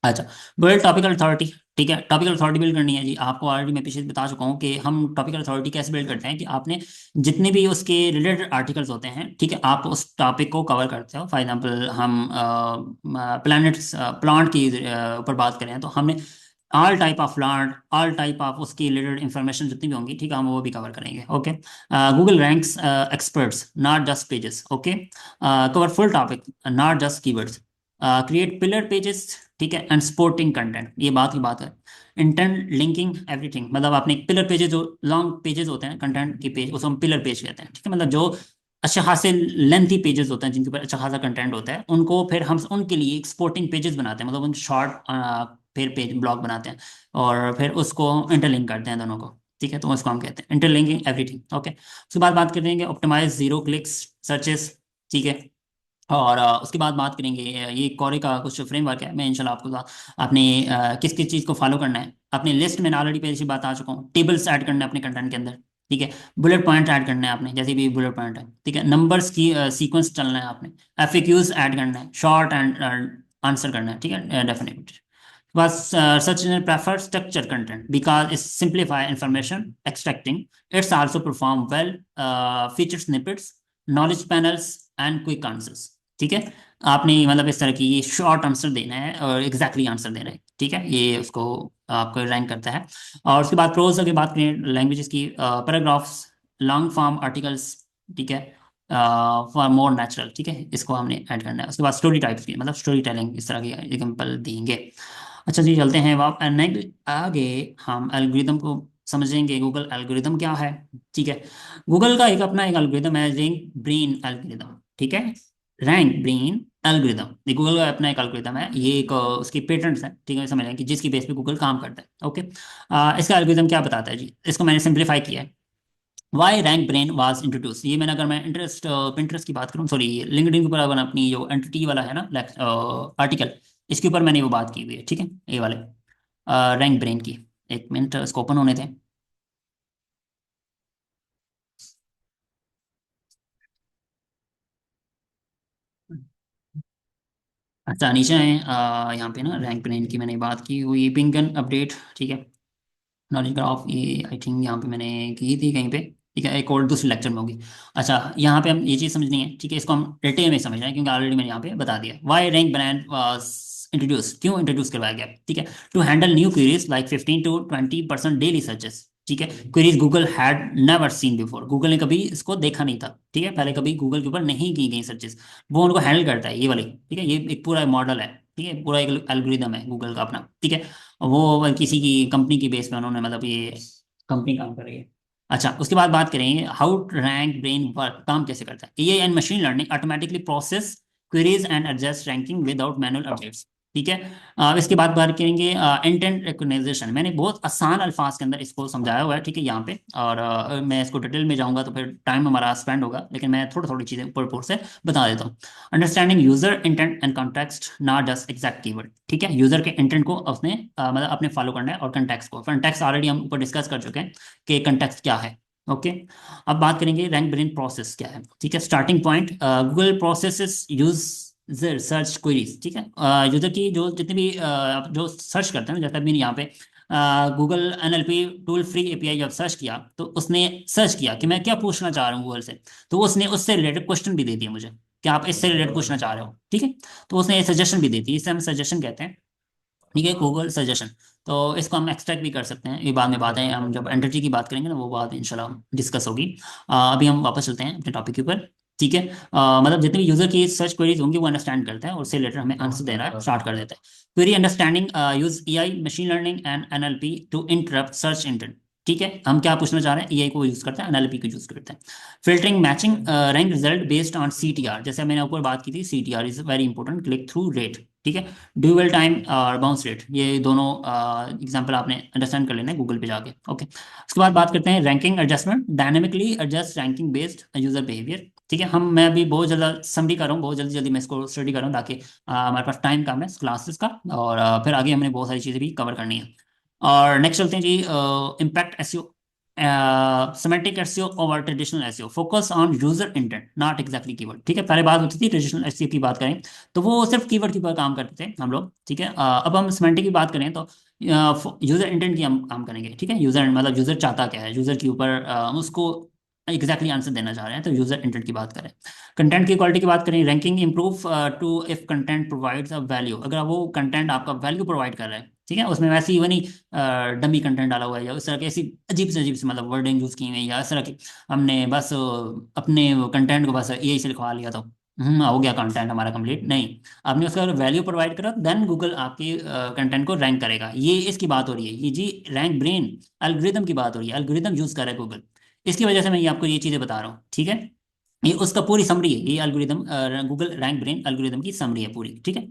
अच्छा, बिल्ड टॉपिकल अथॉरिटी, ठीक है। टॉपिकल अथॉरिटी बिल्ड करनी है जी, आपको ऑलरेडी मैं पीछे बता चुका हूँ कि हम टॉपिकल अथॉरिटी कैसे बिल्ड करते हैं, कि आपने जितने भी उसके रिलेटेड आर्टिकल्स होते हैं, ठीक है, आप उस टॉपिक को कवर करते हो। फॉर एग्जांपल हम प्लैनेट्स प्लांट की ऊपर बात करें, तो हमने all type of plant, all type of उसकी रिलेटेड इंफॉर्मेशन जितनी भी होंगी, ठीक है, हम वो भी कवर करेंगे, okay. Google ranks experts not just pages, okay. Cover full topic not just keywords, create pillar pages, ठीक है, एंड सपोर्टिंग कंटेंट, ये बात की बात है। इंटेंट लिंकिंग एवरीथिंग, मतलब आपने एक पिलर पेजेस, जो लॉन्ग पेजेस होते हैं कंटेंट की पेज, उसको हम पिलर पेज कहते हैं, ठीक है। मतलब जो अच्छे खासे लेंथी पेजेस होते हैं, जिनके ऊपर अच्छा खासा कंटेंट होता है, उनको फिर हम उनके लिए एक सपोर्टिंग पेजेस बनाते हैं, मतलब उन शॉर्ट फिर पेज ब्लॉग बनाते हैं, और फिर उसको इंटरलिंक करते हैं दोनों को, ठीक है। तो उसको हम कहते हैं इंटरलिंकिंग एवरीथिंग, ओके। उसके बाद बात करेंगे ऑप्टिमाइज जीरो क्लिक्स सर्चेस, ठीक है। और उसके बाद बात करेंगे, ये कोरे का कुछ फ्रेमवर्क है, मैं इंशाल्लाह आपको आपने किस किस चीज़ को फॉलो करना है। अपनी लिस्ट में ऑलरेडी पहले से बात आ चुका हूँ, टेबल्स ऐड करना है अपने कंटेंट के अंदर, ठीक है। बुलेट पॉइंट ऐड करना है आपने, जैसे भी बुलेट पॉइंट है, ठीक है। नंबर्स की सीक्वेंस चलना है आपने, एफएक्यूज ऐड करना है, शॉर्ट एंड आंसर करना है, ठीक है, डेफिनेट। बस such as prefer structured content because it simplify information extracting. It's also perform well feature snippets, knowledge panels and quick answers, ठीक है। आपने मतलब इस तरह की ये शॉर्ट आंसर देना है और एग्जैक्टली आंसर देना है, ठीक है, ये उसको आपको रैंक करता है। और उसके बाद प्रोज की बात करें, लैंग्वेजेस की, पैराग्राफ्स, लॉन्ग फॉर्म आर्टिकल्स, ठीक है, फॉर मोर नेचुरल, ठीक है, इसको हमने ऐड करना है। उसके बाद स्टोरी टाइप्स की, मतलब स्टोरी टेलिंग, इस तरह की एग्जाम्पल देंगे। अच्छा जी, चलते हैं अब नेक्स्ट आगे, हम एल्गोरिदम को समझेंगे। गूगल एल्गोरिदम क्या है, ठीक है। गूगल का एक अपना एक एल्गोरिदम है, रैंक ब्रेन एल्गोरिदम, ठीक है। रैंक ब्रेन एल्गोरिदम, ये गूगल का अपना एक एल्गोरिदम है, ये एक उसकी पेटेंट्स है, ठीक है, समझ लें कि जिसकी बेस पे गूगल काम करता है, ओके। इसका एल्गोरिदम क्या बताता है जी, इसको मैंने सिंप्लीफाई किया है। Why rank brain was introduce, ये मैंने, अगर मैं इंटरेस्ट पिंटरेस्ट की बात करूँ, सॉरी, लिंक्डइन के ऊपर अगर अपनी जो एंटिटी वाला है ना आर्टिकल, इसके ऊपर मैंने वो बात की हुई है, ठीक है, ये वाले रैंक ब्रेन की। एक मिनट इसको ओपन होने दें। अच्छा, नीचे है यहाँ पे ना रैंक ब्रेन की मैंने बात की हुई, पिंगन अपडेट, ठीक है। नॉलेज ग्राफ, ये आई थिंक यहाँ पे मैंने की थी कहीं पे, ठीक है, एक और दूसरे लेक्चर में होगी। अच्छा, यहाँ पे हम ये चीज़ समझनी है, ठीक है, इसको हम डिटेल में समझना है, क्योंकि ऑलरेडी मैंने यहाँ पे बता दिया। वाई रैंक ब्रांड इंट्रोड्यूस, क्यों इंट्रोड्यूस करवाया गया, ठीक है। To handle new queries like 15 to 20% daily searches, ठीक है। Queries Google had never seen before, Google ने कभी इसको देखा नहीं था, ठीक है, पहले कभी गूगल के ऊपर नहीं की गई सर्चेस, वो उनको हैंडल करता है, ये वाली, ठीक है। ये एक पूरा मॉडल है, ठीक है, पूरा एक एल्गोरिदम है गूगल का अपना, ठीक है। वो किसी की कंपनी की बेस पे उन्होंने, मतलब ये कंपनी काम कर रही है। अच्छा, उसके बाद बात करेंगे हाउ रैंक ब्रेन वर्क, काम कैसे करता है। AI and machine learning automatically process queries and adjust ranking without manual updates, ठीक है। इसके बाद बात करेंगे इंटेंट रिकॉग्नाइजेशन। मैंने बहुत आसान अल्फाज के अंदर इसको समझाया हुआ है, ठीक है, यहाँ पे। और मैं इसको डिटेल में जाऊंगा तो फिर टाइम हमारा स्पेंड होगा, लेकिन मैं थोड़ी थोड़ी चीज़ें ऊपर ऊपर से बता देता हूँ। Understanding user intent and context, not just exact keyword. ठीक है, यूजर के इंटेंट को उसने मतलब अपने फॉलो करना है, और कंटेक्स्ट को, कंटेक्स्ट ऑलरेडी हम ऊपर डिस्कस कर चुके हैं कि कंटेक्स्ट क्या है। ओके। अब बात करेंगे रैंक ब्रेन प्रोसेस क्या है। ठीक है, starting point, Google processes use search queries. ठीक है, यूजर की जो जितने भी आप जो सर्च करते हैं ना, जैसा मैंने यहाँ पे Google NLP tool free API जब सर्च किया, तो उसने सर्च किया कि मैं क्या पूछना चाह रहा हूँ गूगल से, तो उसने उससे रिलेटेड क्वेश्चन भी दे दिया मुझे कि आप इससे रिलेटेड पूछना चाह रहे हो। ठीक है, तो उसने सजेशन भी दी थी, इसे हम सजेशन कहते हैं। ठीक है, गूगल सजेशन। तो इसको हम एक्सट्रैक्ट भी कर सकते हैं, ये बाद में बातें हम जब एंटिटी की बात करेंगे ना, वो बात इंशाल्लाह डिस्कस होगी। अभी हम वापस चलते हैं अपने टॉपिक के ऊपर। ठीक है, मतलब जितने भी यूजर की सर्च क्वेरीज होंगी वो अंडरस्टैंड करता है, और उससे रिलेटेड हमें आंसर देना है स्टार्ट कर देता है। Query understanding use AI machine learning and NLP to interrupt search intent. ठीक है, हम क्या पूछना चाह रहे हैं, एआई को यूज करते हैं, एनएलपी को यूज करते हैं। Filtering matching rank result based on CTR, जैसे मैंने ऊपर बात की थी, CTR is very important, click through rate. ठीक है, ड्यूअल टाइम और बाउंस रेट, ये दोनों एग्जांपल आपने अंडरस्टैंड कर लेना है गूगल पे जाके। ओके, उसके बाद बात करते हैं ranking adjustment, dynamically adjust ranking based user behaviour. ठीक है, हम मैं अभी बहुत ज़्यादा समरी कर रहा हूँ, बहुत जल्दी जल्दी मैं इसको स्टडी कर रहा हूँ, ताकि हमारे पास टाइम कम है क्लासेस का, और फिर आगे हमने बहुत सारी चीज़ें भी कवर करनी है। और नेक्स्ट चलते हैं जी, इम्पैक्ट एसईओ, सेमेंटिक एसईओ और traditional SEO, focus on user intent not exactly keyword. ठीक है, पहले बात होती थी ट्रेडिशनल एसईओ की बात करें तो वो सिर्फ कीवर्ड के ऊपर काम करते थे हम लोग। ठीक है, अब हम सेमेंटिक की बात करें तो यूजर इंटेंट की हम काम करेंगे। ठीक है, यूजर मतलब यूजर चाहता क्या है, यूजर के ऊपर उसको एग्जैक्टली आंसर देना चाह रहे हैं, तो यूजर इंटेंट की बात करें। कंटेंट की क्वालिटी की बात करें, ranking improve to if content provides a value, अगर वो कंटेंट आपका वैल्यू प्रोवाइड कर रहा है। ठीक है, उसमें वैसे ही वो नहीं डमी कंटेंट डाला हुआ है, या उस तरह की ऐसी अजीब से मतलब वर्डिंग यूज की हुई है, या इस तरह की हमने बस अपने कंटेंट को बस एआई से लिखवा लिया तो हो गया कंटेंट हमारा कंप्लीट, नहीं। आपने उसका वैल्यू प्रोवाइड करा, देन गूगल आपके कंटेंट को रैंक करेगा। ये इसकी बात हो रही है, ये जी रैंक ब्रेन एल्गोरिदम की बात हो रही है, एल्गोरिदम यूज कर रहा है गूगल, इसकी वजह से मैं ये आपको ये चीज़ें बता रहा हूँ। ठीक है, ये उसका पूरी समरी है, ये algorithm Google rank brain algorithm की समरी है पूरी। ठीक है,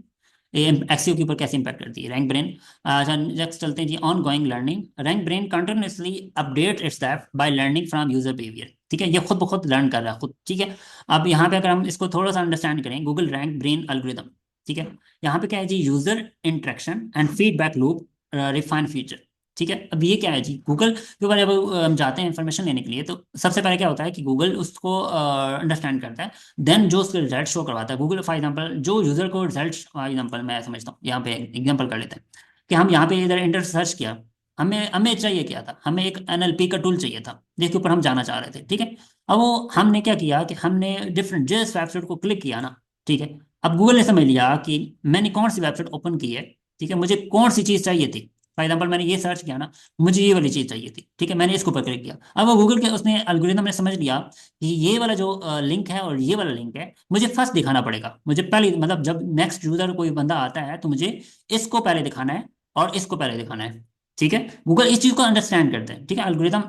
ये एक्सीओ के ऊपर कैसे इंपैक्ट करती है रैंक ब्रेन। अच्छा, नेक्स्ट चलते हैं जी, on going learning, rank brain continuously update itself by learning from user behaviour. ठीक है, ये खुद ब खुद लर्न कर रहा है खुद। ठीक है, अब यहाँ पे अगर हम इसको थोड़ा सा अंडरस्टैंड करें, गूगल रैंक ब्रेन एल्गोरिदम। ठीक है, यहाँ पे क्या है जी, user interaction and feedback loop refine feature. ठीक है, अब ये क्या है जी, गूगल के ऊपर जब हम जाते हैं इंफॉर्मेशन लेने के लिए, तो सबसे पहले क्या होता है कि गूगल उसको अंडरस्टैंड करता है, देन जो उसके रिजल्ट शो करवाता है गूगल। फॉर एग्जांपल, जो यूजर को रिजल्ट, फॉर एग्जांपल मैं समझता हूँ, यहाँ पे एग्जांपल कर लेते हैं कि हम यहाँ पे इधर इंटर सर्च किया, हमें हमें चाहिए क्या था, हमें एक एनएलपी का टूल चाहिए था जिसके ऊपर हम जाना चाह रहे थे। ठीक है, अब वो हमने क्या किया कि हमने डिफरेंट जिस वेबसाइट को क्लिक किया ना, ठीक है, अब गूगल ने समझ लिया कि मैंने कौन सी वेबसाइट ओपन की है, ठीक है, मुझे कौन सी चीज़ चाहिए थी। फॉर एग्जाम्पल, मैंने ये सर्च किया ना, मुझे ये वाली चीज़ चाहिए थी। ठीक है, मैंने इसके ऊपर क्लिक किया, अब वो गूगल के उसने एल्गोरिथम ने समझ लिया कि ये वाला जो लिंक है और ये वाला लिंक है, मुझे फर्स्ट दिखाना पड़ेगा, मुझे पहले, मतलब जब नेक्स्ट यूजर कोई बंदा आता है तो मुझे इसको पहले दिखाना है और इसको पहले दिखाना है। ठीक है, गूगल इस चीज़ को अंडरस्टैंड करते हैं। ठीक है, algorithm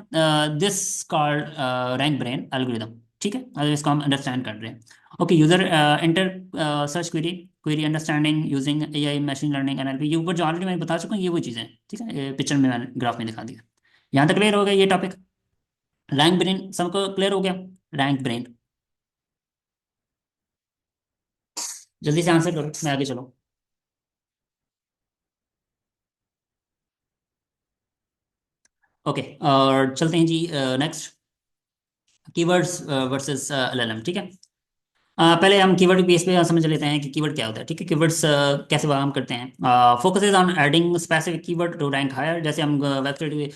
this called rank brain algorithm. ठीक है, इसको हम अंडरस्टैंड कर रहे हैं। Okay, user enter search query, query understanding using AI machine learning NLP, ये ऊपर जो ऑलरेडी मैं बता चुका हूँ, ये वो चीज़ें हैं। ठीक है, पिक्चर में मैंने ग्राफ में दिखा दिया। यहाँ तक क्लियर हो गया ये टॉपिक, रैंक ब्रेन सबको क्लियर हो गया। रैंक ब्रेन, जल्दी से आंसर करो, मैं आगे चलो। ओके, और चलते हैं जी नेक्स्ट, कीवर्ड्स वर्सेस एलएलएम। ठीक है, पहले हम कीवर्ड बेस पे समझ लेते हैं कि कीवर्ड क्या होता है। ठीक है, कीवर्ड्स कैसे काम करते हैं। Focuses on adding specific keyword to rank higher, जैसे हम वेबसाइट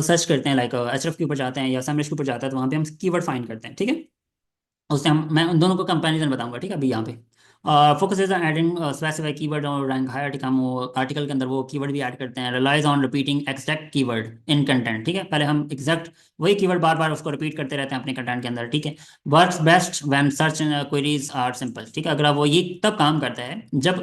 सर्च करते हैं, लाइक एचएफ के ऊपर जाते हैं या सैमरिश के ऊपर जाते हैं, तो वहाँ पे हम कीवर्ड फाइंड करते हैं। ठीक है, उससे हम मैं उन दोनों को कंपैरिजन बताऊंगा। ठीक है, अभी यहाँ पे focus is on adding specify keyword और रैंक हाई आर्टिकल, हम वो आर्टिकल के अंदर वो कीवर्ड भी ऐड करते हैं। Relies on repeating exact keyword in content. ठीक है, पहले हम एग्जैक्ट वही कीवर्ड बार बार उसको रिपीट करते रहते हैं अपने कंटेंट के अंदर। ठीक है, works best when search queries are simple. ठीक है, अगर वो ये तब काम करता है जब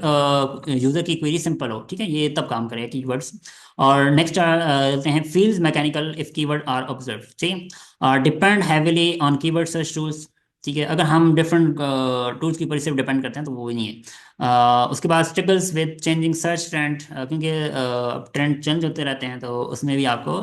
यूजर की क्वेरी सिंपल हो। ठीक है, ये तब काम करेगा कीवर्ड्स। और नेक्स्ट चलते हैं, feels mechanical if keyword are observe. ठीक है, depend heavily on keyword search tools. ठीक है, अगर हम डिफरेंट टूल्स के ऊपर सिर्फ डिपेंड करते हैं तो वो ही नहीं है। उसके बाद struggles with changing search trend, क्योंकि ट्रेंड चेंज होते रहते हैं तो उसमें भी आपको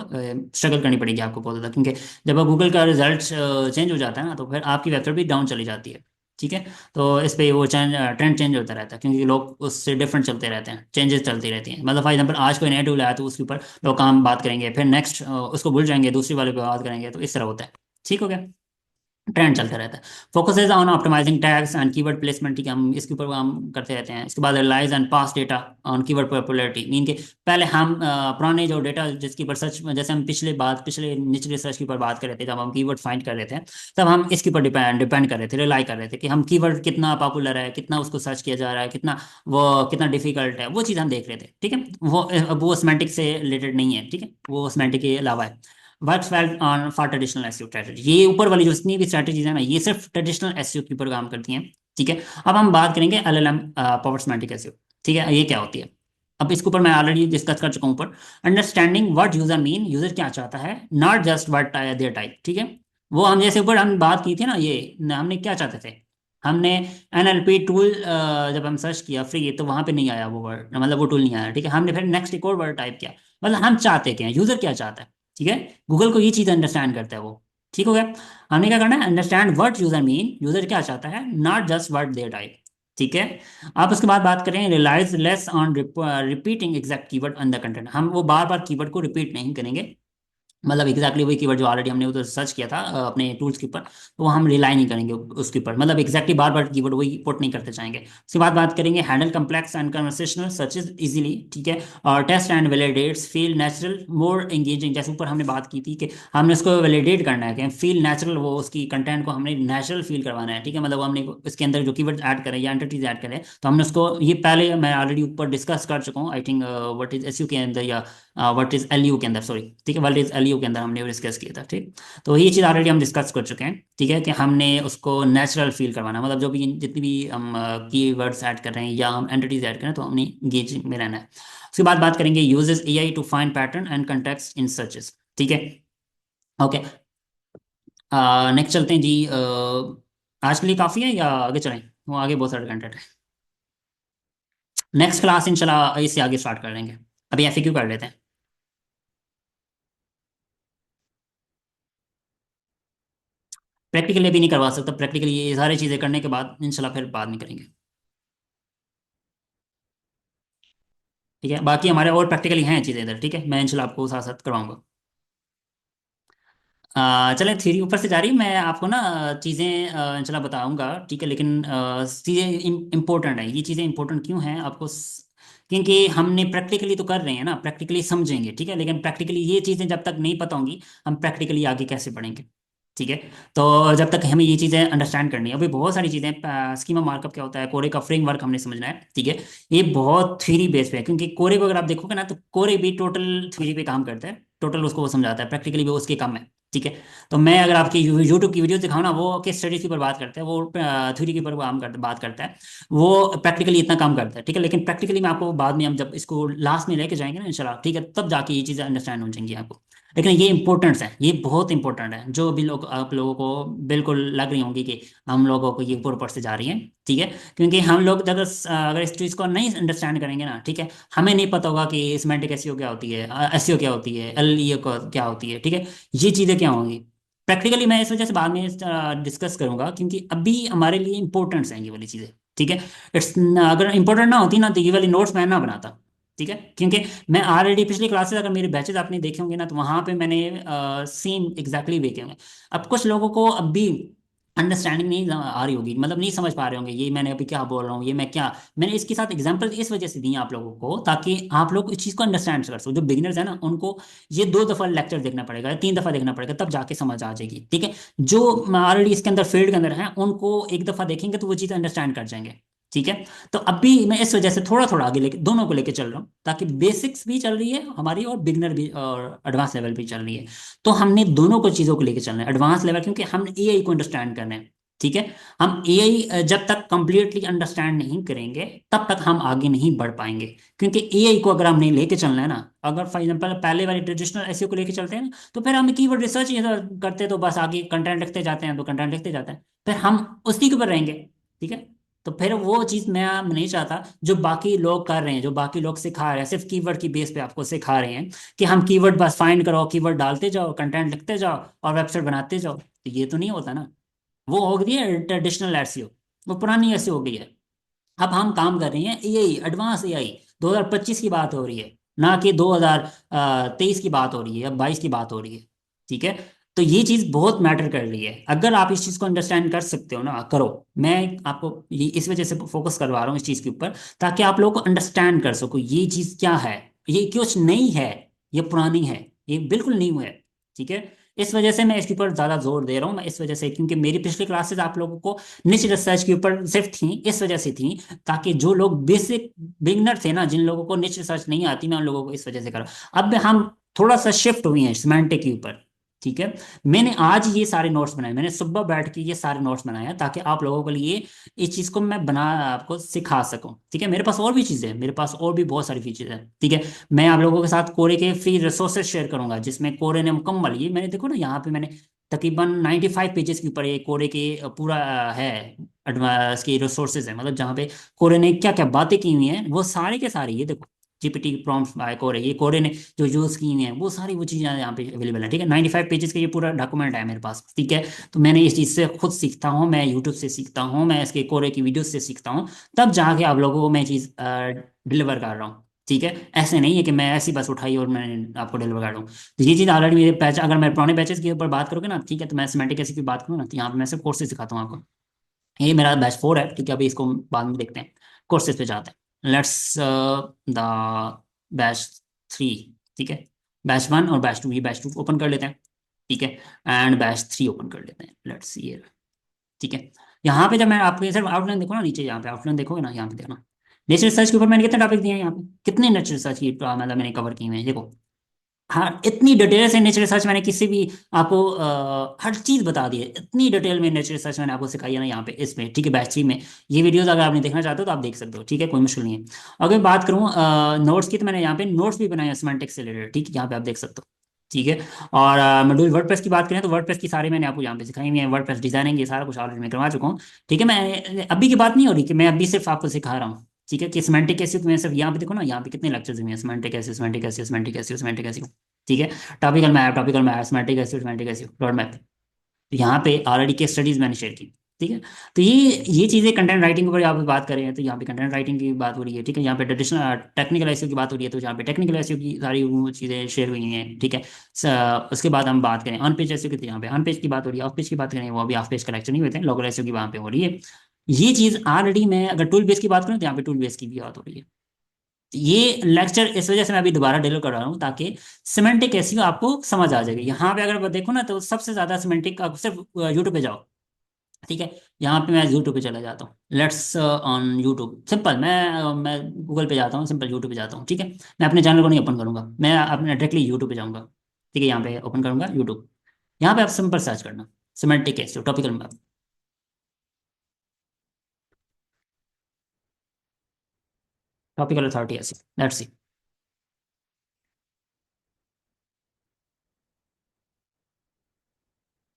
स्ट्रगल करनी पड़ेगी आपको बहुत ज़्यादा, क्योंकि जब गूगल का रिजल्ट चेंज हो जाता है ना तो फिर आपकी वेबसाइट भी डाउन चली जाती है। ठीक है, तो इस पे वो ट्रेंड चेंज होता रहता है, क्योंकि लोग उससे डिफरेंट चलते रहते हैं, चेंजेस चलती रहती हैं। मतलब फॉर एग्जांपल आज कोई नया टूल आया तो उसके ऊपर लोग काम बात करेंगे, फिर नेक्स्ट उसको भूल जाएंगे, दूसरी वाले पे बात करेंगे, तो इस तरह होता है। ठीक हो गया, ट्रेंड चलता रहता है। Focuses on optimising tags and keyword placement, ठीक है, हम इसके ऊपर काम करते रहते हैं। इसके बाद relies and pass data on keyword popularity, mean के पहले हम पुराने जो डेटा जिसके ऊपर सर्च, जैसे हम पिछले निचले सर्च के ऊपर बात कर रहे थे, जब हम कीवर्ड फाइंड कर रहे थे तब हम इसके ऊपर डिपेंड कर रहे थे, रिलाई कर रहे थे कि हम कीवर्ड कितना पॉपुलर है, कितना उसको सर्च किया जा रहा है, कितना डिफिकल्ट है, वो चीज़ हम देख रहे थे। ठीक है, वो सेमेंटिक से रिलेटेड नहीं है, ठीक है, वो सेमेंटिक के अलावा है। Work well on for traditional SEO strategy, ये ऊपर वाली जो जितनी भी स्ट्रेटजीज है ना, ये सिर्फ ट्रेडिशनल एसईओ के ऊपर काम करती हैं। ठीक है, अब हम बात करेंगे एलएलएम, पावर सेमेंटिक एसईओ। ठीक है, ये क्या होती है? अब इसके ऊपर मैं ऑलरेडी डिस्कस कर चुका हूँ ऊपर। Understanding what user mean, user क्या चाहता है, not just what there type. ठीक है, वो हम जैसे ऊपर हम बात की थी ना, ये हमने क्या चाहते थे, हमने एनएलपी टूल जब हम सर्च किया फ्री तो वहां पे नहीं आया वो वर्ड, मतलब वो टूल नहीं आया। ठीक है, हमने फिर नेक्स्ट एक और वर्ड टाइप किया, मतलब हम चाहते क्या हैं, यूजर क्या चाहता है। ठीक है, गूगल को ये चीज अंडरस्टैंड करता है वो। ठीक हो गया, हमने क्या करना है, understand what user mean, user क्या चाहता है, not just what there type. ठीक है, आप उसके बाद बात करें relies less on repeating exact keyword on the content, हम वो बार बार कीवर्ड को रिपीट नहीं करेंगे, मतलब एग्जैक्टली वही कीवर्ड जो ऑलरेडी हमने उधर सर्च किया था अपने टूल्स के ऊपर, तो वो हम रिलाई नहीं करेंगे उसके ऊपर, मतलब एग्जैक्टली बार बार कीवर्ड वही पुट नहीं करते जाएंगे। उसके बाद बात करेंगे handle complex and conversational searches easily. ठीक है, और test and validates feel natural more engaging, जैसे ऊपर हमने बात की थी कि हमने उसको वैलिडेट करना है कि फील नेचुरल, वो उसकी कंटेंट को हमने नेचुरल फील करवाना है। ठीक है, मतलब हमने इसके अंदर जो कीवर्ड ऐड करें या एंटिटीज ऐड करें तो हमने उसको, ये पहले मैं ऑलरेडी ऊपर डिस्कस कर चुका हूँ I think, what is SU के अंदर या व्हाट इज एलयू के अंदर, सॉरी। ठीक है, व्हाट इज एलयू के अंदर हमने डिस्कस किया था। ठीक, तो ये चीज़ ऑलरेडी हम डिस्कस कर चुके हैं। ठीक है, कि हमने उसको नेचुरल फील करवाना, मतलब जो भी जितनी भी हम की वर्ड्स ऐड कर रहे हैं या हम एंटिटीज ऐड कर रहे हैं तो हमने गेज में रहना है। उसके बाद बात करेंगे uses AI to find pattern and context in searches. ठीक है, ओके, नेक्स्ट चलते हैं जी। आज के लिए काफ़ी है या आगे चलें? वो आगे बहुत सारे कंटेंट है। नेक्स्ट क्लास इंशाल्लाह इससे आगे स्टार्ट कर लेंगे, अभी एफएक्यू कर लेते हैं। प्रैक्टिकली अभी नहीं करवा सकता, प्रैक्टिकली ये सारी चीज़ें करने के बाद इंशाल्लाह फिर बाद में करेंगे। ठीक है, बाकी हमारे और प्रैक्टिकली हैं चीज़ें इधर। ठीक है, मैं इंशाल्लाह आपको साथ साथ करवाऊंगा। चलें, थ्योरी ऊपर से जारी, मैं आपको ना चीज़ें इंशाल्लाह बताऊंगा। ठीक है, लेकिन चीज़ें इंपॉर्टेंट है, ये चीज़ें इंपॉर्टेंट क्यों हैं आपको, क्योंकि हमने प्रैक्टिकली तो कर रहे हैं ना, प्रैक्टिकली समझेंगे। ठीक है, लेकिन प्रैक्टिकली ये चीज़ें जब तक नहीं पता होंगी हम प्रैक्टिकली आगे कैसे बढ़ेंगे। ठीक है, तो जब तक हमें ये चीज़ें अंडरस्टैंड करनी है, अभी बहुत सारी चीज़ें, स्कीमा मार्कअप क्या होता है, कोरे का फ्रेमवर्क हमने समझना है। ठीक है, ये बहुत थ्योरी बेस पे है, क्योंकि कोरे को अगर आप देखोगे ना तो कोरे भी टोटल थ्योरी पे काम करता है, टोटल उसको वो समझाता है, प्रैक्टिकली भी उसके काम है। ठीक है, तो मैं अगर आपकी यूट्यूब की वीडियो दिखाऊँ ना, वो केस स्टडीज के ऊपर बात करता है, वो थ्योरी के ऊपर बात करता है, वो प्रैक्टिकली इतना काम करता है। ठीक है, लेकिन प्रैक्टिकली मैं आपको बाद में, हम जब इसको लास्ट में लेके जाएंगे ना इंशाल्लाह, ठीक है, तब जाके ये चीज़ें अंडरस्टैंड हो जाएंगी आपको। लेकिन ये इंपॉर्टेंट्स है, ये बहुत इंपॉर्टेंट है, जो भी लोग आप लोगों को बिल्कुल लग रही होंगी कि हम लोगों को ये ऊपर ऊपर से जा रही है। ठीक है, क्योंकि हम लोग अगर इस चीज़ को नहीं अंडरस्टैंड करेंगे ना, ठीक है, हमें नहीं पता होगा कि सिमेंटिक एसईओ क्या होती है, एसईओ क्या होती है, एलईओ क्या होती है। ठीक है, ये चीज़ें क्या होंगी प्रैक्टिकली, मैं इस वजह से बाद में डिस्कस करूंगा, क्योंकि अभी हमारे लिए इंपॉर्टेंट्स हैं ये वाली चीज़ें। ठीक है, इट्स, अगर इंपॉर्टेंट ना होती ना तो ये वाली नोट्स मैं ना बनाता। ठीक है, क्योंकि मैं ऑलरेडी पिछली क्लासेस अगर मेरे बैचेस आपने देखे होंगे ना तो वहां पे मैंने सेम एग्जैक्टली देखे होंगे। अब कुछ लोगों को अब भी अंडरस्टैंडिंग नहीं आ रही होगी, मतलब नहीं समझ पा रहे होंगे ये मैंने अभी क्या बोल रहा हूँ, ये मैं क्या, मैंने इसके साथ एग्जांपल इस वजह से दिए आप लोगों को ताकि आप लोग इस चीज़ को अंडरस्टैंड कर सको। जो बिगिनर्स है ना उनको ये 2 दफ़ा लेक्चर देखना पड़ेगा या 3 दफ़ा देखना पड़ेगा, तब जाके समझ आ जाएगी। ठीक है, जो ऑलरेडी इसके अंदर फील्ड के अंदर है उनको एक दफ़ा देखेंगे तो वो चीज़ अंडरस्टैंड कर जाएंगे। ठीक है, तो अभी मैं इस वजह से थोड़ा थोड़ा आगे लेके दोनों को लेके चल रहा हूँ, ताकि बेसिक्स भी चल रही है हमारी और बिगनर भी और एडवांस लेवल भी चल रही है। तो हमने दोनों को चीज़ों को लेके चलना है, एडवांस लेवल क्योंकि हम एआई को अंडरस्टैंड करना है। ठीक है। हम एआई जब तक कंप्लीटली अंडरस्टैंड नहीं करेंगे तब तक हम आगे नहीं बढ़ पाएंगे। क्योंकि एआई को अगर हमने लेके चलना है ना, अगर फॉर एग्जांपल पहले वाली ट्रेडिशनल एसईओ को लेके चलते हैं ना, तो फिर हम कीवर्ड रिसर्च ये सब करते हैं, तो बस आगे कंटेंट लिखते जाते हैं, तो कंटेंट लिखते जाते हैं, फिर हम उसी के ऊपर रहेंगे। ठीक है। तो फिर वो चीज़ मैं नहीं चाहता जो बाकी लोग कर रहे हैं, जो बाकी लोग सिखा रहे हैं, सिर्फ कीवर्ड की बेस पे आपको सिखा रहे हैं कि हम कीवर्ड बस फाइंड करो, कीवर्ड डालते जाओ, कंटेंट लिखते जाओ और वेबसाइट बनाते जाओ, तो ये तो नहीं होता ना। वो हो गई है ट्रेडिशनल एसईओ, वो पुरानी एसईओ हो गई है। अब हम काम कर रहे हैं एआई, एडवांस एआई। 2025 की बात हो रही है, ना कि 2023 की बात हो रही है या 22 की बात हो रही है। ठीक है। तो ये चीज बहुत मैटर कर रही है। अगर आप इस चीज को अंडरस्टैंड कर सकते हो ना, करो। मैं आपको ये इस वजह से फोकस करवा रहा हूँ इस चीज के ऊपर, ताकि आप लोगों को अंडरस्टैंड कर सको ये चीज क्या है। ये कुछ नई है, ये पुरानी है, ये बिल्कुल न्यू है। ठीक है। इस वजह से मैं इसके ऊपर ज्यादा जोर दे रहा हूँ। मैं इस वजह से, क्योंकि मेरी पिछली क्लासेस आप लोगों को निच रिसर्च के ऊपर सिर्फ थी, इस वजह से थी ताकि जो लोग बेसिक बिगनर थे ना, जिन लोगों को निच रिसर्च नहीं आती, मैं उन लोगों को इस वजह से करा। अब हम थोड़ा सा शिफ्ट हुए हैं सिमेंटिक के ऊपर। ठीक है। मैंने आज ये सारे नोट्स बनाए, मैंने सुबह बैठ के ये सारे नोट्स बनाए हैं ताकि आप लोगों के लिए इस चीज को मैं बना आपको सिखा सकूं। ठीक है। मेरे पास और भी चीजें हैं, मेरे पास और भी बहुत सारी फीचर्स हैं। ठीक है। मैं आप लोगों के साथ कोरे के फ्री रिसोर्सेज शेयर करूंगा, जिसमें कोरे ने मुकम्मल, ये मैंने देखो ना यहाँ पे मैंने तकरीबन 95 पेजेस के ऊपर ये कोरे के पूरा है एडवांस की रिसोर्सेज है, मतलब जहाँ पे कोरे ने क्या क्या बातें की हुई हैं वो सारे के सारे, ये देखो जीपीटी प्रॉम्प्ट बाय कोरे, ये कोरे ने जो यूज की हुई हैं वो सारी वो चीज़ें यहाँ पे अवेलेबल है। ठीक है। 95 पेजेस का ये पूरा डॉक्यूमेंट है मेरे पास। ठीक है। तो मैंने इस चीज़ से खुद सीखता हूँ, मैं यूट्यूब से सीखता हूँ, मैं इसके कोरे की वीडियो से सीखता हूँ, तब जाके आप लोगों को मैं चीज़ डिलीवर कर रहा हूँ। ठीक है। ऐसे नहीं है कि मैं ऐसी बस उठाई और मैंने आपको डिलीवर कर दूँ। तो ये चीज़ ऑलरेडी मेरे बैच, अगर मैं पुराने बैचेस के ऊपर बात करोगे ना, ठीक है, तो मैं सिमेंटिक ऐसी की बात करूँ ना, तो यहाँ पे मैं सिर्फ कोर्सेज सिखाता हूँ आपको। ये मेरा बैच 4 है। ठीक है। अभी इसको बाद में देखते हैं, कोर्सेज पे जाते हैं। Let's the batch 3। ठीक है। बैच 1 और बैच 2, ये बैच 2 ओपन कर लेते हैं। ठीक है। एंड बैच 3 ओपन कर लेते हैं। लेट्स सी ये। ठीक है। यहाँ पे जब मैं आपको सिर्फ आउटलाइन देखो ना, नीचे यहाँ पे आउटलाइन देखोगे ना, यहाँ पे देखना नेचर रिसर्च के ऊपर मैंने कितने टॉपिक दिए हैं, यहाँ पे कितने नेचर रिसर्च की मतलब मैंने कवर किए हुए हैं, देखो। हाँ, इतनी डिटेल से नेचर रिसर्च मैंने किसी भी आपको हर चीज बता दी है, इतनी डिटेल में नेचर रिसर्च मैंने आपको सिखाई है ना यहाँ पे इसमें। ठीक है। बैच 3 में ये वीडियोस अगर आपने देखना चाहते हो तो आप देख सकते हो। ठीक है। कोई मुश्किल नहीं है। अगर बात करूँ नोट्स की, तो मैंने यहाँ पे नोट्स भी बनाए हैं सेमेंटिक्स से रिलेटेड। ठीक है। यहाँ पे आप देख सकते हो। ठीक है। और मॉड्यूल वर्डप्रेस की बात करें तो वर्डप्रेस की सारी मैंने आपको यहाँ पे सिखाई हुई है। वर्डप्रेस डिजाइनिंग ये सारा कुछ ऑलरेडी मैं करवा चुका हूँ। ठीक है। मैं अभी की बात नहीं हो रही कि मैं अभी सिर्फ आपको सिखा रहा हूँ। ठीक है। कि सिमेंटिक कैसे, तो मैं सिर्फ यहाँ पे देखो ना, यहाँ पे कितने लेक्चर्स हुए हैं, सिमेंटिक कैसे, सिमेंटिक कैसे, सिमेंटिक कैसे, सिमेंटिक कैसे। ठीक है। Topical map, semantic acid, semantic acid, road map. तो यहाँ पे ऑलरेडी केस स्टडीज मैंने शेयर की। ठीक है। तो ये चीज़ें कंटेंट राइटिंग के ऊपर यहाँ पे बात कर रहे हैं, तो यहाँ पे कंटेंट राइटिंग की बात हो रही है। ठीक है। यहाँ पे ट्रेडिशनल टेक्निकल एसईओ की बात हो रही है, तो यहाँ पे टेक्निकल एसईओ की सारी वो चीज़ें शेयर हुई हैं। ठीक है। उसके बाद हम बात करें ऑन पेज एसईओ की, तो यहाँ पे ऑन पेज की बात हो रही है। ऑफ पेज की बात करें, वो अभी ऑफ पेज का लेक्चर नहीं हुए थे, लोकल एसईओ की वहाँ पे हो रही है। ये चीज़ ऑलरेडी, मैं अगर टूल बेस की बात करूँ तो यहाँ पे टूल बेस की भी बात हो रही है। ये लेक्चर इस वजह से मैं अभी दोबारा डिलीवर कर रहा हूँ ताकि सिमेंटिक एसईओ आपको समझ आ जाएगी। यहाँ पे अगर देखो ना, तो सबसे ज्यादा सिमेंटिक आप सिर्फ यूट्यूब पे जाओ। ठीक है। यहाँ पे मैं यूट्यूब पे चला जाता हूँ, लेट्स ऑन यूट्यूब सिंपल, मैं गूगल पे जाता हूँ, सिंपल यूट्यूब पे जाता हूँ। ठीक है। मैं अपने चैनल को नहीं ओपन करूंगा, मैं अपने डायरेक्टली यूट्यूब पे जाऊंगा। ठीक है। यहाँ पे ओपन करूंगा यूट्यूब। यहाँ पे आप सिंपल सर्च करना semantic SEO topical map, topical authority SEO, let's see.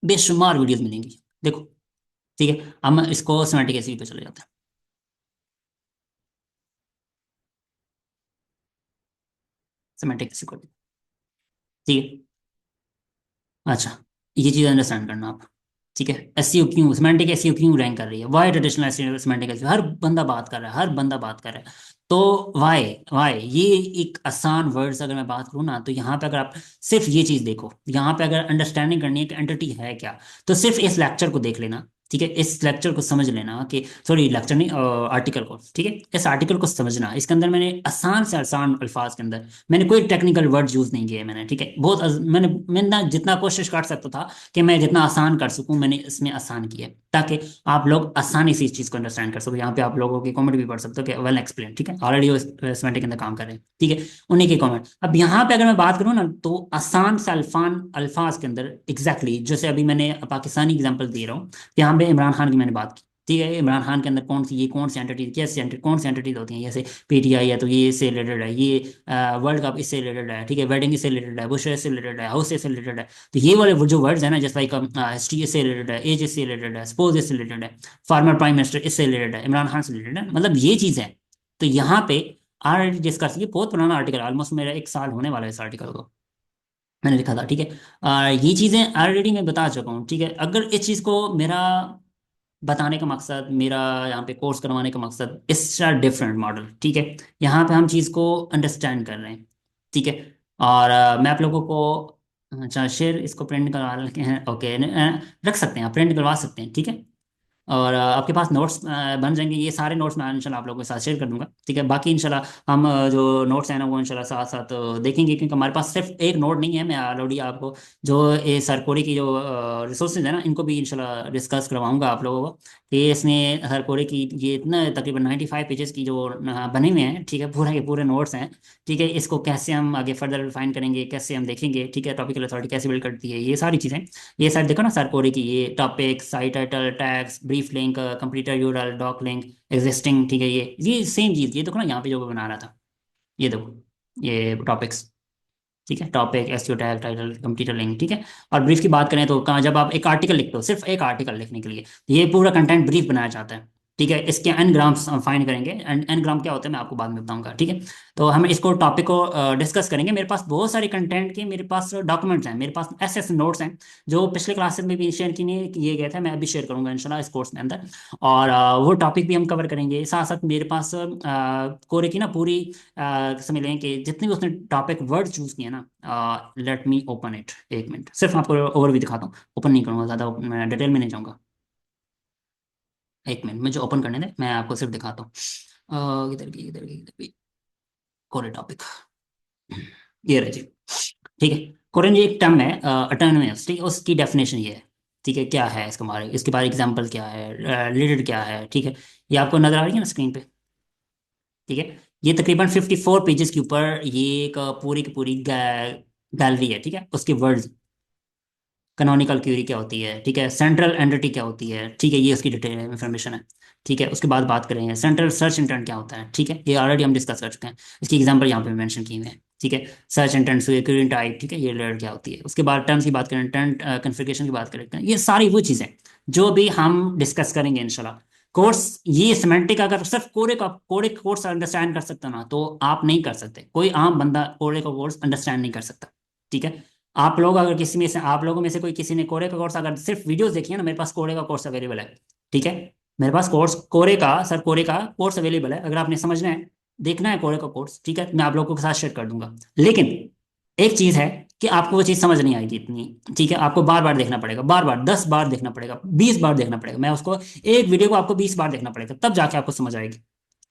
बेशुमार वीडियोस मिलेंगी, देखो। ठीक है। हम इसको सिमेंटिक एसईओ पे चले जाते हैं। सिमेंटिक एसईओ, ठीक है। अच्छा, ये चीज़ अंडरस्टैंड करना आप। ठीक है। एसईओ क्यों, सिमेंटिक एसईओ क्यों रैंक कर रही है, why traditional SEO, semantic SEO हर बंदा बात कर रहा है, हर बंदा बात कर रहा है। तो वाई, वाई ये एक आसान वर्ड्स अगर मैं बात करूँ ना, तो यहाँ पे अगर आप सिर्फ ये चीज़ देखो, यहाँ पे अगर अंडरस्टैंडिंग करनी है कि एंटिटी है क्या, तो सिर्फ इस लेक्चर को देख लेना। ठीक है। इस लेक्चर को समझ लेना कि, सॉरी लेक्चर नहीं, आर्टिकल को। ठीक है। इस आर्टिकल को समझना, इसके अंदर मैंने आसान से आसान अल्फाज के अंदर मैंने कोई टेक्निकल वर्ड यूज नहीं किए मैंने। ठीक है। बहुत मैंने ना जितना कोशिश कर सकता था कि मैं जितना आसान कर सकूं, मैंने इसमें आसान किया है, ताकि आप लोग आसानी से इस चीज को अंडरस्टैंड कर सको। यहाँ पे आप लोगों की कमेंट भी पढ़ सकते हो कि वेल एक्सप्लेन। ठीक है। ऑलरेडी वो सेमेंटिक के अंदर काम कर रहे हैं। ठीक है। उन्हीं के कमेंट। अब यहाँ पे अगर मैं बात करूँ ना, तो आसान से अल्फान अल्फाज के अंदर एग्जैक्टली जैसे अभी मैंने पाकिस्तानी एग्जाम्पल दे रहा हूँ, यहाँ यहाँ पे इमरान खान की मैंने बात की, ठीक है, इमरान खान के अंदर कौन सी एंटिटी, कैसी एंटिटी, कौन सी एंटिटीज होती हैं, जैसे पीटीआई है तो ये इससे रिलेटेड है, ये वर्ल्ड कप इससे रिलेटेड है, ठीक है, वेडिंग इससे रिलेटेड है, बुश इससे रिलेटेड है, हाउस इससे रिलेटेड है। तो ये वाले वो जो वर्ड्स है ना, जैसे लाइक हिस्ट्री इससे रिलेटेड है, एज इससे रिलेटेड है, स्पोर्ट्स इससे रिलेटेड है, फॉर्मर प्राइम मिनिस्टर इससे रिलेटेड है, इमरान खान से रिलेटेड है, मतलब ये चीज़ है। तो यहाँ पे ऑलरेडी डिस्कस, ये बहुत पुराना आर्टिकल, ऑलमोस्ट मेरा 1 साल होने वाला है इस आर्टिकल को, मैंने लिखा था, ठीक है। ये चीज़ें ऑलरेडी मैं बता चुका हूँ, ठीक है। अगर इस चीज़ को मेरा बताने का मकसद, मेरा यहाँ पे कोर्स करवाने का मकसद, इसका डिफरेंट मॉडल, ठीक है। यहाँ पे हम चीज़ को अंडरस्टैंड कर रहे हैं, ठीक है। और मैं आप लोगों को, अच्छा शेयर इसको प्रिंट करवा रखे हैं, ओके, रख सकते हैं, आप प्रिंट करवा सकते हैं, ठीक है। और आपके पास नोट्स बन जाएंगे, ये सारे नोट्स मैं इंशाल्लाह आप लोगों के साथ शेयर कर दूंगा, ठीक है। बाकी इंशाल्लाह हम जो नोट्स हैं ना वो इंशाल्लाह साथ साथ देखेंगे, क्योंकि हमारे पास सिर्फ एक नोट नहीं है, मैं ऑलरेडी आपको जो ये सरकोरी की जो रिसोर्सेज है ना, इनको भी इंशाल्लाह डिस्कस करवाऊंगा आप लोगों को, कि इसमें सरकोरी की ये इतना तकरीबन 95 पेजेस की जो बने हुए हैं, ठीक है, पूरा के पूरे नोट्स हैं, ठीक है। इसको कैसे हम आगे फर्दर रिफाइन करेंगे, कैसे हम देखेंगे, ठीक है, टॉपिकल अथॉरिटी कैसे बिल्ड करती है, ये सारी चीज़ें। ये साइड देखो ना सर कोरी की, ये topic, site title, tags, brief link, competitor URL, doc link, existing, ठीक है, ये सेम चीज़, ये देखो ना यहाँ पे जो मैं बना रहा था, ये देखो ये टॉपिक्स, ठीक है, topic, SEO tag, title, competitor link, ठीक है। और ब्रीफ की बात करें तो कहाँ, जब आप एक आर्टिकल लिखते हो, सिर्फ एक आर्टिकल लिखने के लिए ये पूरा कंटेंट ब्रीफ बनाया जाता है, ठीक है। इसके एन ग्राम्स फाइन करेंगे, एंड एन ग्राम क्या होता है मैं आपको बाद में बताऊंगा, ठीक है। तो हम इसको टॉपिक को डिस्कस करेंगे। मेरे पास बहुत सारे कंटेंट के मेरे पास डॉक्यूमेंट्स हैं, मेरे पास ऐसे ऐसे नोट्स हैं जो पिछले क्लासेस में भी शेयर किए गए थे, मैं अभी शेयर करूंगा इंशाल्लाह इस कोर्स में अंदर। और वो टॉपिक भी हम कवर करेंगे, साथ साथ मेरे पास कोरे की ना पूरी समझ लें कि जितने भी उसने टॉपिक वर्ड चूज किए ना, लेट मी ओपन इट, एक मिनट, सिर्फ आपको ओवरव्यू दिखाता हूँ, ओपन नहीं करूँगा ज़्यादा, मैं डिटेल में नहीं जाऊँगा। एक मिनट मुझे ओपन करने दें, मैं आपको सिर्फ दिखाता हूँ। इधर की कोरे टॉपिक, ये रहे जी, ठीक है। कोरियन ये एक टर्म है, अटोनोमस, ठीक है, उसकी डेफिनेशन ये है, ठीक है, क्या है इसके बारे, इसके बारे एग्जांपल क्या है, रिलेटेड क्या है, ठीक है। ये आपको नजर आ रही है ना स्क्रीन पे, ठीक है। ये तकरीबन 54 पेजेस के ऊपर ये एक पूरी की पूरी गैलरी है, ठीक है, उसके वर्ड्स, कैनोनिकल क्यूरी क्या होती है, ठीक है, सेंट्रल एंटिटी क्या होती है, ठीक है, ये उसकी डिटेल इन्फॉर्मेशन है, ठीक है। उसके बाद बात करेंगे सेंट्रल सर्च इंटेंट क्या होता है, ठीक है, ये ऑलरेडी हम डिस्कस कर चुके हैं, इसकी एग्जांपल यहाँ पे मेंशन किए हुए हैं, ठीक है। सर्च इंटेंट से क्वेरी टाइप, ठीक है, ये रिलेटेड क्या होती है। उसके बाद टर्म्स की बात करें, इंटेंट कॉन्फ़िगरेशन की बात करें, ये सारी वो चीज़ें जो भी हम डिस्कस करेंगे इंशाल्लाह। कोर्स ये सिमेंटिक, अगर सिर्फ कोरे का कोर्स अंडरस्टैंड कर सकते हो ना, तो आप नहीं कर सकते, कोई आम बंदा कोरे का कोर्स अंडरस्टैंड नहीं कर सकता, ठीक है। आप लोग अगर किसी में से, आप लोगों में से कोई किसी ने कोरे का कोर्स अगर सिर्फ वीडियोस देखी है ना, मेरे पास कोरे का कोर्स अवेलेबल है, ठीक है। मेरे पास कोर्स कोरे का, सर कोरे का कोर्स अवेलेबल है, अगर आपने समझना है, देखना है कोरे का कोर्स, ठीक है, मैं आप लोगों के साथ शेयर कर दूंगा। लेकिन एक चीज है कि आपको वो चीज समझ नहीं आएगी इतनी, ठीक है, आपको बार बार देखना पड़ेगा, बार बार 10 बार देखना पड़ेगा, 20 बार देखना पड़ेगा, मैं उसको एक वीडियो को आपको 20 बार देखना पड़ेगा, तब जाके आपको समझ आएगी,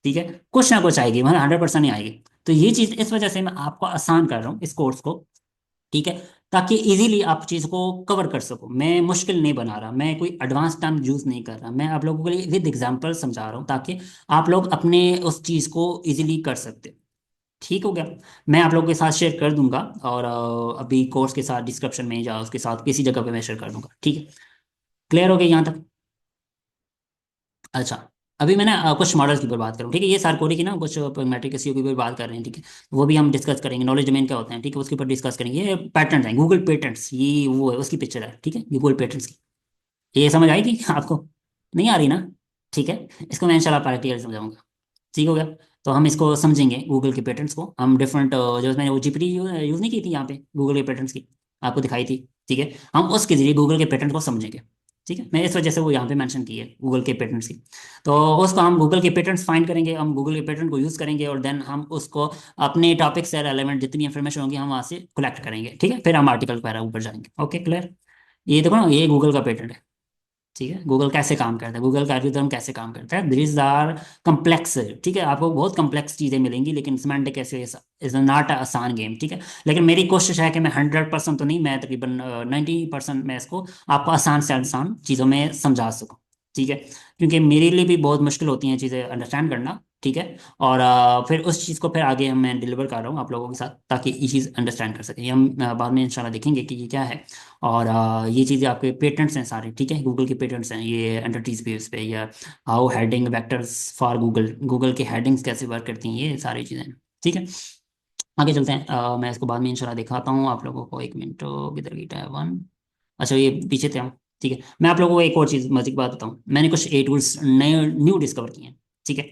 ठीक है। कुछ ना कुछ आएगी, मतलब 100% नहीं आएगी। तो ये चीज इस वजह से मैं आपको आसान कर रहा हूँ इस कोर्स को, ठीक है, ताकि इजीली आप चीज़ को कवर कर सको। मैं मुश्किल नहीं बना रहा, मैं कोई एडवांस टर्म यूज़ नहीं कर रहा, मैं आप लोगों के लिए विद एग्जांपल समझा रहा हूँ, ताकि आप लोग अपने उस चीज़ को इजीली कर सकते हो, ठीक हो गया। मैं आप लोगों के साथ शेयर कर दूंगा, और अभी कोर्स के साथ डिस्क्रिप्शन में या उसके साथ किसी जगह पे मैं शेयर कर दूंगा, ठीक है। क्लियर हो गया यहाँ तक? अच्छा, अभी मैं ना कुछ मॉडल्स की ऊपर बात करूँ, ठीक है, ये सारकोरी की ना कुछ मैट्रिक एसईओ के ऊपर बात कर रहे हैं, ठीक है। वो भी हम डिस्कस करेंगे, नॉलेज डोमेन क्या होते हैं, ठीक है, उसके ऊपर डिस्कस करेंगे। ये पैटर्न्स हैं, गूगल पेटेंट्स, ये वो है उसकी पिक्चर है, ठीक है, गूगल पेटेंट्स की। ये समझ आएगी आपको? नहीं आ रही ना? ठीक है, इसको मैं इंशाल्लाह प्रैक्टिकली समझाऊंगा, ठीक हो गया। तो हम इसको समझेंगे, गूगल के पेटेंट्स को हम डिफरेंट, जो मैंने वो जीपीटी यूज़ नहीं की थी यहाँ पे, गूगल के पेटेंट्स की आपको दिखाई थी, ठीक है, हम उसके जरिए गूगल के पेटेंट को समझेंगे, ठीक है। मैं इस वजह से वो यहाँ पे मेंशन की है गूगल के पेटेंट्स की। तो उसको हम गूगल के पेटेंट्स फाइंड करेंगे, हम गूगल के पेटेंट को यूज़ करेंगे, और देन हम उसको अपने टॉपिक से रेलेवेंट जितनी इन्फॉर्मेशन होगी हम वहाँ से कलेक्ट करेंगे, ठीक है, फिर हम आर्टिकल पर ऊपर जाएंगे, ओके क्लियर। ये देखो ना, ये गूगल का पेटेंट है, ठीक है। गूगल कैसे काम करता है, गूगल का एल्गोरिथम कैसे काम करता है, दिस आर कम्प्लेक्स, ठीक है, आपको बहुत कम्प्लेक्स चीज़ें मिलेंगी, लेकिन सिमेंटिक ऐसे इज नॉट आसान गेम, ठीक है। लेकिन मेरी कोशिश है कि मैं 100% तो नहीं, मैं तकरीबन 90% मैं इसको आपको आसान से आसान चीज़ों में समझा सकूँ, ठीक है, क्योंकि मेरे लिए भी बहुत मुश्किल होती हैं चीज़ें अंडरस्टैंड करना, ठीक है। और फिर उस चीज़ को फिर आगे हम मैं डिलीवर कर रहा हूँ आप लोगों के साथ, ताकि ये चीज़ अंडरस्टैंड कर सकें। ये हम बाद में इंशाल्लाह देखेंगे कि ये क्या है। और ये चीज़ें आपके पेटेंट्स हैं सारे, ठीक है, गूगल के पेटेंट्स हैं ये एंटिटीज बेस पे, या how heading vectors for Google, Google के हेडिंग्स कैसे वर्क करती हैं, ये सारी चीज़ें, ठीक है। आगे चलते हैं। मैं इसको बाद में इंशाल्लाह दिखाता हूँ आप लोगों को। एक मिनट, किधर गई टैब वन। अच्छा, ये पीछे थे हम। ठीक है, मैं आप लोगों को एक और चीज़ मजे की बात बताऊँ, मैंने कुछ ए टूल्स नए न्यू डिस्कवर किए हैं, ठीक है।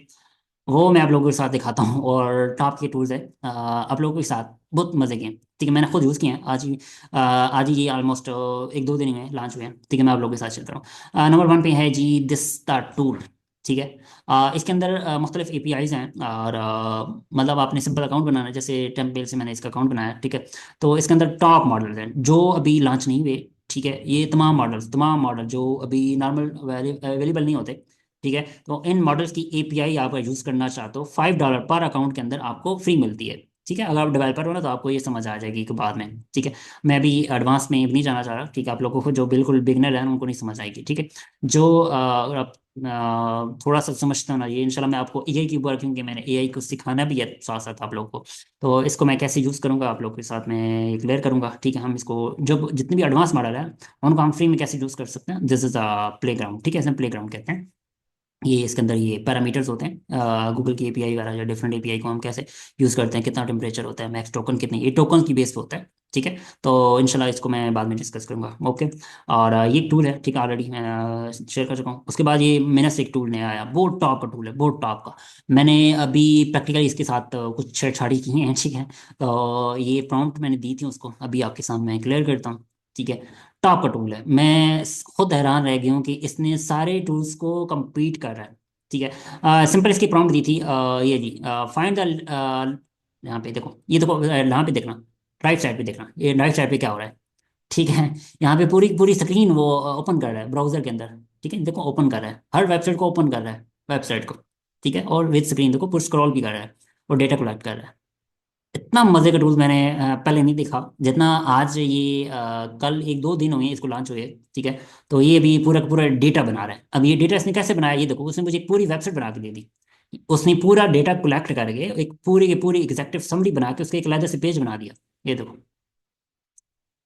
वो मैं आप लोगों के साथ दिखाता हूँ। और टॉप के टूल्स है, आप लोगों के साथ बहुत मजे के हैं, ठीक है। मैंने खुद यूज़ किए हैं आज ही। आज ही ये ऑलमोस्ट एक दो दिन ही में लॉन्च हुए हैं, ठीक है। मैं आप लोगों के साथ चल रहा हूँ। नंबर वन पे है जी दिस द टूल, ठीक है। इसके अंदर मुख्तलिफ एपीआईज हैं। और मतलब आपने सिंपल अकाउंट बनाना है, जैसे टेम्पल से मैंने इसका अकाउंट बनाया, ठीक है। तो इसके अंदर टॉप मॉडल्स हैं जो अभी लॉन्च नहीं हुए, ठीक है। ये तमाम मॉडल जो अभी नॉर्मल अवेलेबल नहीं होते, ठीक है। तो इन मॉडल्स की एपीआई आप यूज़ करना चाहते हो, $5 पर अकाउंट के अंदर आपको फ्री मिलती है, ठीक है। अगर आप डेवलपर हो ना तो आपको ये समझ आ जाएगी कि बाद में, ठीक है। मैं अभी एडवांस में नहीं जाना चाह रहा, ठीक है। आप लोगों को जो बिल्कुल बिगनर है उनको नहीं समझ आएगी, ठीक है। जो अगर आप थोड़ा सा समझते हो ना, ये इंशाल्लाह मैं आपको एआई की वर्किंग, क्योंकि मैंने एआई को सिखाना भी है साथ साथ आप लोगों को। तो इसको मैं कैसे यूज़ करूंगा आप लोग के साथ मैं क्लियर करूंगा, ठीक है। हम इसको जब जितने भी एडवांस मॉडल है उनको हम फ्री में कैसे यूज़ कर सकते हैं, this is a play ground, ठीक है। इसे प्ले ग्राउंड कहते हैं। ये इसके अंदर ये पैरामीटर्स होते हैं, गूगल की एपीआई वगैरह या डिफरेंट एपीआई को हम कैसे यूज़ करते हैं, कितना टेम्परेचर होता है, मैक्स टोकन कितने, ये टोकन की बेस पे होता है, ठीक है। तो इंशाल्लाह इसको मैं बाद में डिस्कस करूंगा, ओके। और ये टूल है, ठीक है, ऑलरेडी मैं शेयर कर चुका हूँ। उसके बाद ये मेरा से एक टूल नया आया, बहुत टॉप का टूल है, बहुत टॉप का। मैंने अभी प्रैक्टिकली इसके साथ कुछ छेड़छाड़ी की है, ठीक है। तो ये प्रॉम्प्ट मैंने दी थी उसको, अभी आपके सामने क्लियर करता हूँ, ठीक है। टॉप का टूल है, मैं खुद हैरान रह गया हूँ कि इसने सारे टूल्स को compete कर रहा है, ठीक है। सिंपल इसकी प्रॉम्प्ट दी थी, ये जी, फाइंड द, यहाँ पे देखो, ये देखो, यहाँ पे देखना, राइट साइड पे देखना, ये राइट साइड पे क्या हो रहा है, ठीक है। यहाँ पे पूरी पूरी स्क्रीन वो ओपन कर रहा है ब्राउजर के अंदर, ठीक है। देखो ओपन कर रहा है, हर वेबसाइट को ओपन कर रहा है, वेबसाइट को, ठीक है। और विद स्क्रीन देखो पुश स्क्रॉल भी कर रहा है, और डेटा कलेक्ट कर रहा है। इतना मजे का टूल मैंने पहले नहीं देखा जितना आज ये, कल एक दो दिन हुए हैं इसको लॉन्च हुए, ठीक है। तो ये भी पूरा का पूरा डेटा बना रहा है। अब ये डेटा इसने कैसे बनाया, ये देखो, उसने मुझे एक पूरी वेबसाइट बना के दे दी। उसने पूरा डेटा कलेक्ट करके एक पूरी की पूरी एग्जेक्टिव समरी बना के उसके एक अलग से पेज बना दिया, ये देखो,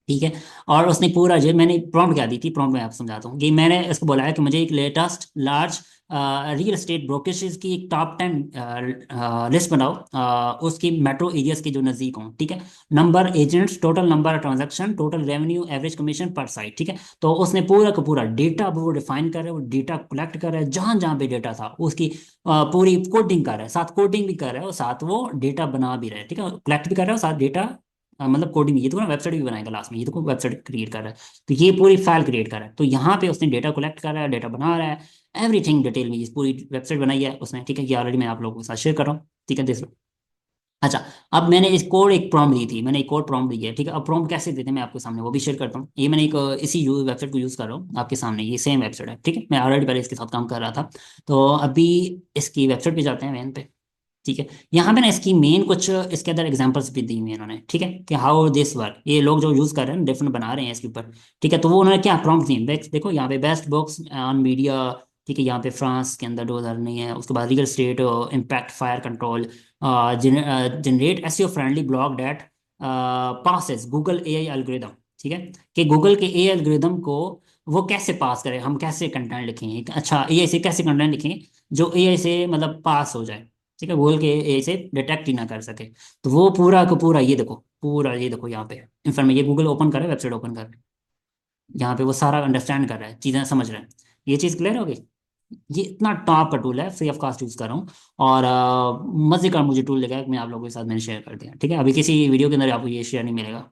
ठीक है। और उसने पूरा जो मैंने प्रॉम्प्ट क्या दी थी, प्रॉम्प्ट में आपको समझाता हूँ कि मैंने इसको बोला है कि मुझे एक latest large real estate brokerage की एक टॉप 10 लिस्ट बनाओ, उसकी मेट्रो एरियाज के जो नज़दीक हों, ठीक है। Number agents, total number transaction, total revenue, average commission पर साइट, ठीक है। तो उसने पूरा का पूरा डेटा वो डिफाइन कर रहा है, वो डेटा कलेक्ट कर रहा है, जहां जहां पे डेटा था उसकी पूरी कोडिंग कर रहा है, साथ कोडिंग भी कर रहा है और साथ वो डेटा बना भी रहा है, ठीक है। कलेक्ट भी कर रहा है और साथ डेटा, मतलब कोडिंग, ये तो ना वेबसाइट भी बनाएगा लास्ट में, ये तो वेबसाइट क्रिएट कर रहा है। तो ये पूरी फाइल क्रिएट कर रहा है, तो यहाँ पे उसने डेटा कलेक्ट कर रहा है, डेटा बना रहा है, एवरीथिंग डिटेल में, ये पूरी वेबसाइट बनाई है उसने, ठीक है। ये ऑलरेडी मैं आप लोगों के साथ शेयर कर रहा हूँ, ठीक है, देख लो। अच्छा, अब मैंने इस कोड एक प्रॉम्प्ट दी थी, मैंने एक और प्रॉम्प्ट दी है, ठीक है। अब प्रॉम्प्ट कैसे देते हैं मैं आपके सामने वो भी शेयर करता हूँ। ये मैंने एक इसी वेबसाइट को यूज़ कर रहा हूँ आपके सामने, ये सेम वेबसाइट है, ठीक है। मैं ऑलरेडी पहले इसके साथ काम कर रहा था। तो अभी इसकी वेबसाइट पे जाते हैं, वैन पे, ठीक है। यहाँ पे ना इसकी मेन कुछ इसके अंदर एग्जांपल्स भी दी हुई हैं इन्होंने, ठीक है, कि हाउ दिस वर्क, ये लोग जो यूज कर रहे हैं डिफरेंट बना रहे हैं इसके ऊपर, ठीक है। तो वो उन्होंने क्या प्रॉम्प्ट दिए देखो यहाँ पे, बेस्ट बुक्स ऑन मीडिया, ठीक है। यहाँ पे फ्रांस के अंदर 2000 नहीं है, उसके बाद real state impact fire control, generate SEO friendly blog that passes Google AI algorithm, ठीक है। कि गूगल के एआई एल्गोरिदम को वो कैसे पास करें, हम कैसे कंटेंट लिखेंगे, अच्छा एआई से कैसे कंटेंट लिखेंगे जो एआई से मतलब पास हो जाए, ठीक है, बोल के इसे डिटेक्ट ही ना कर सके। तो वो पूरा का पूरा ये देखो, पूरा ये देखो यहाँ पे इन्फॉर्मेशन, ये गूगल ओपन करे, वेबसाइट ओपन करे, यहाँ पे वो सारा अंडरस्टैंड कर रहा है, चीज़ें समझ रहा है। ये चीज़ क्लियर हो गई। ये इतना टॉप का टूल है, फ्री ऑफ कॉस्ट यूज़ कर रहा हूँ। और मज़े का मुझे टूल लगा कि मैं आप लोगों के साथ मैंने शेयर कर दिया, ठीक है। अभी किसी वीडियो के अंदर आपको ये शेयर नहीं मिलेगा।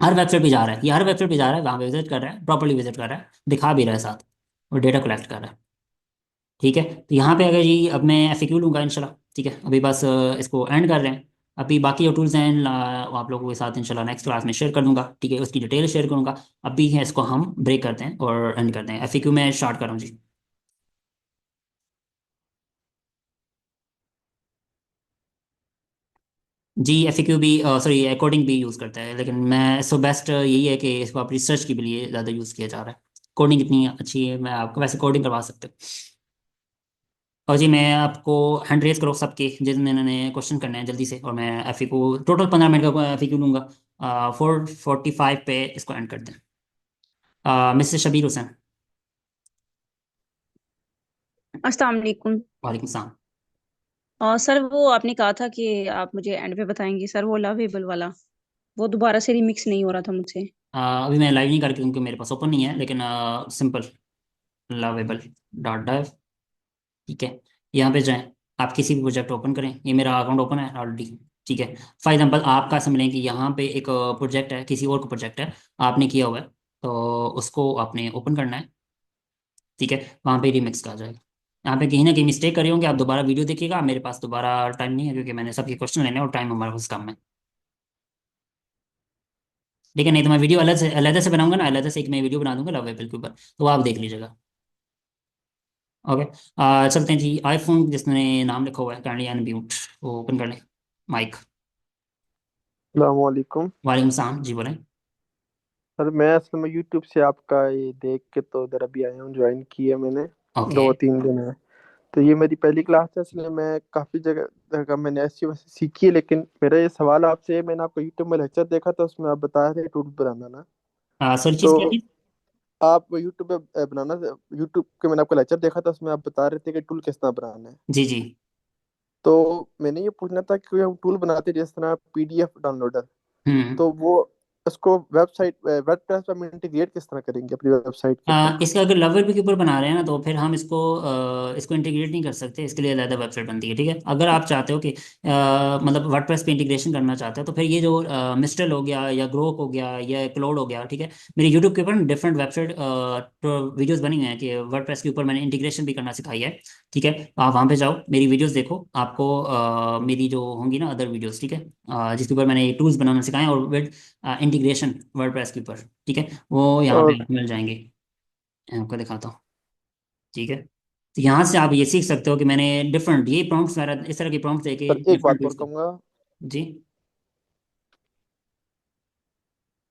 हर वेबसाइट पे जा रहा है, ये हर वेबसाइट पे जा रहा है, वहाँ पे विजिट कर रहा है, प्रॉपर्ली विजिट कर रहा है, दिखा भी रहा है साथ, और डेटा कलेक्ट कर रहा है, ठीक है। तो यहाँ पे अगर जी अब मैं एफएक्यू लूँगा इंशाल्लाह, ठीक है। अभी बस इसको एंड कर रहे हैं। अभी बाकी जो टूल्स हैं वो आप लोगों के साथ इंशाल्लाह नेक्स्ट क्लास में शेयर कर दूंगा, ठीक है, उसकी डिटेल शेयर करूंगा। अभी है इसको हम ब्रेक करते हैं और एंड करते हैं, एफएक्यू में स्टार्ट कर रहा हूँ जी। जी एफएक्यू भी, सॉरी, कोडिंग भी यूज़ करता है, लेकिन मैं सो बेस्ट यही है कि इसको आप रिसर्च के लिए ज़्यादा यूज़ किया जा रहा है। कोडिंग इतनी अच्छी है, मैं आपको वैसे कोडिंग करवा सकते हो। और जी मैं आपको हैंड रेज करो सबके जिन्होंने क्वेश्चन करने हैं जल्दी से, और मैं एफ को टोटल 15 मिनट का एफ लूँगा। 4:45 पे इसको एंड कर दें। मिस्टर शबीर हुसैन। अस्सलाम वालेकुम। वालेकुम सलाम। सर वो आपने कहा था कि आप मुझे एंड पे बताएंगे सर, वो लवेबल वाला, वो दोबारा से रिमिक्स नहीं हो रहा था मुझसे। अभी मैं लाइव नहीं करके क्योंकि मेरे पास ओपन नहीं है, लेकिन सिंपल लवेबल डॉट डाइव। ठीक है, यहाँ पे जाएं। आप किसी भी प्रोजेक्ट ओपन करें, ये मेरा अकाउंट ओपन है ऑलरेडी। ठीक है, फॉर एग्जांपल आपका समझ लें कि यहाँ पे एक प्रोजेक्ट है, किसी और का प्रोजेक्ट है, आपने किया हुआ है, तो उसको आपने ओपन करना है। ठीक है, वहाँ पे रिमिक्स का आ जाएगा। यहाँ पे कहीं ना कहीं मिस्टेक करे होंगे, आप दोबारा वीडियो देखिएगा। मेरे पास दोबारा टाइम नहीं है क्योंकि मैंने सबके क्वेश्चन लेने हैं और टाइम हमारे पास कम है। ठीक है, नहीं तो मैं वीडियो अलग से बनाऊंगा ना, अलग से एक मैं वीडियो बना दूंगा लवेबल के ऊपर, तो वो आप देख लीजिएगा। ओके, चलते हैं जी। आईफोन जिसने नाम लिखा हुआ है काइंडली अनम्यूट, वो ओपन कर लें माइक। वालेकुम। वालेकुम सलाम जी, बोलें। सर मैं असल में यूट्यूब से आपका ये देख के तो इधर अभी आया हूँ, ज्वाइन की है मैंने। ओके। 2-3 दिन है। तो ये मेरी पहली क्लास है, इसलिए मैं काफ़ी जगह जगह मैंने ऐसी वैसी सीखी है, लेकिन मेरा ये सवाल आपसे है, मैंने आपको यूट्यूब में लेक्चर देखा था, उसमें आप बता रहे थे टूल बनाना ना। सॉरी, चीज़ क्या तो थी? आप यूट्यूब पे बनाना, यूट्यूब के मैंने आपका लेक्चर देखा था, उसमें आप बता रहे थे कि टूल किस तरह बनाना है। जी जी। तो मैंने ये पूछना था कि कोई हम टूल बनाते हैं जिस तरह पीडीएफ डाउनलोडर, हम्म। तो वो उसको वेबसाइट वर्डप्रेस पर हम इंटीग्रेट किस तरह करेंगे अपनी वेबसाइट के ऊपर। इसका अगर लवर भी के ऊपर बना रहे हैं ना, तो फिर हम इसको इंटीग्रेट नहीं कर सकते, इसके लिए अलग वेबसाइट बनती है। ठीक है, अगर आप चाहते हो कि मतलब वर्डप्रेस पे इंटीग्रेशन करना चाहते हो, तो फिर ये जो मिस्टल हो गया या ग्रोक हो गया या क्लोड हो गया, ठीक है, मेरे यूट्यूब के ऊपर डिफरेंट वेबसाइट वीडियोस बनी हुई हैं कि वर्डप्रेस के ऊपर मैंने इंटीग्रेशन भी करना सिखाई है। ठीक है, आप वहाँ पे जाओ, मेरी वीडियोस देखो, आपको मेरी जो होंगी ना अदर वीडियोस, ठीक है, जिसके ऊपर मैंने टूल्स बनाना सिखाए और विद इंटीग्रेशन वर्डप्रेस के ऊपर। ठीक है, वो यहाँ पे और आपको मिल जाएंगे। मैं आपको दिखाता हूँ। ठीक है, तो यहाँ से आप ये सीख सकते हो कि मैंने डिफरेंट ये प्रॉम्प्ट्स वगैरह इस तरह के प्रॉम्प्ट्स देके सर एक डिफरेंट बात और टूल्स कहूँगा। जी।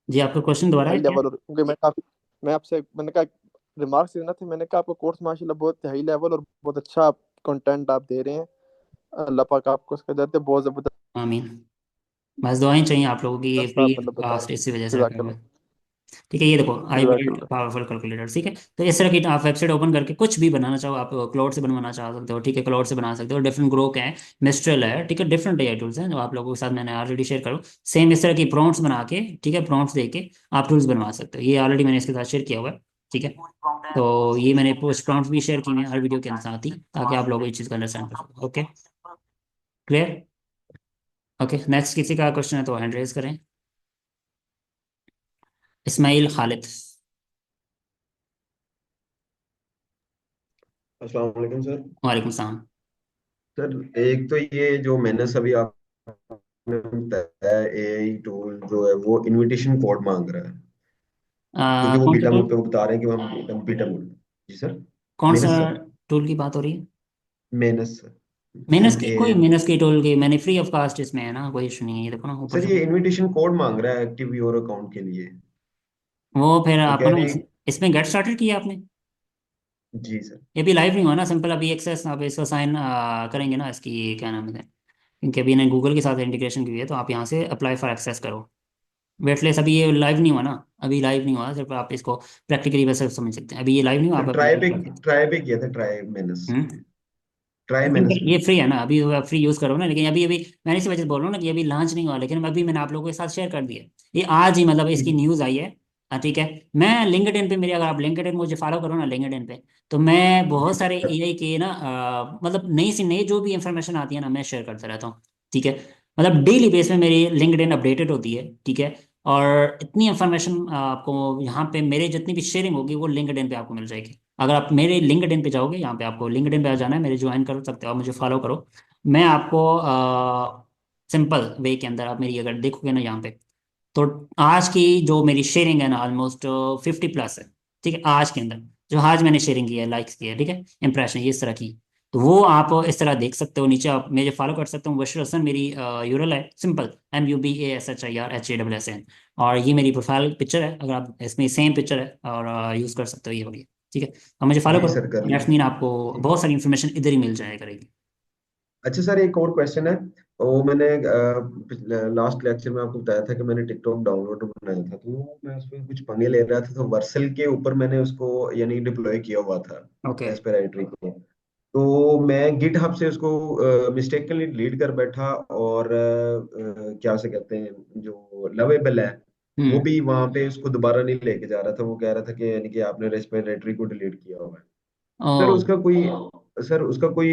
जी, आपका क्वेश्चन दोबारा है हाई क्या? लेवल, और क्योंकि मैं आपसे मैंने कहा रिमार्क्स देना थे, मैंने कहा आपका कोर्स माशाल्लाह बहुत हाई लेवल और बहुत अच्छा कंटेंट आप दे रहे हैं। अल्लाह पाक आपको उसका देते बहुत ज़बरदस्त आमीन। बस दुआएं चाहिए आप लोगों की, ये फ्री आप मतलब बता कास्ट रहे इसी वजह हैं। से रखा हुआ जज़ाकल्लाह। है। ठीक है, ये देखो आई बिल्ड जज़ाकल्लाह। Powerful calculator. ठीक है, तो इस तरह की आप वेबसाइट ओपन करके कुछ भी बनाना चाहो, आप क्लाउड से बनवाना चाह सकते हो। ठीक है, क्लाउड से बना सकते हो। डिफरेंट ग्रोक है, मिस्ट्रल है, ठीक है, डिफरेंट एआई टूल्स हैं जो आप लोगों के साथ मैंने ऑलरेडी शेयर करूँ। सेम इस तरह की प्रॉम्प्ट्स बना के, ठीक है, प्रॉम्प्ट्स दे के आप टूल्स बनवा सकते हो। ये ऑलरेडी मैंने इसके साथ शेयर किया हुआ है। ठीक है, तो ये मैंने पोस्ट प्रॉम्प्ट्स भी शेयर किए हैं हर वीडियो के साथ ही, ताकि आप लोग इस चीज़ को अंडरस्टैंड कर सको। Okay, clear? ओके, नेक्स्ट किसी का क्वेश्चन है तो हैंड रेज करें। इस्माइल खालिद। अस्सलाम वालेकुम सर। वालेकुम सलाम। सर एक तो ये जो मैंने सभी आपने बताया एआई टूल जो है वो इनविटेशन कोड मांग रहा है, क्योंकि वो कौन सा बीटा टूल? मोड पे वो बता रहे हैं कि हम बीटा मोड। जी सर। कौन सा मेनस सर। टूल की बात हो रही है? मेनस सर। मेनस एम की, ए कोई एन मेनस की टोल की मैंने फ्री ऑफ कास्ट इसमें है ना, कोई इशू नहीं है। ये देखो ना ऊपर सर, जो, ये इनविटेशन कोड मांग रहा है एक्टिव योर अकाउंट के लिए। वो फिर वो आपको कह ना रहे हैं। इसमें गेट स्टार्टेड किया आपने? जी सर। ये भी लाइव नहीं हुआ ना, सिंपल अभी एक्सेस आप इसको साइन करेंगे ना, इसकी क्या नाम है, क्योंकि अभी इन्हें गूगल के साथ इंटीग्रेशन की हुई है, तो आप यहाँ से अप्लाई फॉर एक्सेस करो। वेटलेस अभी ये लाइव नहीं हुआ ना, अभी लाइव नहीं हुआ, सिर्फ आप इसको प्रैक्टिकली वैसे समझ सकते हैं। अभी ये लाइव नहीं हुआ, आप सर अप्लाई कर सकते ट्राई पे किया था, ट्राई मेनस। हैं। ट्राई मेनस सिंपल, पे। ये फ्री है ना, अभी फ्री यूज करो ना, लेकिन अभी अभी मैंने इसी वजह से बोल रहा हूँ ना कि अभी लॉन्च नहीं हुआ, लेकिन अभी मैंने आप लोगों के साथ शेयर कर दिया। ये आज ही मतलब इसकी न्यूज़ आई है। ठीक है, मैं लिंक्डइन पे, मेरे अगर आप लिंक्डइन मुझे फॉलो करो ना लिंक्डइन पे, तो मैं बहुत सारे एआई के ना मतलब नई से नई जो भी इंफॉर्मेशन आती है ना, मैं शेयर करता रहता हूँ। ठीक है, मतलब डेली बेस में मेरी लिंक्डइन अपडेटेड होती है। ठीक है, और इतनी इंफॉर्मेशन आपको यहाँ पे मेरे जितनी भी शेयरिंग होगी वो लिंक्डइन पे आपको मिल जाएगी। अगर आप मेरे लिंक्डइन पे जाओगे, यहाँ पे आपको लिंक्डइन पे आ जाना है, मेरे ज्वाइन कर सकते हो, आप मुझे फॉलो करो। मैं आपको सिंपल वे के अंदर आप मेरी अगर देखोगे ना यहाँ पे, तो आज की जो मेरी शेयरिंग है ना ऑलमोस्ट 50+ है। ठीक है, आज के अंदर जो आज मैंने शेयरिंग की है, लाइक्स की है, ठीक है, इंप्रेशन ये इस तरह की, तो वो आप इस तरह देख सकते हो। नीचे आप मेरे फॉलो कर सकते हो, बशर हसन मेरी यूरल है, सिंपल MUBASHIRHASSN। और ये मेरी प्रोफाइल पिक्चर है, अगर आप इसमें सेम पिक्चर है और यूज़ कर सकते हो, ये वाली। ठीक है, अब मुझे फॉलो जी करो। सर, कर दैट्स लिया। मीन आपको ठीक। बहुत सारी इन्फॉर्मेशन इधर ही मिल जाया करेगी। अच्छा सर, एक और क्वेश्चन है। वो मैंने लास्ट लेक्चर में आपको बताया था कि मैंने टिकटॉक डाउनलोड बनाया था, तो मैं उसमें कुछ पंगे ले रहा था, तो वर्सल के ऊपर मैंने उसको यानी डिप्लॉय किया हुआ था ओके। रेस्पिरेटरी को। तो मैं गिट हब से उसको मिस्टेकनली डिलीट कर बैठा, और क्या से कहते हैं जो लवेबल है वो हम्म। भी वहां पे उसको दोबारा नहीं लेके जा रहा था। वो कह रहा था कि यानी कि आपने रेस्पिरेटरी को डिलीट किया हुआ है। सर ओ, उसका कोई सर उसका कोई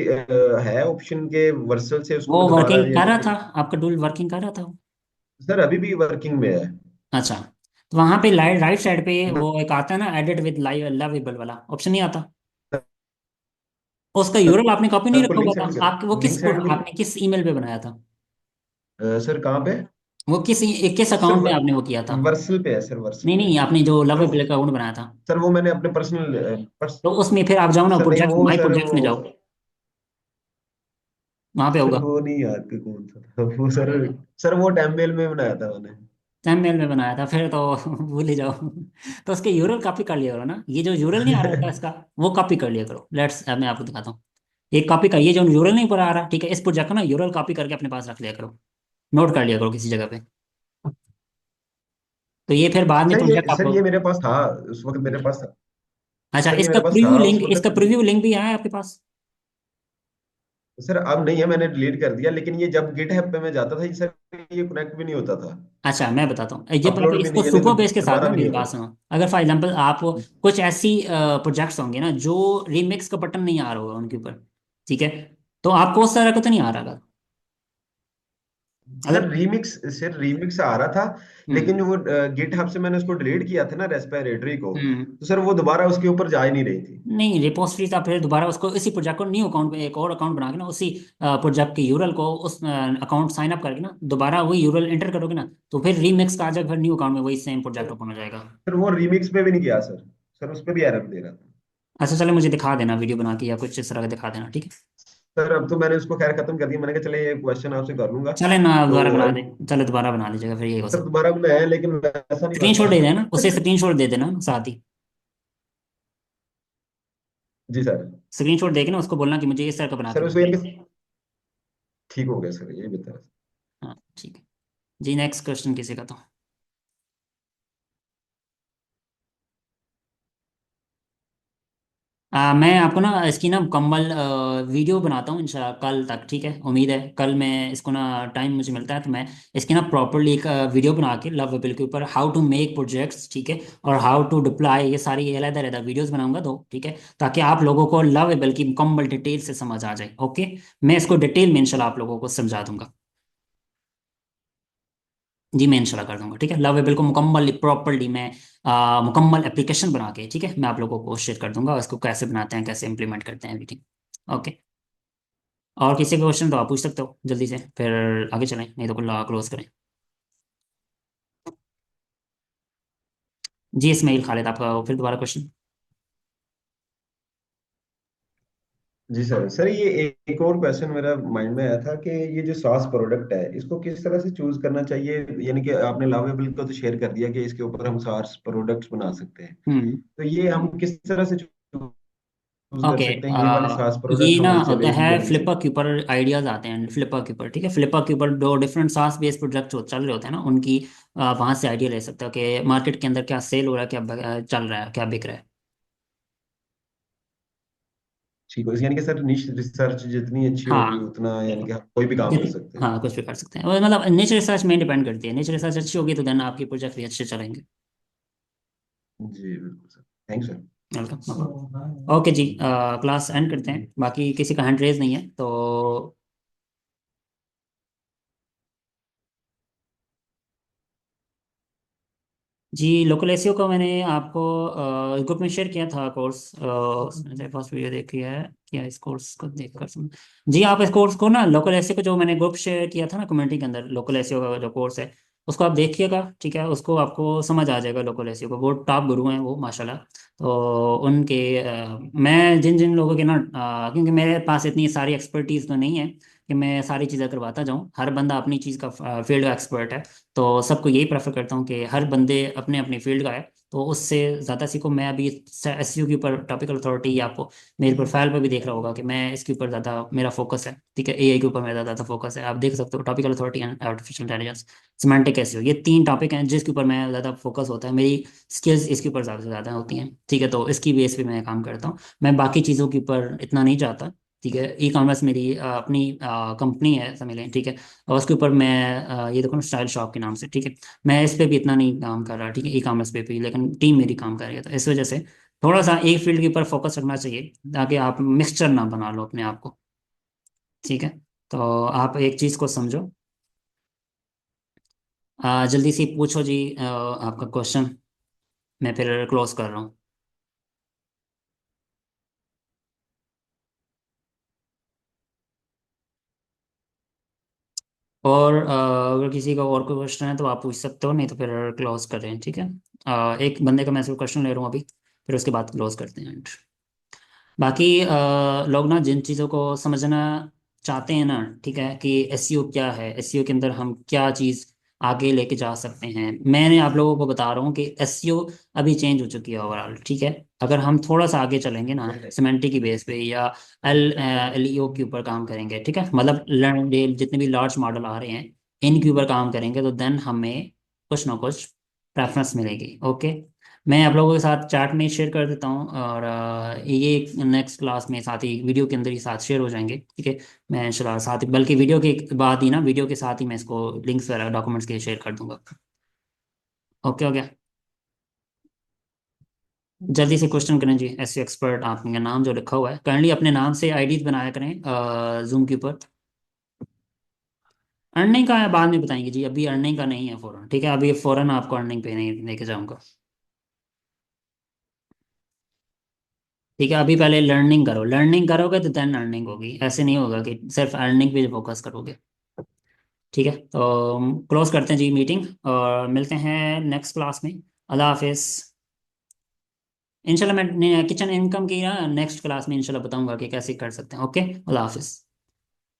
है ऑप्शन के वर्सल से उसको वो मैं दोबारा वर्किंग कर यानी रहा कि। था? आपका टूल वर्किंग कर रहा था वो? सर अभी भी वर्किंग में है। अच्छा, तो वहां पे राइट राइट साइड पे मैं वो एक आता है ना, एडिट विद लाइव लवेबल वाला ऑप्शन नहीं आता? उसका यूरल आपने कॉपी नहीं आपको रखा हुआ लिंक था? सेंड कर, आपके वो लिंक सेंड करूँ? आपने किस ईमेल पे बनाया था? सर कहाँ पे? वो किस सर अकाउंट में आपने वो किया था? वर्सल पे है सर, वर्सल नहीं पे। नहीं, आपने जो लवेबल का अकाउंट बनाया था, सर वो मैंने अपने पर्सनल तो उसमें फिर आप जाओ ना, सर नहीं प्रोजेक्ट, वो माई सर प्रोजेक्ट में वो जाओ, वहां पे सर होगा। वो नहीं याद कि कौन सा था वो सर। सर वो डैमबेल में बनाया था मैंने। मेल में बनाया था फिर तो भूल ही जाओ। तो उसके यूरल कॉपी कर लिया करो ना, ये जो यूरल नहीं आ रहा था इसका, वो कॉपी कर लिया करो। लेट्स, मैं आपको दिखाता हूँ। एक कॉपी का, ये जो यूरल नहीं ऊपर आ रहा, ठीक है, इस प्रोजेक्ट का ना यूरल कॉपी करके अपने पास रख लिया करो, नोट कर लिया करो किसी जगह पे। तो ये फिर बाद में प्रोजेक्ट सर आपको। ये मेरे पास था, उस वक्त मेरे पास था। अच्छा, सर ये इसका मेरे पास प्रीव्यू था उस लिंक, इसका वक्त। प्रीव्यू लिंक भी आया है आपके पास? सर अब नहीं है, मैंने डिलीट कर दिया, लेकिन ये जब गिट हैब पे मैं जाता था ये सर, ये कनेक्ट भी नहीं होता था। अच्छा, मैं बताता हूँ, ये आप अपलोड भी इसको नहीं, यानी सुपर बेस के साथ दोबारा ना भी नहीं मेरी होता बात सुनो। अगर फॉर एग्जांपल आप था। कुछ ऐसी प्रोजेक्ट्स होंगे ना जो रीमिक्स का बटन नहीं आ रहा होगा उनके ऊपर, ठीक है, तो आपको उस तरह का तो नहीं आ रहा। सर अगर रीमिक्स, सर रीमिक्स आ रहा था, हम्म लेकिन जो वो गिट हब से मैंने उसको डिलीट किया था ना रेस्पिरेटरी को, हम्म तो सर वो दोबारा उसके ऊपर जा ही नहीं रही थी। नहीं, रिपोजिटरी था, फिर दोबारा उसको इसी प्रोजेक्ट को न्यू अकाउंट में एक और अकाउंट बना के ना, उसी प्रोजेक्ट के यूरल को उस अकाउंट साइन अप करके ना, दोबारा वही यूरल एंटर करोगे ना, तो फिर रीमिक्स का आ जाएगा, फिर न्यू अकाउंट में वही सेम प्रोजेक्ट ओपन हो जाएगा। सर वो रीमिक्स पे भी नहीं किया सर। सर उस पे भी एरर दे रहा था। अच्छा चलो, मुझे दिखा देना वीडियो बना के या कुछ इस तरह का दिखा देना, ठीक है। सर अब तो मैंने उसको खैर खत्म कर दिया, मैंने कहा चले ये क्वेश्चन आपसे कर लूंगा। चले ना, तो दोबारा बना दे। चलो दोबारा बना लीजिएगा, फिर ये हो सर सकता दोबारा बनाया है, लेकिन वैसा नहीं है। स्क्रीन बन शॉट दे रहा। देना, उसे स्क्रीन शॉट दे देना साथ ही। जी सर। स्क्रीन शॉट देके ना उसको बोलना कि मुझे इस तरह का बना के सर उसको यानी भेजना। कि ठीक हो गया सर, ये बता। हाँ ठीक है जी, नेक्स्ट क्वेश्चन किसी का तो। मैं आपको ना इसकी ना मुकम्मल वीडियो बनाता हूँ इंशाल्लाह कल तक, ठीक है, उम्मीद है कल मैं इसको ना, टाइम मुझे मिलता है तो मैं इसकी ना प्रॉपरली एक वीडियो बना के लवेबल के ऊपर हाउ टू मेक प्रोजेक्ट्स, ठीक है, और हाउ टू डिप्लॉय, ये सारी अलग अलग वीडियोस बनाऊंगा दो, ठीक है, ताकि आप लोगों को लवेबल की मुकम्मल डिटेल से समझ आ जाए। ओके, मैं इसको डिटेल में इंशाल्लाह आप लोगों को समझा दूंगा। जी मैं इंशाल्लाह कर दूंगा, ठीक है, लवेबल को मुकम्मल प्रॉपरली मैं मुकम्मल एप्लीकेशन बना के, ठीक है, मैं आप लोगों को शेयर कर दूंगा इसको कैसे बनाते हैं, कैसे इंप्लीमेंट करते हैं, एवरीथिंग। ओके, और किसी का क्वेश्चन तो आप पूछ सकते हो जल्दी से, फिर आगे चलें, नहीं तो क्लोज करें। जी इसमाइल खालिद, आपका फिर दोबारा क्वेश्चन। जी सर। सर ये एक और क्वेश्चन मेरा माइंड में आया था कि ये जो सास प्रोडक्ट है इसको किस तरह से चूज करना चाहिए। यानी कि आपने लवेबल को तो शेयर कर दिया कि इसके ऊपर हम सास प्रोडक्ट्स बना सकते हैं, हम्म। तो ये हम किस तरह से चूज कर ओके, सकते हैं, ये वाले सास ये प्रोडक्ट ना हमारे होता चलेंगे है या नहीं फ्लिपा चलेंगे? के ऊपर आइडियाज आते हैं, फ्लिपा के ऊपर, ठीक है, फ्लिपा के ऊपर दो डिफरेंट सास बेस्ड प्रोजेक्ट जो चल रहे होते हैं ना उनकी, वहां से आइडिया ले सकते हो कि मार्केट के अंदर क्या सेल हो रहा है, क्या चल रहा है, क्या बिक रहा है। ठीक है, यानी कि सर निश रिसर्च जितनी अच्छी होगी हाँ, उतना यानी कि हम कोई भी काम कर सकते हैं। हाँ कुछ भी कर सकते हैं, और मतलब नेचर रिसर्च में डिपेंड करती है, नेचर रिसर्च अच्छी होगी तो देन आपकी प्रोजेक्ट भी अच्छे चलेंगे। जी बिल्कुल sir, thank sir. Welcome. Okay जी, क्लास एंड करते हैं, बाकी किसी का हैंड रेज नहीं है तो। जी लोकल एसईओ का मैंने आपको ग्रुप में शेयर किया था कोर्स, मैंने फर्स्ट वीडियो देखी है, क्या इस कोर्स को देखकर समझ। जी आप इस कोर्स को ना, लोकल एसईओ को जो मैंने ग्रुप शेयर किया था ना कम्युनिटी के अंदर, लोकल एसईओ का जो कोर्स है उसको आप देखिएगा, ठीक है, उसको आपको समझ आ जाएगा। लोकल एसईओ को बहुत टॉप गुरु हैं वो माशाल्लाह। तो उनके मैं जिन जिन लोगों के ना, क्योंकि मेरे पास इतनी सारी एक्सपर्टीज तो नहीं है कि मैं सारी चीज़ें करवाता जाऊँ, हर बंदा अपनी चीज़ का फील्ड का एक्सपर्ट है, तो सबको यही प्रेफर करता हूँ कि हर बंदे अपने अपने फील्ड का है, तो उससे ज़्यादा सीखो। मैं अभी एसईओ के ऊपर टॉपिकल अथॉरिटी, आपको मेरे प्रोफाइल पर भी देख रहा होगा कि मैं इसके ऊपर ज़्यादा मेरा फोकस है, ठीक है। एआई के ऊपर मेरा ज़्यादा फोकस है, आप देख सकते हो। Topical authority and artificial intelligence, semantic SEO, ये तीन टॉपिक हैं जिसके ऊपर मैं ज़्यादा फोकस होता है। मेरी स्किल्स इसके ऊपर ज़्यादा से ज़्यादा होती हैं, ठीक है। तो इसकी बेस पे मैं काम करता हूँ। मैं बाकी चीज़ों के ऊपर इतना नहीं चाहता, ठीक है। ई कॉमर्स मेरी अपनी कंपनी है, समझ लें, ठीक है। और उसके ऊपर मैं ये देखो ना, स्टाइल शॉप के नाम से, ठीक है। मैं इस पे भी इतना नहीं काम कर रहा, ठीक है, ई कॉमर्स पे भी, लेकिन टीम मेरी काम कर रही है। तो इस वजह से थोड़ा सा एक फील्ड के ऊपर फोकस रखना चाहिए, ताकि आप मिक्सचर ना बना लो अपने आप को, ठीक है। तो आप एक चीज़ को समझो। जल्दी से पूछो जी, आपका क्वेश्चन, मैं फिर क्लोज कर रहा हूँ। और अगर किसी का और कोई क्वेश्चन है तो आप पूछ सकते हो, नहीं तो फिर क्लोज करें, ठीक है। एक बंदे का मैं सिर्फ क्वेश्चन ले रहा हूँ अभी, फिर उसके बाद क्लोज करते हैं। बाकी लोग ना जिन चीज़ों को समझना चाहते हैं ना, ठीक है, कि एसईओ क्या है, एसईओ के अंदर हम क्या चीज़ आगे लेके जा सकते हैं, मैंने आप लोगों को बता रहा हूँ कि एसईओ अभी चेंज हो चुकी है ओवरऑल, ठीक है। अगर हम थोड़ा सा आगे चलेंगे ना, सिमेंटिक की बेस पे या एलईओ के ऊपर काम करेंगे, ठीक है, मतलब जितने भी लार्ज मॉडल आ रहे हैं इनके ऊपर काम करेंगे, तो देन हमें कुछ ना कुछ प्रेफरेंस मिलेगी, ओके। मैं आप लोगों के साथ चैट में शेयर कर देता हूँ, और ये नेक्स्ट क्लास में साथ ही वीडियो के अंदर ही साथ शेयर हो जाएंगे, ठीक है। मैं इंशाल्लाह साथ ही, बल्कि वीडियो के बाद ही ना, वीडियो के साथ ही मैं इसको लिंक्स वगैरह डॉक्यूमेंट्स के शेयर कर दूंगा। ओके हो गया। जल्दी से क्वेश्चन करें जी, ऐसे एक्सपर्ट, आपका नाम जो लिखा हुआ है काइंडली अपने नाम से आईडीज बनाया करें जूम के ऊपर। अर्निंग का है बाद में बताएंगे जी, अभी अर्निंग का नहीं है फौरन, ठीक है। अभी फौरन आपको अर्निंग पे नहीं लेके जाऊंगा, ठीक है। अभी पहले लर्निंग करो, लर्निंग करोगे तो देन अर्निंग होगी, ऐसे नहीं होगा कि सिर्फ अर्निंग पे फोकस करोगे, ठीक है। तो क्लोज करते हैं जी मीटिंग, और मिलते हैं नेक्स्ट क्लास में। अल्लाह हाफिज। इंशाल्लाह मैं किचन इनकम की ना नेक्स्ट क्लास में इंशाल्लाह बताऊंगा कि कैसे कर सकते हैं, ओके। अल्लाह हाफिज।